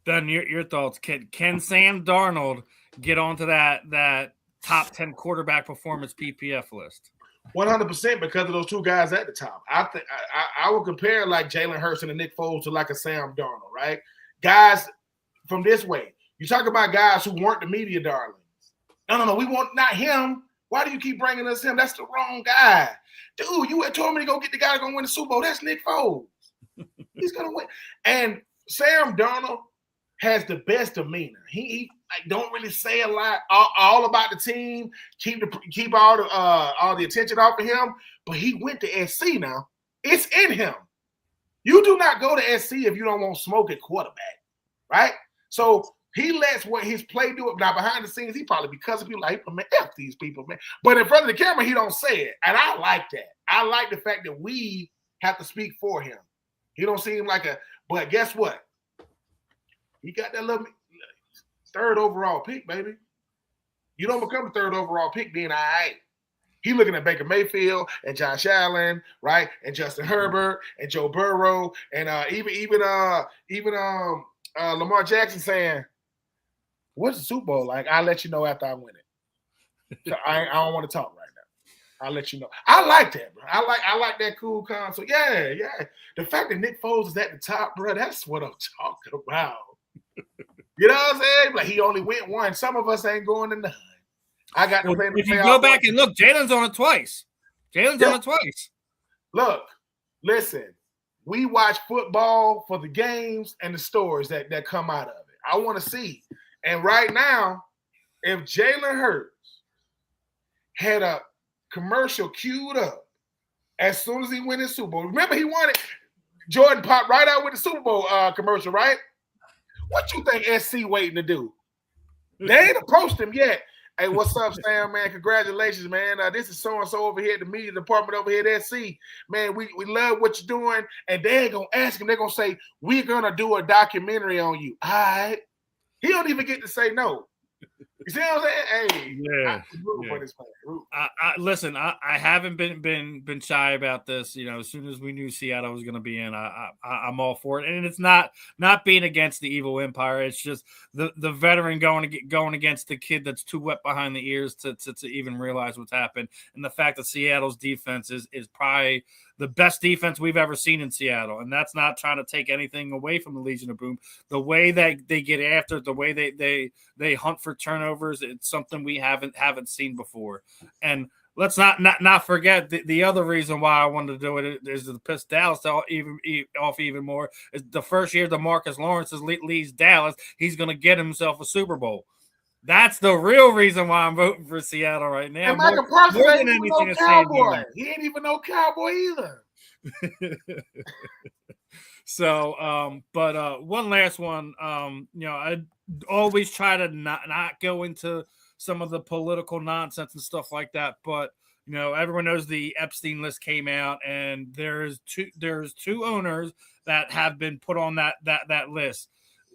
Ben, your thoughts. Can Sam Darnold get onto that top 10 quarterback performance PPF list? 100% because of those two guys at the top. I would compare like Jalen Hurts and Nick Foles to like a Sam Darnold, right? Guys from this way. You talk about guys who weren't the media darlings. No, we want not him. Why do you keep bringing us him? That's the wrong guy. Dude, you had told me to go get the guy that's going to win the Super Bowl. That's Nick Foles. He's going to win. And Sam Darnold has the best demeanor. He don't really say a lot all about the team, keep all the attention off of him, but he went to SC now. It's in him. You do not go to SC if you don't want smoke at quarterback, right? So he lets what his play do. Now behind the scenes, he probably because of people like, man, F these people, man. But in front of the camera, he don't say it, and I like that. I like the fact that we have to speak for him. He don't seem like but guess what? He got that little third overall pick, baby. You don't become a third overall pick being all right. He looking at Baker Mayfield and Josh Allen, right? And Justin Herbert and Joe Burrow and even Lamar Jackson saying, "What's the Super Bowl like? I'll let you know after I win it." So I don't want to talk right now. I'll let you know. I like that, bro. I like that cool concept. Yeah. The fact that Nick Foles is at the top, bro, that's what I'm talking about. You know what I'm saying? Like he only went one. Some of us ain't going to none. I got to play. If you go back and look, Jalen's on it twice. On it twice. Look, listen. We watch football for the games and the stories that come out of it. I want to see. And right now, if Jalen Hurts had a commercial queued up as soon as he went in the Super Bowl, remember he won it. Jordan popped right out with the Super Bowl commercial, right? What you think SC waiting to do? They ain't approached him yet. Hey, what's up, Sam, man? Congratulations, man. This is so-and-so over here at the media department over here at SC. Man, we love what you're doing. And they ain't going to ask him. They're going to say, we're going to do a documentary on you. All right. He don't even get to say no. You see what I'm saying? Hey, listen. I haven't been shy about this. As soon as we knew Seattle was going to be in, I'm all for it. And it's not being against the evil empire. It's just the veteran going against the kid that's too wet behind the ears to even realize what's happened. And the fact that Seattle's defense is probably the best defense we've ever seen in Seattle. And that's not trying to take anything away from the Legion of Boom. The way that they get after it, the way they hunt for turnovers, it's something we haven't seen before. And let's not forget the other reason why I wanted to do it is to piss Dallas off even more. Is the first year DeMarcus Lawrence leads Dallas, he's going to get himself a Super Bowl. That's the real reason why I'm voting for Seattle right now. And Michael Parsons ain't even no Cowboy. He ain't even no Cowboy either. So, but one last one. I always try to not go into some of the political nonsense and stuff like that. But everyone knows the Epstein list came out, and there's two owners that have been put on that list.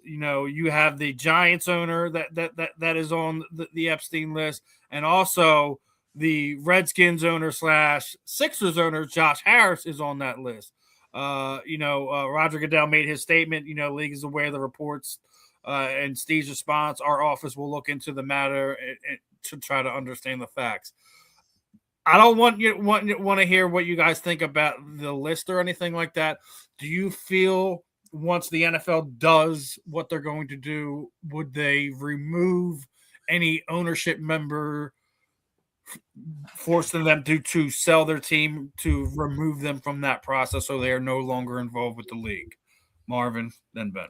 You have the Giants owner that is on the Epstein list, and also the Redskins owner / Sixers owner Josh Harris is on that list. Roger Goodell made his statement. League is aware of the reports, and Steve's response: our office will look into the matter to try to understand the facts. I don't want to hear what you guys think about the list or anything like that. Do you feel once the NFL does what they're going to do, would they remove any ownership member, forcing them to sell their team, to remove them from that process so they are no longer involved with the league? Marvin, then Ben.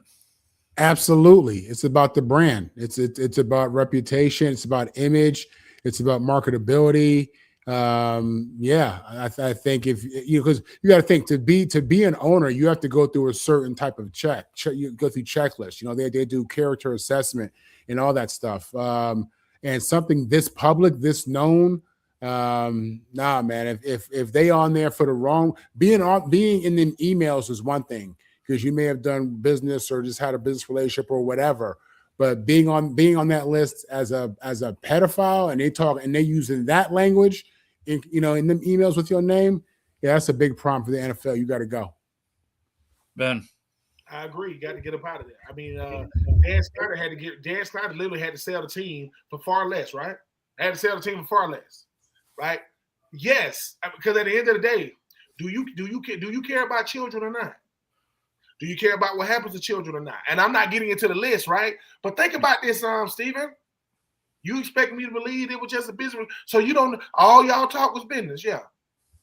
Absolutely. It's about the brand. It's about reputation. It's about image. It's about marketability. I think if because you got to think to be an owner, you have to go through a certain type of check. You go through checklists. They do character assessment and all that stuff. And something this public, this known, nah, man. If they on there for the wrong, being in them emails is one thing, because you may have done business or just had a business relationship or whatever. But being on that list as a pedophile, and they using that language in them emails with your name, that's a big problem for the NFL. You got to go. Ben. I agree. You got to get up out of there. I mean, Dan Snyder literally had to sell the team for far less, right? Had to sell the team for far less, right? Yes, because at the end of the day, do you care about children or not? Do you care about what happens to children or not? And I'm not getting into the list, right? But think about this, Steven. You expect me to believe it was just a business? So you don't? All y'all talk was business, yeah.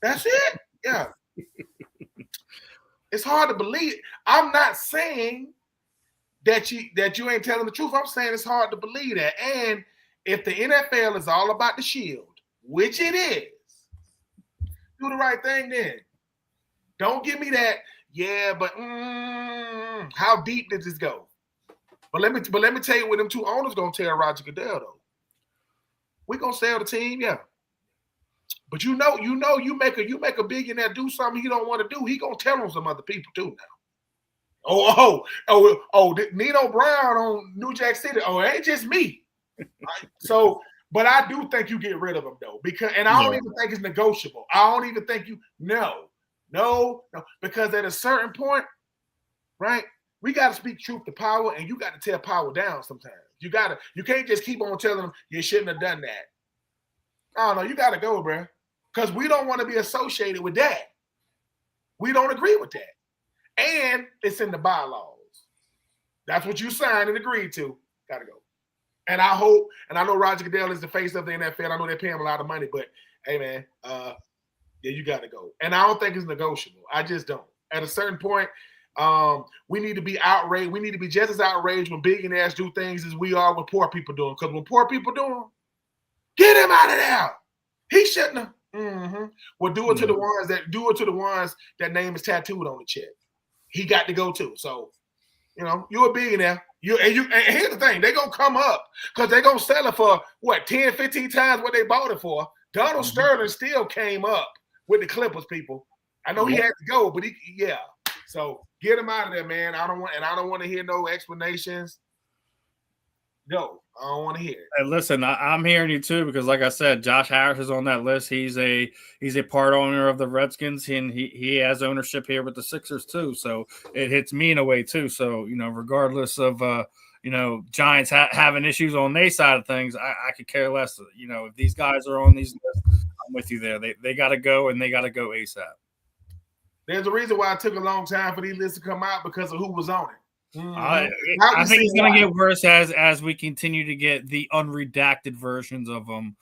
That's it, yeah. It's hard to believe. I'm not saying that you ain't telling the truth. I'm saying it's hard to believe that. And if the NFL is all about the shield, which it is, do the right thing then. Don't give me that. Yeah, but how deep did this go? But let me tell you what them two owners gonna tell Roger Goodell though. We gonna sell the team, yeah. But you make a billionaire do something he don't want to do. He gonna tell on some other people too now. Nino Brown on New Jack City. Oh, it ain't just me. Right? So, but I do think you get rid of him though, because I don't even think it's negotiable. I don't even think no, because at a certain point, right, we got to speak truth to Powell, and you got to tell Powell down sometimes. You can't just keep on telling him you shouldn't have done that. No, you got to go, bro, because we don't want to be associated with that. We don't agree with that, and it's in the bylaws. That's what you signed and agreed to. Got to go. And I hope, and I know Roger Goodell is the face of the NFL. I know they pay him a lot of money, but hey, man, yeah, you got to go. And I don't think it's negotiable. I just don't. At a certain point, we need to be outraged. We need to be just as outraged when billionaires do things as we are when poor people do them. Because when poor people do them, get him out of there. He shouldn't have. Mm-hmm. Well, do it to the ones that name is tattooed on the check. He got to go too. So, you're a billionaire. And here's the thing, they're gonna come up because they're gonna sell it for what, 10, 15 times what they bought it for. Donald Sterling still came up with the Clippers people. I know he had to go, but so get him out of there, man. I don't want to hear no explanations. No, I don't want to hear it. Hey, listen, I'm hearing you too, because like I said, Josh Harris is on that list. He's a part owner of the Redskins, and he has ownership here with the Sixers too. So it hits me in a way too. So, regardless of Giants having issues on their side of things, I could care less. If these guys are on these lists, I'm with you there. They got to go, and they got to go ASAP. There's a reason why it took a long time for these lists to come out, because of who was on it. I think it's going to get worse as we continue to get the unredacted versions of them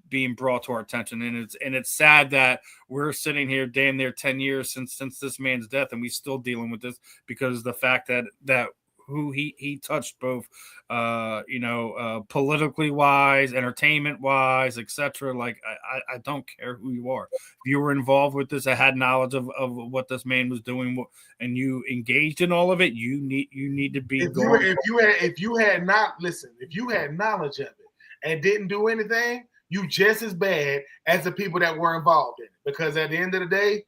being brought to our attention, and it's sad that we're sitting here damn near 10 years since this man's death, and we still dealing with this because of the fact that who he touched both, politically wise, entertainment wise, etc. Like I don't care who you are. If you were involved with this, I had knowledge of what this man was doing, and you engaged in all of it, you need to be. If you had knowledge of it, and didn't do anything, you just as bad as the people that were involved in it. Because at the end of the day,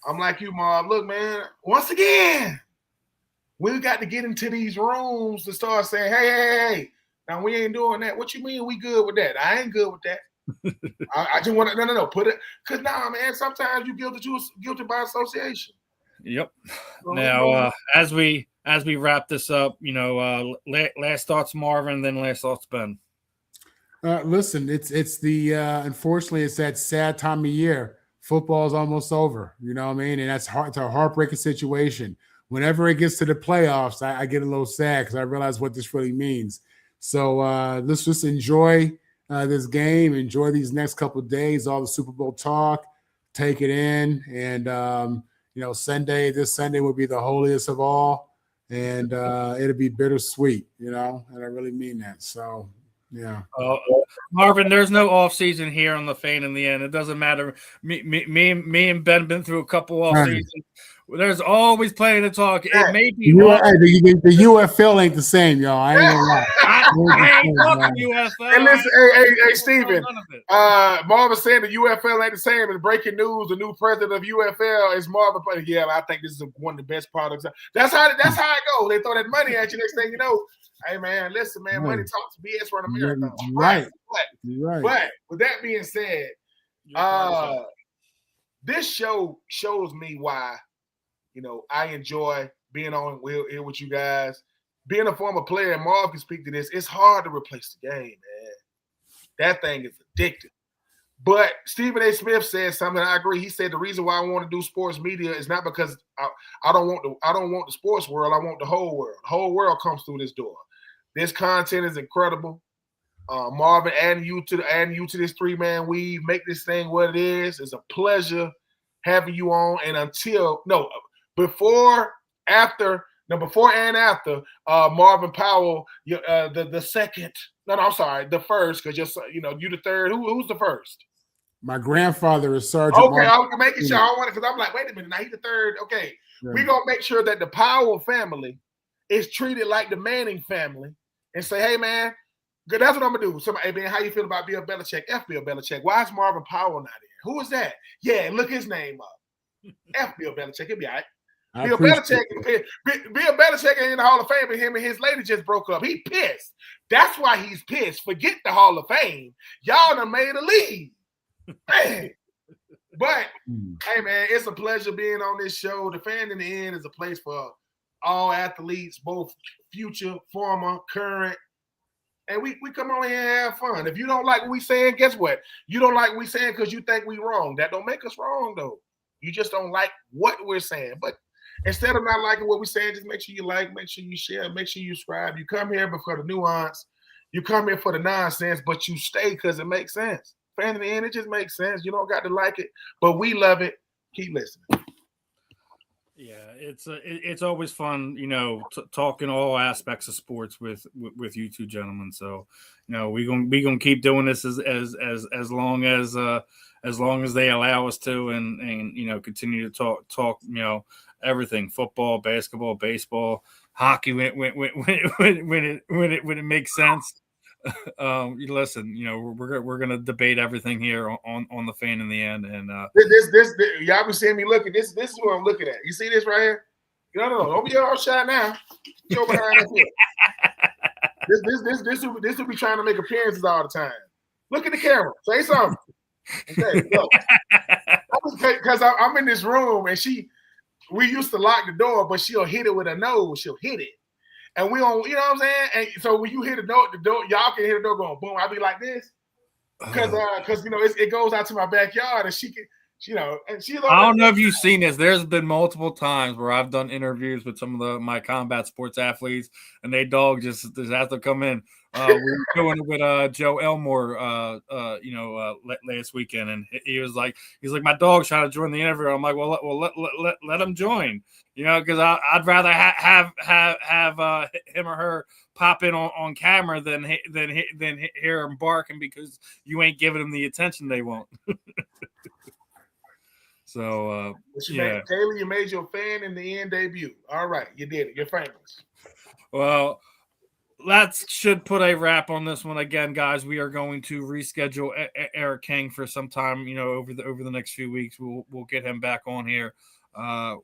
I'm like you, Marv. Look, man, once again, we got to get into these rooms to start saying, hey, now we ain't doing that. What you mean we good with that? I ain't good with that. I just want to, no, put it, because man, sometimes you guilty by association. Yep. Now, as we wrap this up, last thoughts, Marvin, then last thoughts, Ben. Listen, it's the unfortunately it's that sad time of year. Football's almost over, you know what I mean? And that's hard. It's a heartbreaking situation. Whenever it gets to the playoffs, I get a little sad because I realize what this really means. So let's just enjoy this game, enjoy these next couple of days, all the Super Bowl talk, take it in, and this Sunday will be the holiest of all, and it'll be bittersweet, and I really mean that. So. Yeah, Marvin, there's no off season here on the Fan in the End. It doesn't matter. Me and Ben been through a couple off seasons. There's always plenty to talk. It may be the UFL ain't the same, y'all. I ain't gonna lie. I ain't talking UFL. And listen, hey, Steven. Marvin saying the UFL ain't the same. And breaking news: the new president of UFL is Marvin. Yeah, I think this is one of the best products. That's how it goes. They throw that money at you. Next thing you know. Hey, man, listen, man, money talks BS run a marathon. Right. But with that being said, this show shows me why, I enjoy being on here with you guys. Being a former player, and Marv can speak to this, it's hard to replace the game, man. That thing is addictive. But Stephen A. Smith said something, I agree. He said the reason why I want to do sports media is not because I don't want the sports world, I want the whole world. The whole world comes through this door. This content is incredible. Marvin, adding you to this 3-man weave, make this thing what it is. It's a pleasure having you on. And before and after, Marvin Powell, the second. No, I'm sorry, the first, because you the third. Who's the first? My grandfather is Sergeant. Okay, I was making sure. I want it because I'm like, wait a minute, now he's the third. Okay, we're gonna make sure that the Powell family is treated like the Manning family. And say, hey, man, that's what I'm going to do. Somebody, hey, man, how you feel about Bill Belichick? F Bill Belichick. Why is Marvin Powell not in? Who is that? Yeah, look his name up. F Bill Belichick. He'll be all right. Bill Belichick ain't in the Hall of Fame, but him and his lady just broke up. He pissed. That's why he's pissed. Forget the Hall of Fame. Y'all done made a lead. Man. But, hey, man, it's a pleasure being on this show. The Fan in the End is a place for all athletes, both future, former, current. And we come on here and have fun. If you don't like what we saying, guess what? You don't like what we saying because you think we wrong. That don't make us wrong, though. You just don't like what we're saying. But instead of not liking what we're saying, just make sure you like, make sure you share, make sure you subscribe. You come here for the nuance. You come here for the nonsense, but you stay because it makes sense. Fan in the End, it just makes sense. You don't got to like it, but we love it. Keep listening. Yeah, it's always fun, talking all aspects of sports with you two gentlemen. So, we gonna keep doing this as long as they allow us to, and continue to talk everything: football, basketball, baseball, hockey when it makes sense. Listen, we're gonna debate everything here on the Fan in the End, and this y'all be seeing me looking. This is what I'm looking at. You see this right here? No, don't be all shy now. Go behind that here. This will be trying to make appearances all the time. Look at the camera. Say something. Okay, go. Because I'm in this room and we used to lock the door, but she'll hit it with her nose. She'll hit it. And we don't, you know what I'm saying? And so when you hit the door, y'all can hear the door going boom. I'll be like this. Because it goes out to my backyard and she can, and she's I don't know if you've seen this. There's been multiple times where I've done interviews with some of my combat sports athletes, and they dog just has to come in. We were doing it with Joe Elmore, last weekend, and he's like, my dog's trying to join the interview. I'm like, let him join, because I'd rather have him or her pop in on camera than hear him barking because you ain't giving them the attention they want. So, Taylor, you made your Fan in the End debut. All right, you did it. You're famous. Well, that should put a wrap on this one. Again, guys, we are going to reschedule Eric King for some time. Over the next few weeks, we'll get him back on here.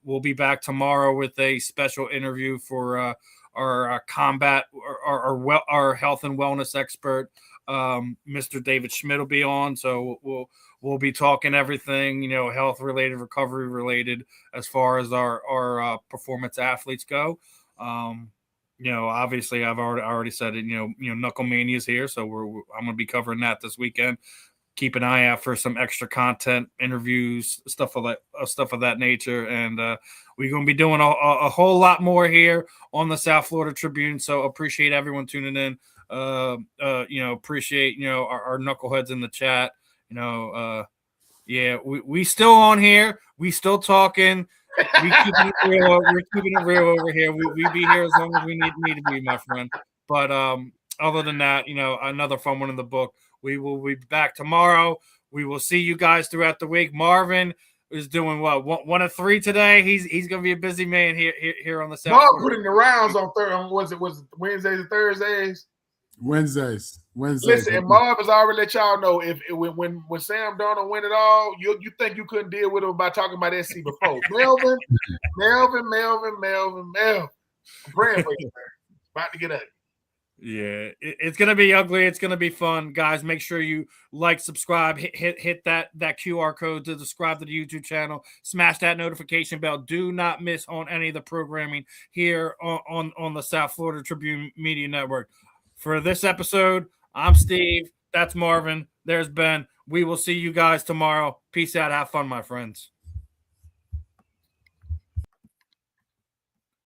We'll be back tomorrow with a special interview for our combat, our health and wellness expert, Mr. David Schmidt will be on. So we'll be talking everything, health related, recovery related, as far as our performance athletes go. Obviously I've already said it, Knuckle Mania is here. So I'm going to be covering that this weekend. Keep an eye out for some extra content, interviews, stuff of that nature. And we're going to be doing a whole lot more here on the South Florida Tribune. So appreciate everyone tuning in. Appreciate, our knuckleheads in the chat. We still on here. We still talking. We're keeping it real over here. We be here as long as we need to be, my friend. But other than that, another fun one in the book. We will be back tomorrow. We will see you guys throughout the week. Marvin is doing what? One of 3 today. He's gonna be a busy man here on the South. Mark putting the rounds on was it Wednesdays and Thursdays? Wednesdays. Listen, and Marv has already let y'all know when Sam Darnold win it all, you think you couldn't deal with him by talking about SC before. Melvin. I'm praying for you, man. About to get ugly. Yeah, it's gonna be ugly. It's gonna be fun, guys. Make sure you like, subscribe, hit that QR code to subscribe to the YouTube channel. Smash that notification bell. Do not miss on any of the programming here on the South Florida Tribune Media Network. For this episode, I'm Steve. That's Marvin. There's Ben. We will see you guys tomorrow. Peace out. Have fun, my friends.